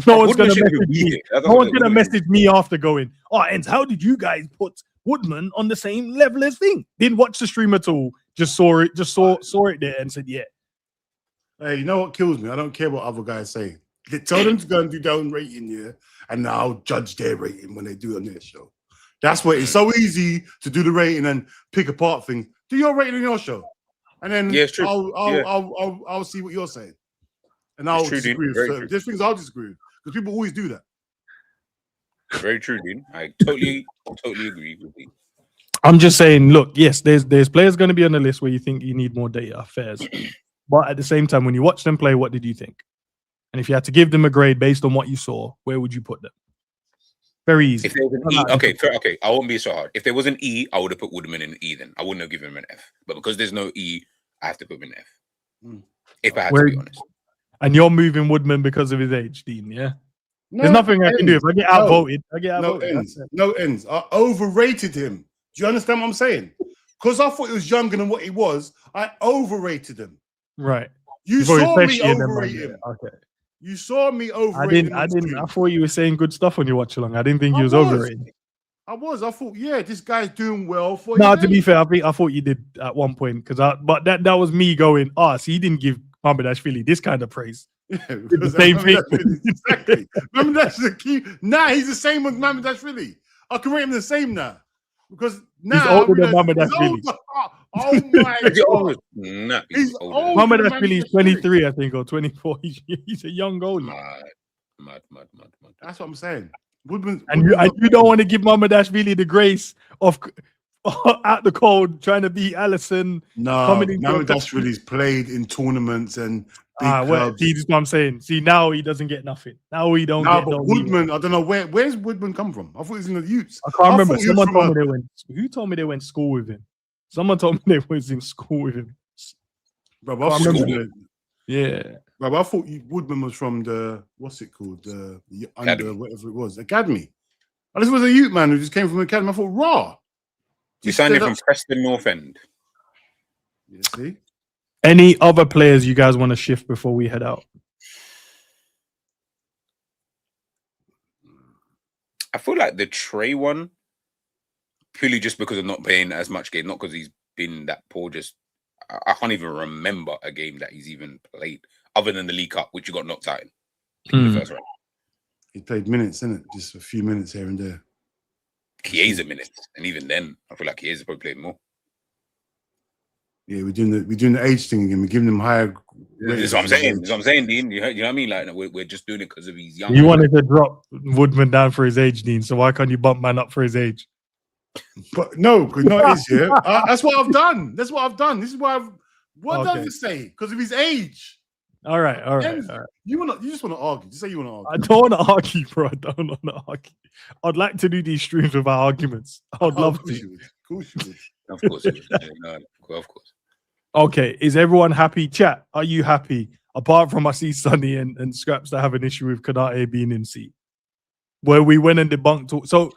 no one's gonna message me. No one's gonna message me after going, Endz, how did you guys put Woodman on the same level as thing? Didn't watch the stream at all. just saw it, saw it there, and said, "Yeah." Hey, you know what kills me? I don't care what other guys say. They tell them to go and do their own rating, yeah, and now I'll judge their rating when they do it on their show. That's why it's so easy to do the rating and pick apart things. Do your rating on your show, and then it's true. I'll see what you're saying, and I'll disagree with certain. There's things I'll disagree with because people always do that. Very true, Dean. I totally agree with you. I'm just saying, look, yes, there's players going to be on the list where you think you need more data, fairs. But at the same time, when you watch them play, what did you think? And if you had to give them a grade based on what you saw, where would you put them? Very easy. If there was an E, okay, I won't be so hard. If there was an E, I would have put Woodman in an E then. I wouldn't have given him an F. But because there's no E, I have to put him in an F. If I had to be honest. And you're moving Woodman because of his age, Dean, yeah? No, there's nothing I can do. If I get outvoted, I get outvoted. No ends. I overrated him. Do you understand what I'm saying? Because I thought he was younger than what he was, I overrated him. Right. You saw me overrate him. Okay. You saw me overrate him. I didn't. I thought you were saying good stuff on your watch along. I didn't think you was overrated. I thought, yeah, this guy's doing well. No, to be fair, I thought you did at one point but that was me going, so he didn't give Mamardashvili this kind of praise. Yeah, the same thing. Exactly. Mamardashvili the key. Nah, he's the same as Mamardashvili. I can rate him the same now. Because now he's older than Mamardashvili. Oh my god! He's old. Mamardashvili is 23, I think, or 24. He's a young goalie. Mad. That's what I'm saying. Woodman, you don't want to give Mamardashvili the grace of out the cold trying to beat Allison. No, Mamardashvili's played in tournaments and big clubs. See, this is what I'm saying. See, now he doesn't get nothing. Now he don't get no Woodman, I don't know where's Woodman come from? I thought he was in the youths. I can't remember. Someone told me who told me they went to school with him? Someone told me they was in school with him. Bro, I remember. Yeah. Bro, I thought Woodman was from the what's it called? The under whatever it was, academy. And this was a youth man who just came from the academy. I thought, raw. You signed it from Preston North End. You see? Any other players you guys want to shift before we head out? I feel like the Trey one, purely just because of not playing as much game, not because he's been that poor. Just I can't even remember a game that he's even played other than the League Cup, which you got knocked out in the first round. He played minutes, isn't it? Just a few minutes here and there. Chiesa minutes, and even then, I feel like Chiesa probably played more. Yeah, we're doing the age thing again. We're giving them higher. That's what I'm saying. That's what I'm saying, Dean. You know what I mean? Like we're just doing it because of he's young. You wanted to drop Woodman down for his age, Dean. So why can't you bump man up for his age? But no, it is, yeah. That's what I've done. That's what I've done. This is why I've. What does it say? Because of his age. All right. You just want to argue. Just say you want to argue. I don't want to argue, bro. I don't want to argue. I'd like to do these streams without arguments. I'd love to. Of course you would. Of course. Of course. Okay. Is everyone happy? Chat. Are you happy? Apart from I see Sonny and Scraps that have an issue with Konate being in C, where we went and debunked. So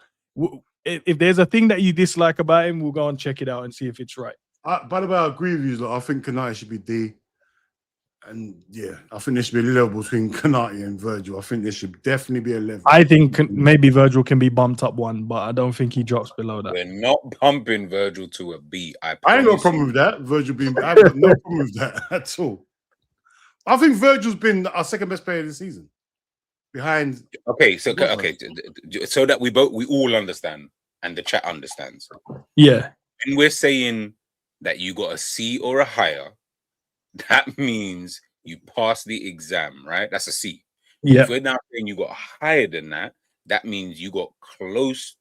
if there's a thing that you dislike about him, we'll go and check it out and see if it's right. By the way, I agree with you. Like, I think Konate should be D. And yeah, I think there should be a level between Konate and Virgil. I think there should definitely be a level. I think maybe Virgil can be bumped up one, but I don't think he drops below that. We're not bumping Virgil to a B. I ain't got a problem with that. Virgil being, I've got no problem with that at all. I think Virgil's been our second best player of the season. Behind. Okay, so that we all understand and the chat understands. Yeah. And we're saying that you got a C or a higher. That means you passed the exam, right? That's a C. Yeah. If we're now saying you got higher than that, that means you got close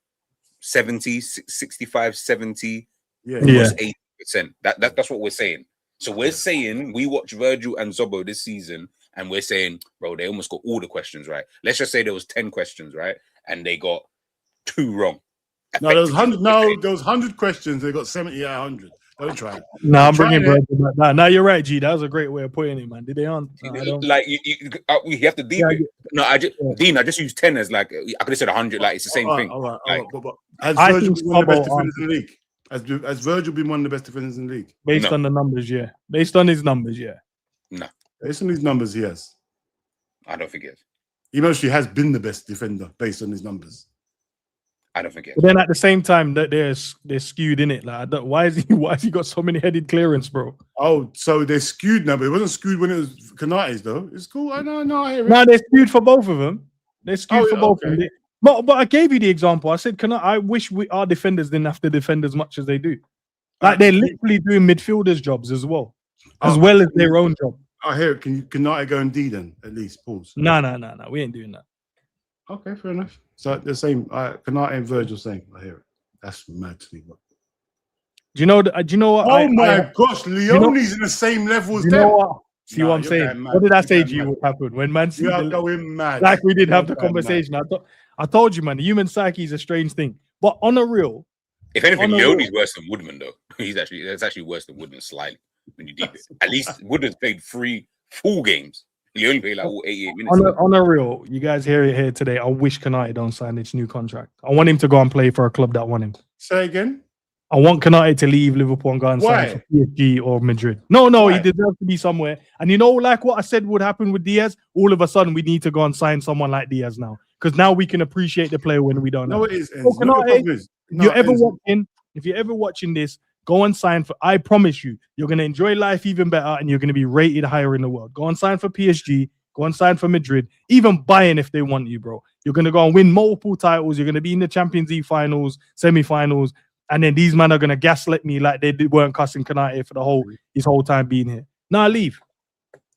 70, 65, 70, almost 80%. That's what we're saying. So we're saying we watch Virgil and Zobo this season, and we're saying, bro, they almost got all the questions right. Let's just say there was 10 questions, right? And they got 2 wrong. No, there was 100. No, there was 100 questions. They got 70 out of 100. Don't try it. No, I'm bringing Virgil back. No, you're right, G. That was a great way of putting it, man. Did they on? Like you have to deep it. No, Dean, I just used 10 as like I could have said 100. Like it's the same thing. All right. But has Virgil been one of the best defenders in the league? Has Virgil been one of the best defenders in the league? Based on the numbers, yeah. Based on his numbers, yeah. No. Based on his numbers, yes. I don't think he has. He actually has been the best defender based on his numbers. I don't think he has. But then at the same time, that they're skewed in it. Like, why is he got so many headed clearance, bro? Oh, so they're skewed now, but it wasn't skewed when it was Kanate's though. It's cool. I know. I hear it. No, they're skewed for both of them. They're skewed for both of them. But I gave you the example. I said, I wish our defenders didn't have to defend as much as they do. Like they're literally doing midfielders' jobs as well as their own job. I hear it. Can Kanate go and D then at least? Pause. No. We ain't doing that. Okay, fair enough. So the same. Kanate and Virgil same. I hear it. That's mad to me. Do you know? Do you know what? Oh my gosh, Leone's in the same level as them. See what I'm saying? What did I say to you would happen when Man City? You are going mad. Like we did have the conversation. I told you, man, the human psyche is a strange thing. But on a real, if anything, Leone's worse than Woodman, though. That's actually worse than Woodman slightly when you deep it. At least Woodman's played 3 full games. He only played like 88 minutes. On a real, you guys hear it here today. I wish Kanate don't sign this new contract. I want him to go and play for a club that want him. Say again. I want Kanate to leave Liverpool and go and sign for PSG or Madrid. No, he deserves to be somewhere. And you know, like what I said would happen with Diaz, all of a sudden we need to go and sign someone like Diaz now. Because now we can appreciate the player when we don't know. No, it is. Kanate, if you're ever watching this, go and sign for, I promise you, you're going to enjoy life even better and you're going to be rated higher in the world. Go and sign for PSG, go and sign for Madrid, even Bayern if they want you, bro. You're going to go and win multiple titles. You're going to be in the Champions League finals, semi-finals. And then these men are going to gaslight me like they weren't cussing Kanate for his whole time being here. Nah, leave.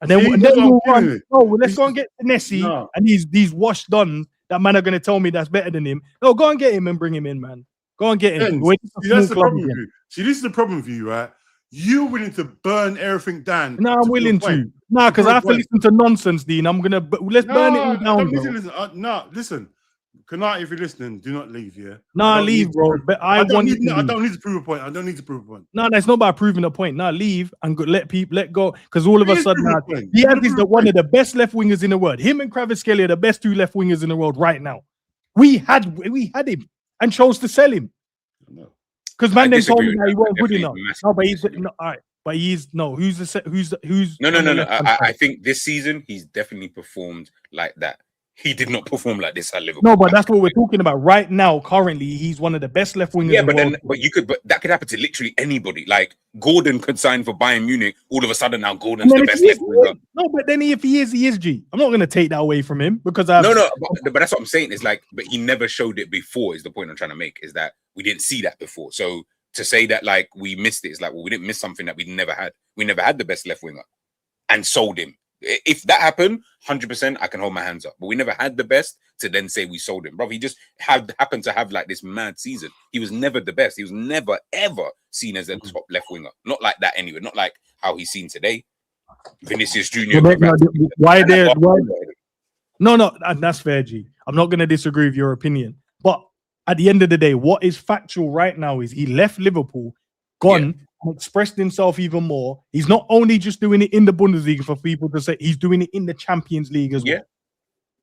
And then we'll run. No, let's go and get Nessie and these washed done that man are going to tell me that's better than him. No, go and get him and bring him in, man. Go and get him. That's the problem with you. See, this is the problem with you, right? You're willing to burn everything down. No, I'm willing to. No, because I have to listen to nonsense, Dean. I'm going to, let's burn it all down. Listen. Kanate, if you're listening, do not leave, yeah? Leave, bro. But I don't need to prove a point. No, that's not about proving a point. Leave and let go. Because all of a sudden, Diaz is one of the best left wingers in the world. Him and Kvaratskhelia are the best 2 left wingers in the world right now. We had him and chose to sell him. Because man, they told me that he wasn't good enough. No, but he's all right. But who's No. I think this season he's definitely performed like that. He did not perform like this at Liverpool. No, but that's what we're talking about right now. Currently, he's one of the best left wingers. Yeah, but that could happen to literally anybody. Like Gordon could sign for Bayern Munich. All of a sudden, now Gordon's the best left winger. No, but then if he is G. I'm not going to take that away from him because but that's what I'm saying. Is like, but he never showed it before. Is the point I'm trying to make? Is that we didn't see that before. So to say that like we missed it is like, well, we didn't miss something that we never had. We never had the best left winger, and sold him. If that happened, 100%, I can hold my hands up. But we never had the best to then say we sold him, bro. He just happened to have like this mad season. He was never the best. He was never ever seen as a top left winger. Not like that anyway. Not like how he's seen today. Vinicius Junior. Why? No, that's fair, G. I'm not going to disagree with your opinion. But at the end of the day, what is factual right now is he left Liverpool, gone. Yeah. Expressed himself even more. He's not only just doing it in the Bundesliga for people to say, he's doing it in the Champions League as well. Yeah,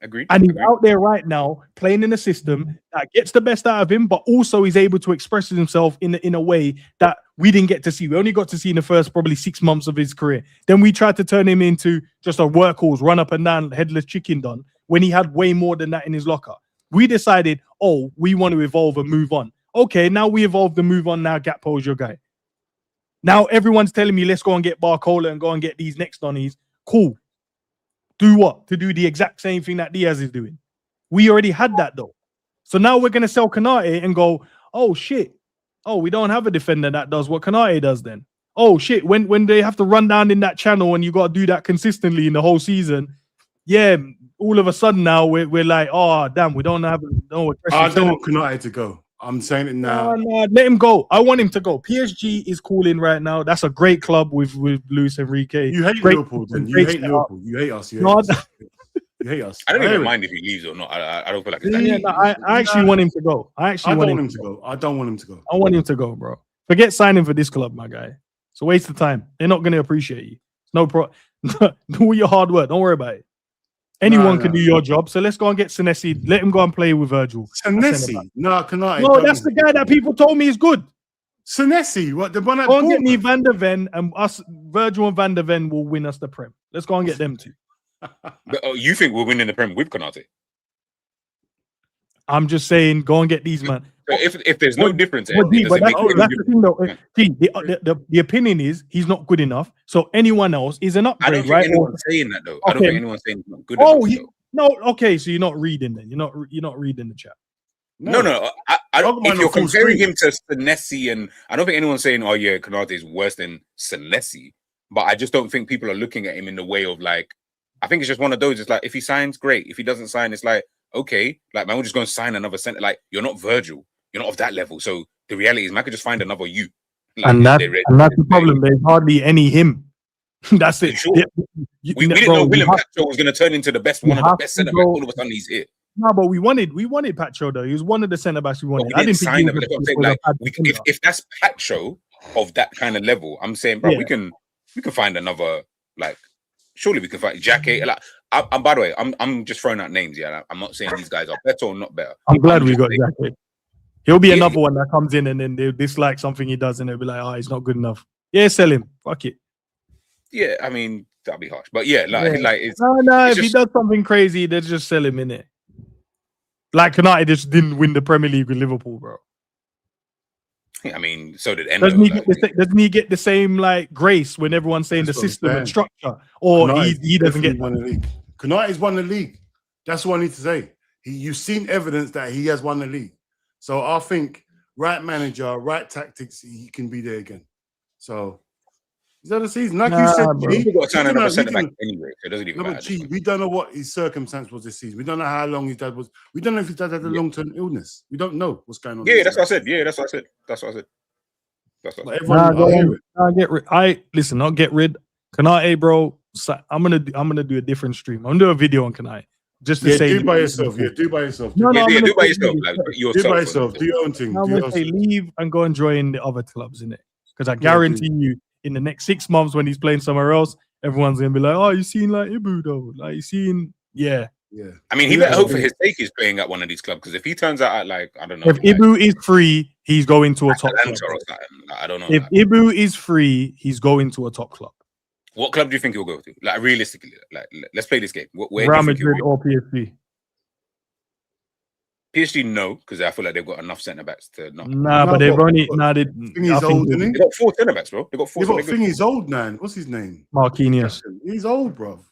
agreed. And he's out there right now playing in a system that gets the best out of him, but also he's able to express himself in a way that we didn't get to see. We only got to see in the first probably 6 months of his career. Then we tried to turn him into just a workhorse, run up and down, headless chicken done, when he had way more than that in his locker. We decided, we want to evolve and move on. Okay, now we evolved and move on. Now Gakpo's your guy. Now everyone's telling me, let's go and get Barcola and go and get these next Donnies. Cool. Do what? To do the exact same thing that Diaz is doing. We already had that though. So now we're going to sell Kanate and go, oh shit. Oh, we don't have a defender that does what Kanate does then. Oh shit. When they have to run down in that channel and you got to do that consistently in the whole season. Yeah. All of a sudden now we're like, oh damn, we don't have no. I don't want Kanate to go. I'm saying it now. No, let him go. I want him to go. PSG is calling right now. That's a great club with Luis Enrique. You hate Liverpool, then. You hate Liverpool. You hate us. You hate us. I don't even mind if he leaves or not. I don't feel like it's I actually want him to go. I don't want him to go. I don't want him to go. I want him to go, bro. Forget signing for this club, my guy. It's a waste of time. They're not going to appreciate you. No do your hard work. Don't worry about it. Anyone can do your job, so let's go and get Senesi. Let him go and play with Virgil. Senesi? No, Kanate. No, that's the guy that people told me is good. Senesi? What, the one at Go and get me Van der Ven, and us, Virgil and Van der Ven will win us the Prem. Let's go and get them two. But, you think we're winning the Prem with Kanate? I'm just saying, go and get these man. So if there's no difference, But that's the thing, though. The opinion is he's not good enough. So anyone else is an upgrade, I don't think right? anyone's saying that though. Okay. I don't think anyone's saying he's not good enough. No, okay. So you're not reading then. You're not reading the chat. No. I don't. If you're comparing him to Senesi, and I don't think anyone's saying, "Oh yeah, Konate is worse than Senesi," but I just don't think people are looking at him in the way of like. I think it's just one of those. It's like if he signs, great. If he doesn't sign, it's like okay, like man, we're just going to sign another center. Like you're not Virgil, you're not of that level. So the reality is, man could just find another you. Like, and that's the problem. There's hardly any him. That's it. Sure. We didn't know William Pacho was going to turn into the best one of the best centre backs. All of a sudden, he's here. No, but we wanted Pacho though. He was one of the centre backs we wanted. I didn't sign him. If that's Pacho of that kind of level, I'm saying, bro, we can find another. Like, surely we can find Jackie. Like, I'm by the way, I'm just throwing out names. Yeah, I'm not saying these guys are better or not better. I'm glad we got Jackie. He'll be another one that comes in and then they'll dislike something he does and they'll be like, oh, he's not good enough. Yeah, sell him. Fuck it. Yeah, I mean that'd be harsh, but yeah, it's if he does something crazy, they just sell him in it. Like Konate just didn't win the Premier League with Liverpool, bro. I mean, so did Endz. Doesn't he get the same like grace when everyone's saying the system and structure, or he doesn't get won the league? Konate's won the league. That's what I need to say. You've seen evidence that he has won the league. So I think right manager, right tactics, he can be there again. So. Is that the season? Like you said, G, got to sign another centre back anyway. So it doesn't even matter. G, we don't know what his circumstance was this season. We don't know how long his dad was. We don't know if his dad had a long-term illness. We don't know what's going on. Yeah, that's what I said. That's what I said. Listen, not get rid. Konate, bro. I'm gonna do a different stream. I'm gonna do a video on Konate. Just to say, do by yourself. Yeah, do by yourself. Do by yourself. Do by yourself. Do your own thing. I'm gonna say leave and go and join the other clubs in it. Because I guarantee you, in the next 6 months when he's playing somewhere else, everyone's gonna be like, "Oh, you seen like Ibu though? Like you seen, yeah." I mean, he better hope for his sake he's playing at one of these clubs. Because if he turns out at like I don't know, if Ibu is free, he's going to a top club. I don't know. If Ibu is free, he's going to a top club. What club do you think he'll go to? Like realistically, like let's play this game. Where Real Madrid or PSG? PSG, no, because I feel like they've got enough centre backs to not. But they've only He's old, isn't he? They got 4 centre backs, bro. They got 4. He's old, man. What's his name? Marquinhos. He's old, bro.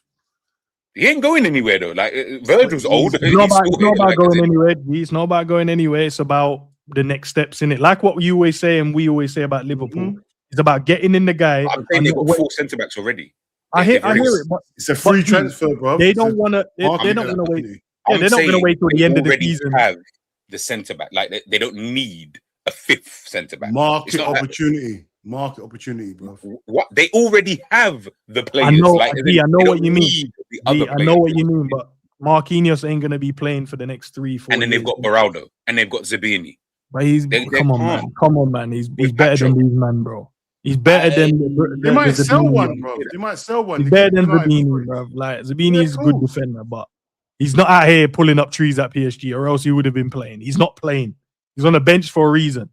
He ain't going anywhere though. Like Virgil's old. It's not about going anywhere. It's not about going anywhere. It's about the next steps in it. Like what you always say and we always say about Liverpool. It's about getting in the guy. I'm saying they've got 4 centre backs already. I hear it. But it's a free transfer, bro. They don't want to. They don't want to wait. They're not going to wait till the end of the season. Have the centre back, like they don't need a 5th centre back. Market opportunity, bro. What they already have the players. I know, like, I know what you mean. I know what you mean, but Marquinhos ain't going to be playing for the next 3-4. And then they've got Beraldo, and they've got Zabini. But come on, man. He's better than these man, bro. He's better than. They might sell one, bro. They might sell one. He's better than Zabini, bro. Like Zabini is a good defender, but he's not out here pulling up trees at PSG, or else he would have been playing. He's not playing. He's on the bench for a reason.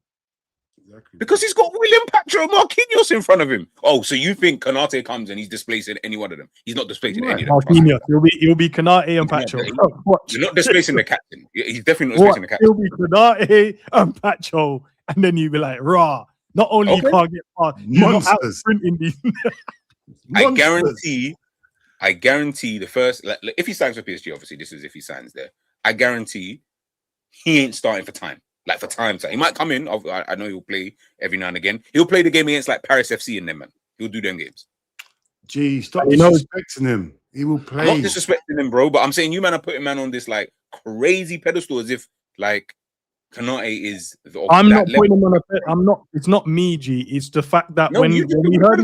Exactly. Because he's got William Pacho and Marquinhos in front of him. Oh, so you think Konate comes and he's displacing any one of them? He's not displacing any of them. Marquinhos. He'll be Konate and Pacho. You're not displacing the captain. He's definitely not displacing the captain. He'll be Konate and Pacho, and then you'll be like, rah. Not only you can't get past, you're not out sprinting these. I guarantee the first, like, if he signs for PSG, obviously this is if he signs there. I guarantee he ain't starting for time. Like for time. He might come in. I know he'll play every now and again. He'll play the game against like Paris FC and them, man. He'll do them games. Gee, stop disrespecting him. He will play. I'm not disrespecting him, bro. But I'm saying you man are putting man on this like crazy pedestal as if like Konate is. I'm not putting him on a. I'm not. It's not me, G. It's the fact that when we heard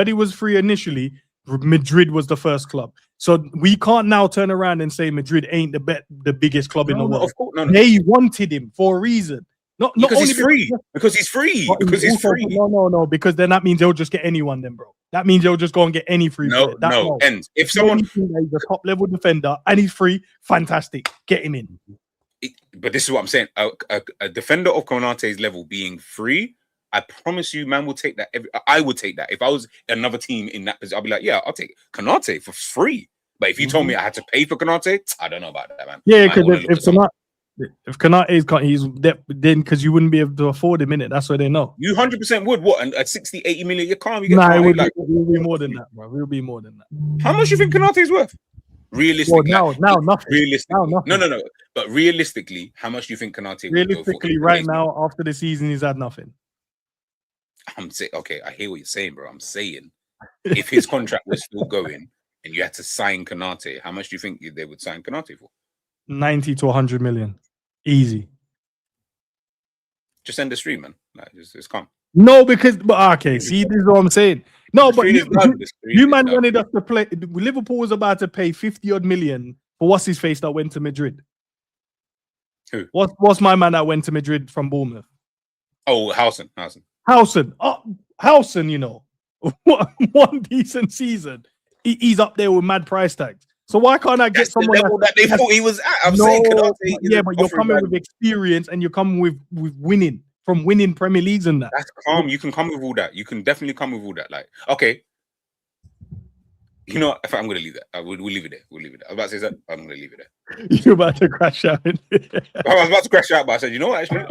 he was free, initially, Madrid was the first club. So we can't now turn around and say Madrid ain't the biggest club in the world. Of course, no. They wanted him for a reason. Not because only he's free. Because he's free. Because he's free. No. Because then that means they'll just get anyone, then, bro. That means they'll just go and get any free. No. Endz. If someone he's a top level defender and he's free, fantastic. Get him in. But this is what I'm saying. A defender of Konate's level being free, I promise you, man, will take that. I would take that. If I was another team in that position, I'd be like, yeah, I'll take Konate for free. But if you told me I had to pay for Konate, I don't know about that, man. Yeah, because if Konate he's then because you wouldn't be able to afford him in it. That's what they know. You 100% would. What? And at 60, 80 million, you can't. You get Nah, it would be more than that, bro. It will be more than that. How much do you think Konate is worth? Realistically, now nothing. Realistically, now nothing. No. But realistically, how much do you think Konate? Realistically, right now, after the season, he's had nothing. I'm saying, okay, I hear what you're saying, bro. I'm saying, if his contract was still going and you had to sign Konate, how much do you think they would sign Konate for? 90 to 100 million, easy. Just end the stream, man. Like, just calm. No, okay. See, this is what I'm saying. No, but you man wanted us to play. Liverpool was about to pay 50-odd million for what's his face that went to Madrid. Who? What's my man that went to Madrid from Bournemouth? Oh, Howson. Howson, you know, one decent season. He's up there with mad price tags. So why can't I get someone that they thought he was at? I'm saying, but you're coming with experience and you're coming with winning. From winning Premier Leagues and that. That's calm. You can come with all that. You can definitely come with all that. Like, okay. You know, if I'm going to leave that. We'll leave it there. I was about to say that. I'm going to leave it there. You're about to crash out. I was about to crash out, but I said, you know what, actually?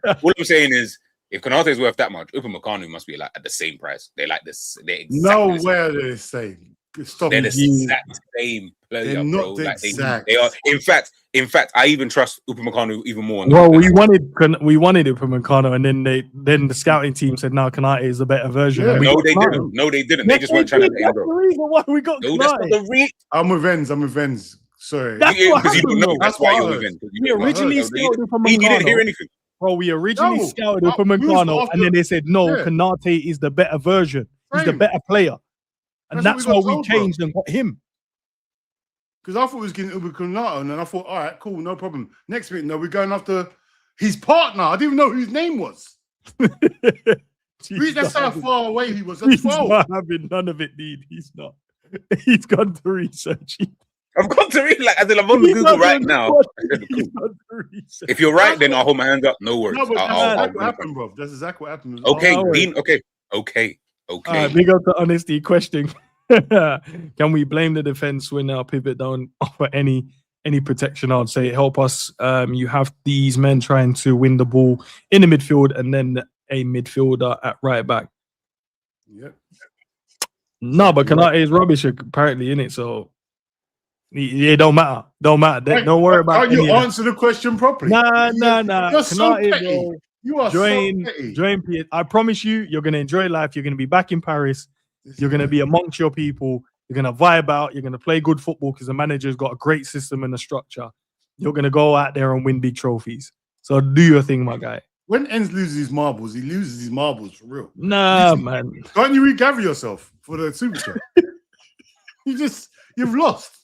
All I'm saying is, if Konate is worth that much, Upamecano must be like at the same price. They're like this. They're exactly the they're the same. They're the exact same player, they're bro. not Like exact. they are. In fact, I even trust Upamecano even more. Well, we wanted Upamecano, and then the scouting team said, "No, Konate is a better version." Yeah. No, they didn't. They just weren't trying to let him go. That's the reason why we got Konate. That's not the reason. I'm with Endz. Sorry. That's what happened. That's why you're with Endz. We originally scouted Upamecano. He didn't hear anything. Bro, we originally scouted Upamecano, and then they said, "No, Konate is the better version. He's the better player," and that's why we changed and got him. Because I thought we was getting Upamecano, and then I thought, all right, cool, no problem. Next week, no, we're going after his partner. I didn't even know who his name was. That's how far away he was. He's not having none of it, dude. He's not. He's gone to research. I've got to read I'm on Google right now. If you're right, then I'll hold my hands up. No worries. No, but that's exactly what happened, bro. That's exactly what happened. Okay, Dean. Okay. Big up the honesty question. Can we blame the defense when our pivot don't offer any protection? I'd say help us. You have these men trying to win the ball in the midfield and then a midfielder at right back. Yep. No, but Konate is rubbish apparently, innit? So it don't matter. Don't worry about it. Can't you answer the question properly? Nah. You're so petty. You are so petty. I promise you're gonna enjoy life. You're gonna be back in Paris. You're going to be amongst your people. You're going to vibe out. You're going to play good football because the manager's got a great system and a structure. You're going to go out there and win big trophies. So do your thing, my guy. When Endz loses his marbles, he loses his marbles for real. Nah, man. Can't you regather yourself for the Super Chat? You've lost.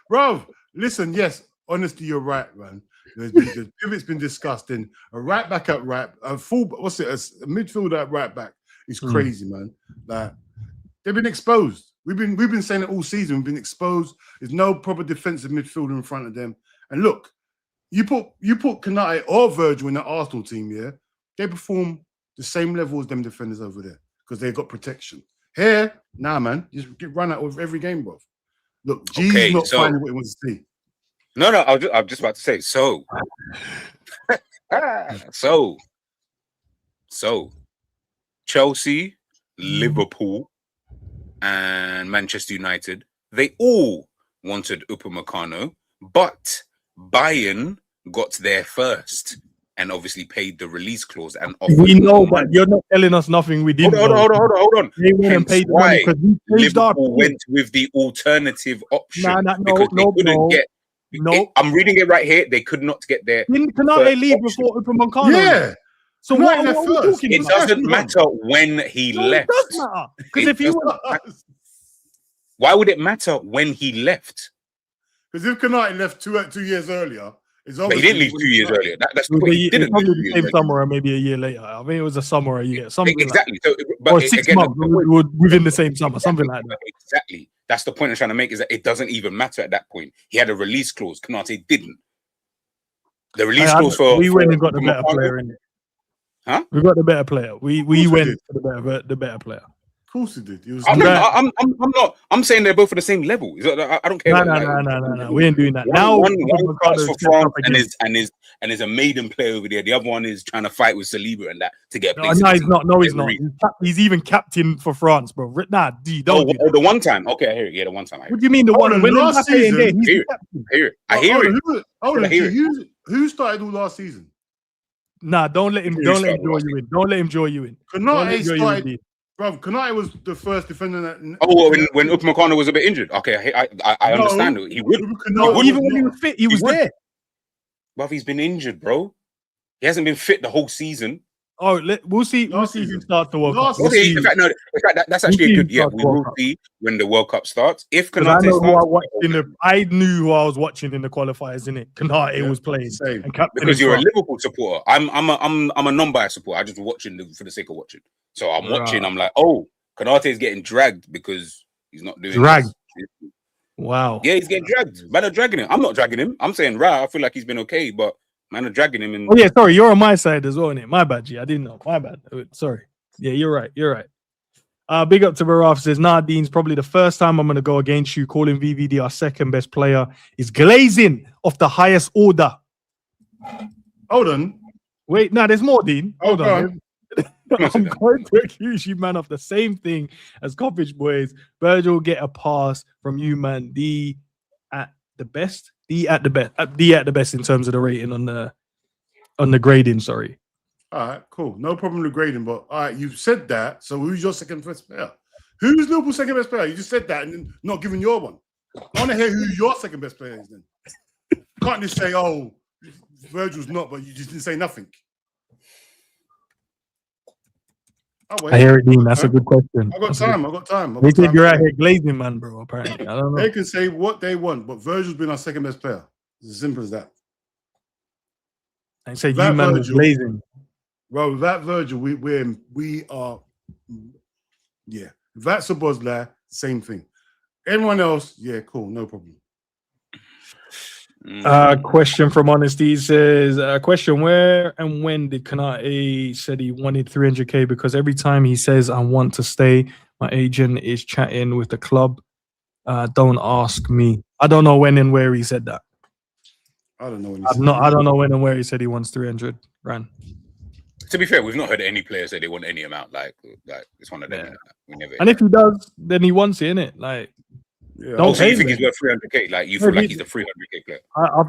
Bro, listen, yes, honestly, you're right, man. The pivot's been discussed in a right back at right, a midfielder at right back. It's crazy, man. Like, they've been exposed. We've been saying it all season. We've been exposed. There's no proper defensive midfielder in front of them. And look, you put Konate or Virgil in the Arsenal team, yeah, they perform the same level as them defenders over there because they've got protection. Here, nah, man, just get run out of every game, bro. Look, G's not finding what he wants to see. No, I'm just about to say so. Chelsea, Liverpool, and Manchester United, they all wanted Upamecano, but Bayern got there first and obviously paid the release clause and offered. We know, but you're not telling us nothing. We didn't. Hold on. They went and paid the money because Liverpool went with the alternative option because they couldn't get. I'm reading it right here. They could not get there. Didn't Konate leave before Upamecano? Yeah. So what are we talking about? It doesn't matter when he left. It does matter. Because if he was... Why would it matter when he left? Because if Konate left 2 years earlier, but he didn't leave 2 years earlier. That's the point. He didn't. Probably the same summer or maybe a year later. I mean, it was a summer or a year. Exactly. Like or 6 months within the same summer, something like that. Exactly. That's the point I'm trying to make, is that it doesn't even matter at that point. He had a release clause. Konate didn't. The release clause for... We went and got the better player in it. Huh? We got the better player. We went for the better player. Of course he did. He was I'm Right. not. I'm saying they're both at the same level. I don't care. No. We ain't doing that. One Now, starts for France and is a maiden player over there. The other one is trying to fight with Saliba and that to get a place. No, he's not. No, he's not. He's even captain for France, bro. Nah, D, don't do that. The one time. Okay, I hear it. Yeah, the one time. What do you mean the one when last season? I hear it. Who started all last season? Nah, don't let him draw you in. Don't let him draw you in. Konate started. Bro, Konate was the first defender that. When Upamecano was a bit injured. Okay, I understand it. He would. No, even when he was fit, he was there. But he's been injured, bro. He hasn't been fit the whole season. Oh, we'll see. We'll see who starts the World Cup. In fact, that's actually a good. Yeah, we will see when the World Cup starts. If Konate I knew who I was watching in the qualifiers. In it, Konate was playing. Because you're a Liverpool supporter. I'm a non-biased supporter. I'm just watching for the sake of watching. So I'm watching. I'm like, oh, Konate is getting dragged because he's not doing dragged. Wow. Yeah, he's getting dragged. Man are dragging him. I'm not dragging him. I'm saying, I feel like he's been okay, but man are dragging him. Oh yeah, sorry, you're on my side as well, innit? My bad, G. I didn't know. My bad. Sorry. Yeah, you're right. Big up to Baraf says, Dean's probably the first time I'm gonna go against you. Calling VVD our second best player is glazing of the highest order. Hold on. Wait, there's more, Dean. Hold on. I'm going to accuse you, man, of the same thing as Coppage Boys. Virgil will get a pass from you, man. D at the best in terms of the rating on the grading. Sorry. All right, cool. No problem with grading, but all right, you've said that. So who's your second best player? Who's Liverpool's second best player? You just said that and then not giving your one. I want to hear who your second best player is then. You can't just say, oh, Virgil's not, but you just didn't say nothing. I hear it, Dean. That's a good question. I got time. They think you're out here glazing, man, bro. Apparently, I don't know. They can say what they want, but Virgil's been our second best player. It's as simple as that. I say you, man, was glazing. Bro, that Virgil, we are. Yeah, that's a Bosla. Same thing. Everyone else, yeah, cool, no problem. Question from Honesty says, question, where and when did Konate said he wanted 300k? Because every time he says I want to stay, my agent is chatting with the club. Don't ask me. I don't know when and where he said that. I don't know. I don't know when and where he said he wants 300. Ran. To be fair, we've not heard any players say they want any amount. Like it's one of them. Yeah. We never. And if he does, then he wants it, innit? Like. Yeah. Also, you think he's worth 300k? Like you feel like he's a 300k player? I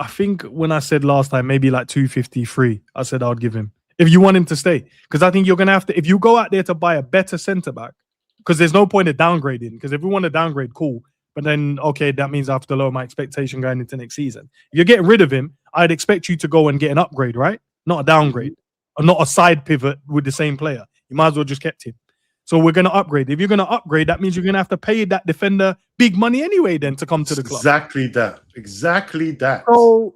think when I said last time, maybe like 253, I said I would give him if you want him to stay, because I think you're gonna have to. If you go out there to buy a better centre back, because there's no point of downgrading. Because if we want to downgrade, cool, but then okay, that means I have to lower my expectation going into next season. If you're getting rid of him, I'd expect you to go and get an upgrade, right? Not a downgrade, or not a side pivot with the same player. You might as well just kept him. So we're going to upgrade. If you're going to upgrade, that means you're going to have to pay that defender big money anyway then to come to the club. Exactly that. So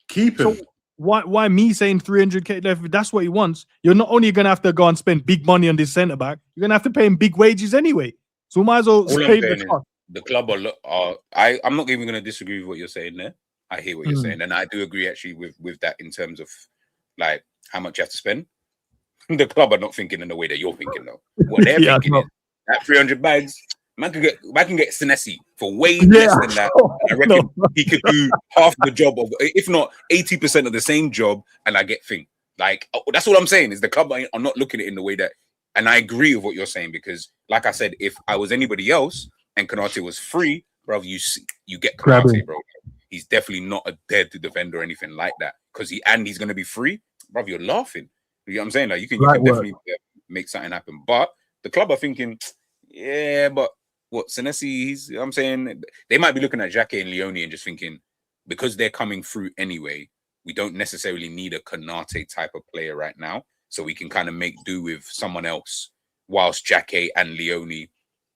keep him. So why me saying 300k? If that's what he wants, you're not only going to have to go and spend big money on this centre back, you're going to have to pay him big wages anyway. So we might as well pay the cost. The club I'm not even going to disagree with what you're saying there. I hear what you're saying. And I do agree actually with that in terms of like how much you have to spend. The club are not thinking in the way that you're thinking, though. What they're thinking is that 300 bags, man can get Senesi for way less than that. And I reckon he could do half the job of, if not 80% of the same job, and I get thing. Like that's all I'm saying is the club are not looking at it in the way that. And I agree with what you're saying because, like I said, if I was anybody else and Konate was free, bro, you get Konate, bro. He's definitely not a dead defender or anything like that because he's going to be free, bro. You're laughing. You know what I'm saying? Like you can definitely make something happen. But the club are thinking, yeah, but what Senesi? I'm saying they might be looking at Xhaka and Leone and just thinking because they're coming through anyway, we don't necessarily need a Konate type of player right now, so we can kind of make do with someone else whilst Xhaka and Leone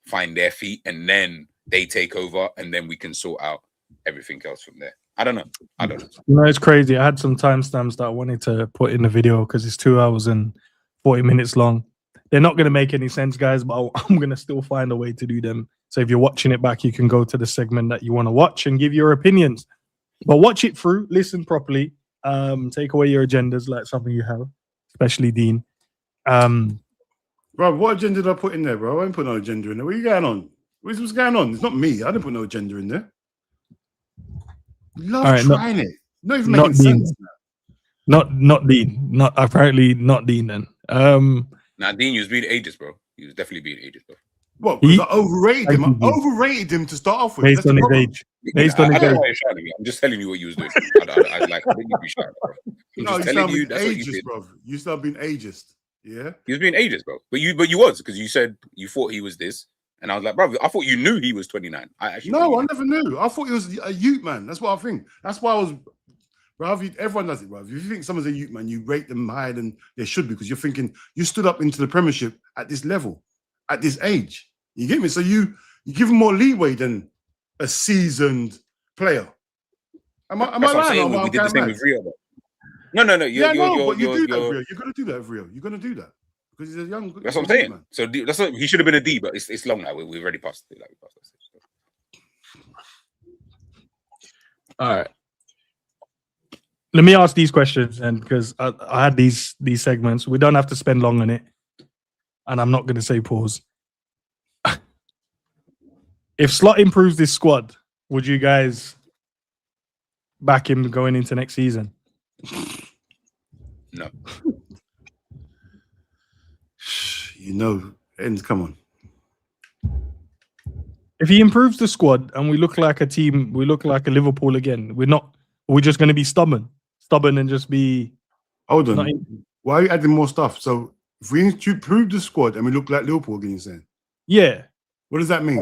find their feet, and then they take over, and then we can sort out everything else from there. I don't know. You know, it's crazy. I had some timestamps that I wanted to put in the video because it's 2 hours and 40 minutes long. They're not going to make any sense, guys, but I'm going to still find a way to do them. So if you're watching it back, you can go to the segment that you want to watch and give your opinions. But watch it through, listen properly, take away your agendas like something you have, especially Dean. Bro, what agenda did I put in there, bro? I didn't put no agenda in there. What are you going on? What's going on? It's not me. I didn't put no agenda in there. Love trying it. Not even making sense. Not Dean. Not apparently not Dean then. Nah, Dean, you was being ages, bro. He was definitely being ages, bro. What? Because I overrated him. I overrated him to start off with. Based on his age. Based on his age. I'm just telling you what you was doing. I didn't be shouting, bro. No, you start being ageist, bro. You start being ageist. Yeah. He was being ageist, bro. But you was, because you said you thought he was this. And I was like, bro, I thought you knew he was 29. I never knew. I thought he was a youth man. That's what I think. That's why I was, bro. Everyone does it, bro. If you think someone's a youth man, you rate them higher than they should be, because you're thinking you stood up into the Premiership at this level, at this age. You get me? So you give them more leeway than a seasoned player. Am I lying? We did the same with Rio. No. But you do that, Rio. You're gonna do that, Rio. You're gonna do that. Because he's a young. That's what I'm saying. Man. So he should have been a D, but it's long now. We've already passed it. All right. Let me ask these questions, and because I had these segments, we don't have to spend long on it, and I'm not going to say pause. If Slot improves this squad, would you guys back him going into next season? No. You know, Endz, come on. If he improves the squad and we look like a team, we look like a Liverpool again, we're just going to be stubborn and just be. Hold on. Why are you adding more stuff? So if we improve the squad and we look like Liverpool again, you're saying? Yeah. What does that mean?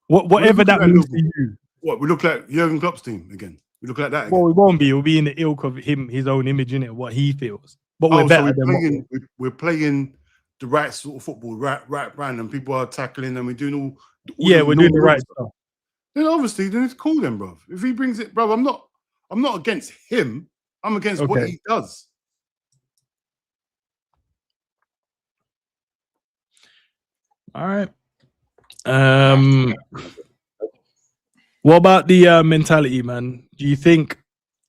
Whatever that means to you. What, we look like Jurgen Klopp's team again? We look like that again? Well, we won't be. We'll be in the ilk of his own image, innit? What he feels. But we're better than we're playing the right sort of football, right brand, and people are tackling and we're doing all we're doing the right stuff. Then obviously, then it's cool then, bro. If he brings it, bro, I'm not against him. I'm against what he does. All right. What about the mentality, man? Do you think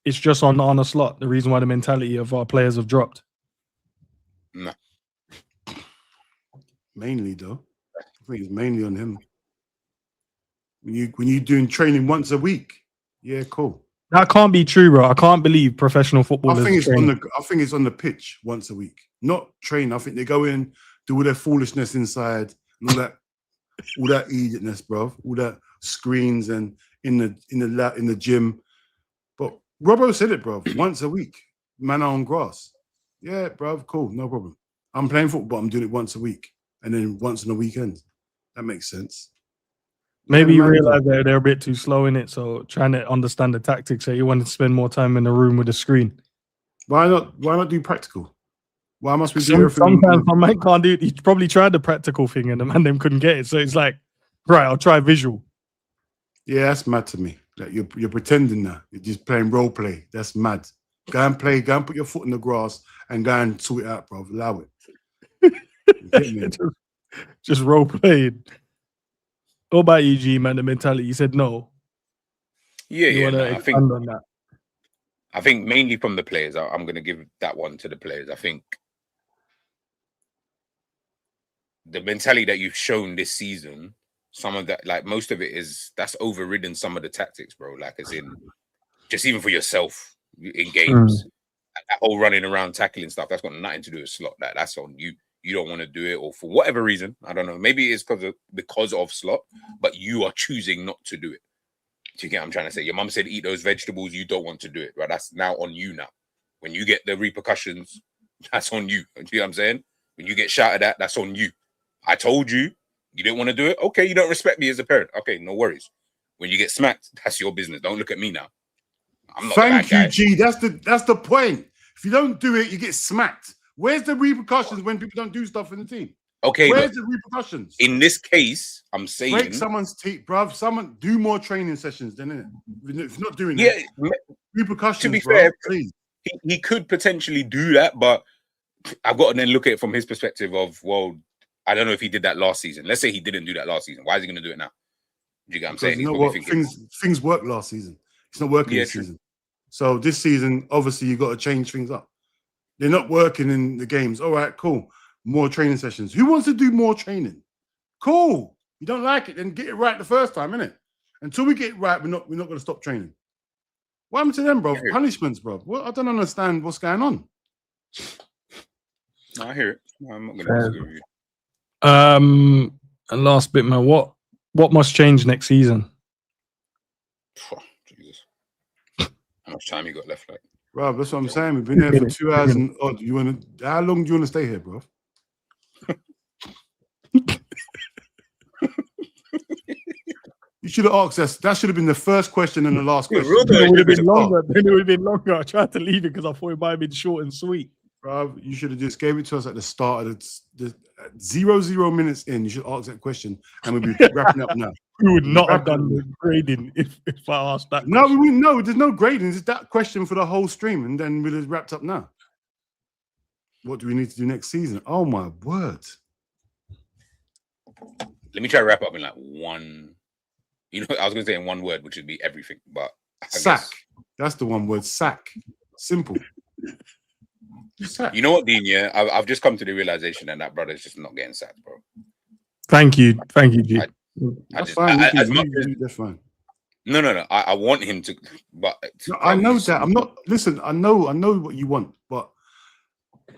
it's just on Arne Slot, the reason why the mentality of our players have dropped? No. Mainly, though. I think it's mainly on him. When you're doing training once a week, yeah, cool. That can't be true, bro. I can't believe professional footballers. I think it's on the pitch once a week, not train. I think they go in, do all their foolishness inside, and all that idiotness, bro. All that screens and in the gym. But Robbo said it, bro. Once a week, man on grass. Yeah, bro. Cool, no problem. I'm playing football. I'm doing it once a week, and then once on the weekend. That makes sense. Maybe you realize that they're a bit too slow in it, so trying to understand the tactics. So you want to spend more time in the room with the screen. Why not do practical? Why must we do everything? Sometimes my man can't do it. He probably tried the practical thing and the man them couldn't get it. So it's like, right, I'll try visual. Yeah, that's mad to me. Like you're pretending now. You're just playing role play. That's mad. Go and play. Go and put your foot in the grass and go and sort it out, bro. Allow it. Just role playing. What about you, G, man? The mentality. You said no. I think mainly from the players. I'm going to give that one to the players. I think the mentality that you've shown this season, some of that, like most of it that's overridden some of the tactics, bro. Like as in, just even for yourself in games, that whole running around tackling stuff, that's got nothing to do with Slot. That's on you. You don't want to do it, or for whatever reason, I don't know. Maybe it's because of Slot, but you are choosing not to do it. Do you get what I'm trying to say? Your mum said eat those vegetables, you don't want to do it, right? That's now on you now. When you get the repercussions, that's on you. Do you know what I'm saying? When you get shouted at, that's on you. I told you, you didn't want to do it. Okay, you don't respect me as a parent. Okay, no worries. When you get smacked, that's your business. Don't look at me now. I'm not Thank you, G. That's the point. If you don't do it, you get smacked. Where's the repercussions when people don't do stuff in the team? Okay, where's the repercussions? In this case, I'm saying break someone's teeth, bruv. Someone do more training sessions than it. If not doing that, repercussions. To be bro, fair, please. He could potentially do that, but I've got to then look at it from his perspective of, well, I don't know if he did that last season. Let's say he didn't do that last season. Why is he going to do it now? Do you get what I'm saying? You know what? Things worked last season. It's not working this season. So this season, obviously, you got to change things up. They're not working in the games. All right, cool. more training sessions. Who wants to do more training? Cool. You don't like it, then get it right the first time, innit? Until we get it right, we're not going to stop training. What happened to them, bro? Punishments, bro. Well, I don't understand what's going on. No, I hear it. No, I'm not going to disagree with you. And last bit, man. What must change next season? Oh, Jesus. How much time you got left? Like, bro, that's what I'm saying. We've been here for 2 hours and odd. How long do you want to stay here, bro? You should have asked us. That should have been the first question and the last question. It would have been longer. Then it would have been longer. I tried to leave it because I thought it might have been short and sweet. Bro, you should have just gave it to us at the start of the 0 minutes in. You should ask that question, and we'll be wrapping up now. We would not have done the grading if I asked that. No, there's no grading. It's that question for the whole stream, and then we'll have wrapped up now. What do we need to do next season? Oh my word! Let me try to wrap up in like one. You know, I was going to say in one word, which would be everything, but sack. That's the one word. Sack. Simple. Sack. You know what, Dean? Yeah, I've just come to the realization that brother's just not getting sacked, bro. Thank you, G. That's fine. That's fine. No. I want him to, but no, I know that. I'm not. Listen, I know what you want, but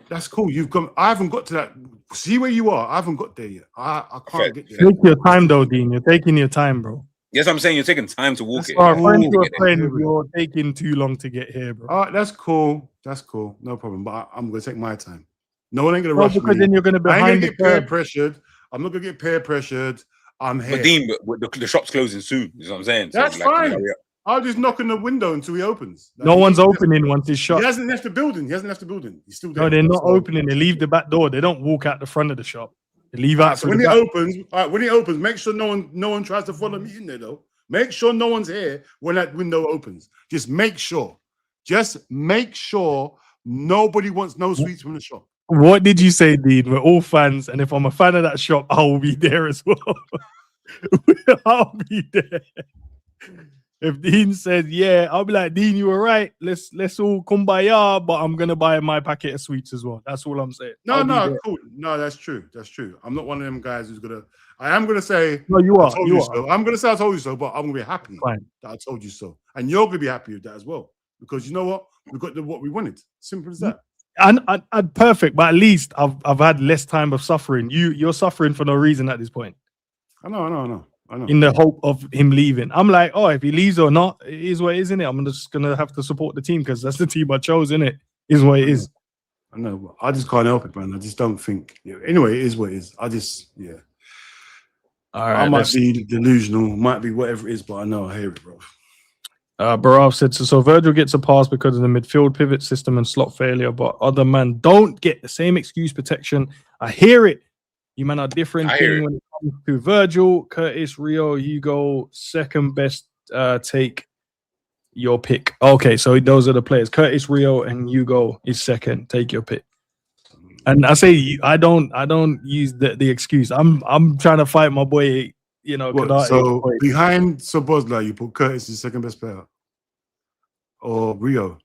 that's cool. You've got. I haven't got to that. See where you are. I haven't got there yet. I can't get there. Take your time, though, Dean. You're taking your time, bro. Yes, I'm saying you're taking time to walk it. You're taking too long to get here, bro. All right, that's cool. That's cool. No problem. But I'm going to take my time. No one ain't going to rush because me. Then you're going to be behind get peer pressured. I'm not going to get peer pressured. I'm here. But Dean, the shop's closing soon. You know what I'm saying? That's fine. I'll just knock on the window until he opens. No one's opening once he's shut. He hasn't left the building. He's still there. No, they're not opening. They leave the back door. They don't walk out the front of the shop. They leave out. So when he opens, make sure no one tries to follow me in there though. Make sure no one's here when that window opens. Just make sure nobody wants no sweets from the shop. What did you say, Dean? We're all fans, and if I'm a fan of that shop, I will be there as well. I'll be there. If Dean says, yeah, I'll be like, Dean, you were right. Let's all kumbaya, but I'm gonna buy my packet of sweets as well. That's all I'm saying. No, cool. No, that's true. That's true. I'm not one of them guys who's gonna. I am gonna say. No, you are. You are. So. I'm gonna say I told you so, but I'm gonna be happy that I told you so, and you're gonna be happy with that as well because you know what? We got what we wanted. Simple as that. And perfect, but at least I've had less time of suffering. You're suffering for no reason at this point. I know. In the hope of him leaving. I'm like, oh, if he leaves or not, it is what it is, innit? I'm just going to have to support the team because that's the team I chose, innit? Is what it is. I know. I just can't help it, man. I just don't think. Anyway, it is what it is. All right. I might be delusional, might be whatever it is, but I know I hear it, bro. Barav said, so Virgil gets a pass because of the midfield pivot system and slot failure, but other man don't get the same excuse protection. I hear it. You man are different when it comes to Virgil, Curtis, Rio, Hugo, second best. Take your pick. Okay, so those are the players. Curtis, Rio, and Hugo is second. Take your pick. And I say I don't use the excuse. I'm trying to fight my boy. You know. So behind Sobozla, you put Curtis as second best player, or Rio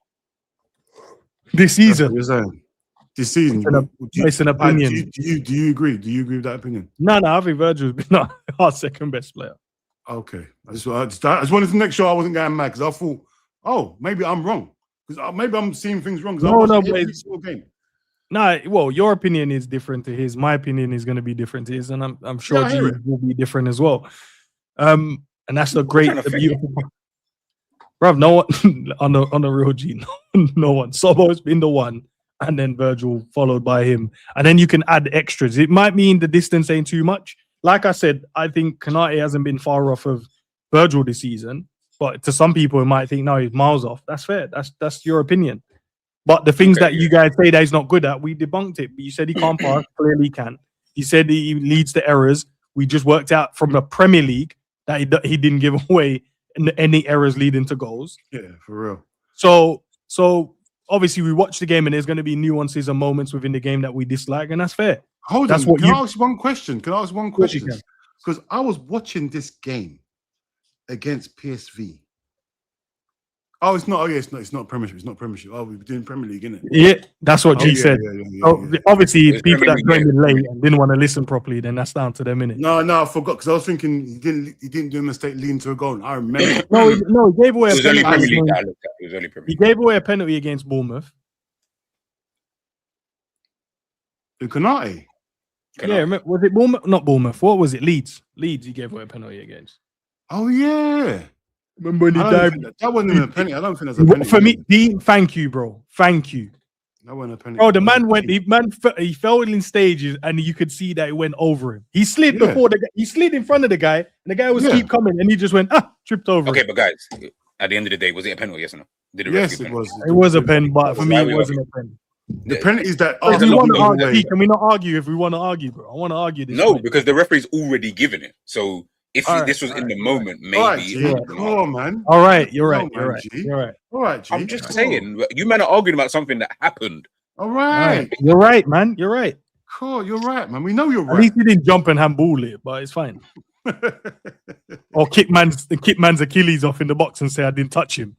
this season. This season, it's an opinion. Do you agree? Do you agree with that opinion? No, I think Virgil's been our second best player. Okay, I just wanted to make sure I wasn't going mad because I thought, oh, maybe I'm wrong because maybe I'm seeing things wrong. No, every single game. No, well, your opinion is different to his. My opinion is going to be different to his, and I'm sure G will be different as well. And that's the beautiful. Bruv, no one on the real G, no one. Sobo's been the one. And then Virgil followed by him. And then you can add extras. It might mean the distance ain't too much. Like I said, I think Konate hasn't been far off of Virgil this season. But to some people, it might think, no, he's miles off. That's fair. That's your opinion. But the things that you guys say that he's not good at, we debunked it. You said he can't pass. Clearly he can. You said he leads to errors. We just worked out from the Premier League that he didn't give away any errors leading to goals. Yeah, for real. So obviously, we watch the game and there's going to be nuances and moments within the game that we dislike, and that's fair. Can I ask one question? Because I was watching this game against PSV. Oh, it's not. Oh, yeah, it's not Premiership. It's not Premiership. Oh, we're doing Premier League, isn't it? Yeah, that's what G said. Obviously, It's people that Premier joined in League, late and didn't want to listen properly, then that's down to them, innit? No, I forgot because I was thinking he didn't do a mistake leading to a goal. I remember. No, he gave away It a was only Premier penalty. League that I looked at. It was only Premier He League. gave away a penalty against Bournemouth. Konate. Yeah, remember, was it Bournemouth? Not Bournemouth. What was it? Leeds. He gave away a penalty against. Oh yeah. Remember when he I don't died? think that wasn't even a penalty. I don't think that's a penalty. For me, Dean, thank you, bro. Thank you. That wasn't a penalty. Bro, the man went. He fell in stages, and you could see that it went over him. He slid before the guy. He slid in front of the guy, and the guy was keep coming, and he just went tripped over. Okay, but guys, at the end of the day, was it a penalty? Yes or no? Did Yes, it was. It was a pen, but for me, it wasn't a pen. The penalties that If we want to argue, can we not argue if we want to argue, bro? I want to argue this. No, point. because the referee's already given it. So if this was in the moment, maybe. Come on, man. All right, you're right. All right, G. I'm just saying, you men are arguing about something that happened. All right. You're right, man. You're right. Cool, you're right, man. We know you're right. At least he didn't jump and handball it, but it's fine. Or kick man's Achilles off in the box and say I didn't touch him.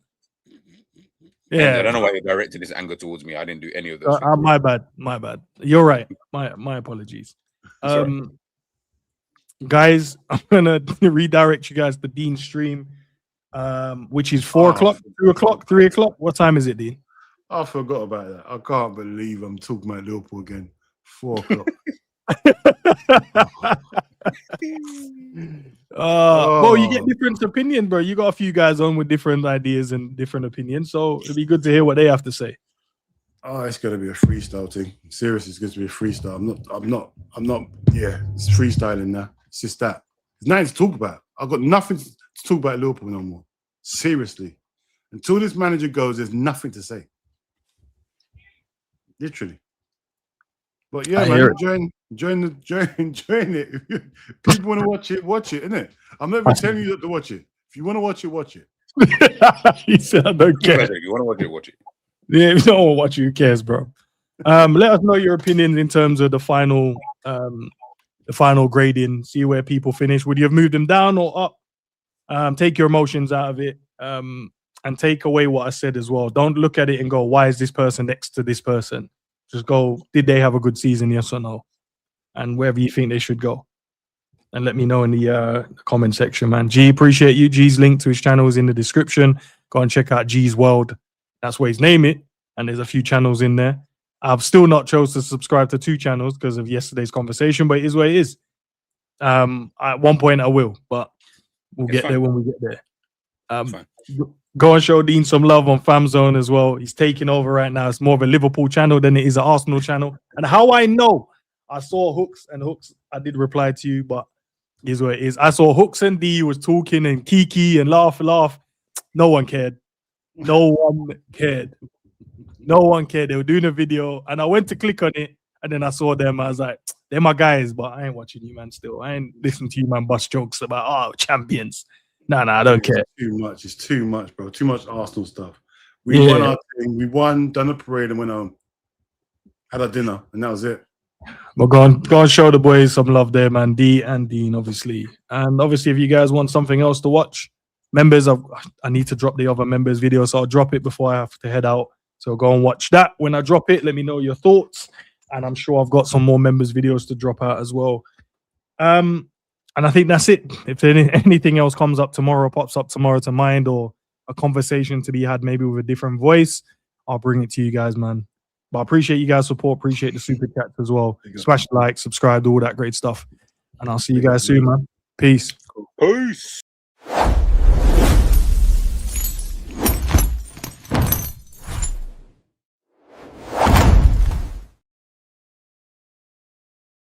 Yeah, I don't know why you're directing this anger towards me. I didn't do any of those. My bad. You're right. My apologies. Guys, I'm gonna redirect you guys to Dean's stream, which is 4 o'clock, 2 o'clock, 3 o'clock. What time is it, Dean? I forgot about that. I can't believe I'm talking about Liverpool again. 4 o'clock. Well, you get different opinions, bro. You got a few guys on with different ideas and different opinions, so it'd be good to hear what they have to say. Oh, it's gonna be a freestyle thing. Seriously, it's going to be a freestyle. I'm not. Yeah, it's freestyling now. It's just that. There's nothing to talk about. I've got nothing to talk about Liverpool no more. Seriously, until this manager goes, there's nothing to say. Literally. But yeah, man, join it. If people want to watch it, innit? I'm not even telling you not to watch it. If you want to watch it, watch it. He said, I don't care. If you want to watch it, watch it. Yeah, if you don't want to watch it, who cares, bro? Let us know your opinions in terms of the final grading. See where people finish. Would you have moved them down or up? Take your emotions out of it, and take away what I said as well. Don't look at it and go, "Why is this person next to this person?" Just go, did they have a good season, yes or no? And wherever you think they should go. And let me know in the comment section, man. G, appreciate you. G's link to his channel is in the description. Go and check out G's World. That's where he's named it. And there's a few channels in there. I've still not chose to subscribe to 2 channels because of yesterday's conversation, but it is what it is. At one point I will, but we'll get there when we get there. Go and show Dean some love on FamZone as well. He's taking over right now. It's more of a Liverpool channel than it is an Arsenal channel. And how I know, I saw Hooks. I did reply to you, but here's what it is. I saw Hooks and D was talking and Kiki and laugh. No one cared. No one cared. They were doing a video, and I went to click on it, and then I saw them. I was like, they're my guys, but I ain't watching you, man, still. I ain't listening to you, man, bust jokes about, champions. No, I don't care. It's too much, bro. Too much Arsenal stuff. We won our thing. We won, done a parade, and went home. Had our dinner, and that was it. Well, go and show the boys some love there, man. D and Dean, obviously. And obviously, if you guys want something else to watch, members, I need to drop the other members video, so I'll drop it before I have to head out. So go and watch that. When I drop it, let me know your thoughts. And I'm sure I've got some more members videos to drop out as well. And I think that's it. If anything else pops up tomorrow to mind, or a conversation to be had maybe with a different voice, I'll bring it to you guys, man. But I appreciate you guys' support. Appreciate the super chats as well. Smash the like, subscribe, all that great stuff. And I'll see you guys soon, man. Peace. Peace.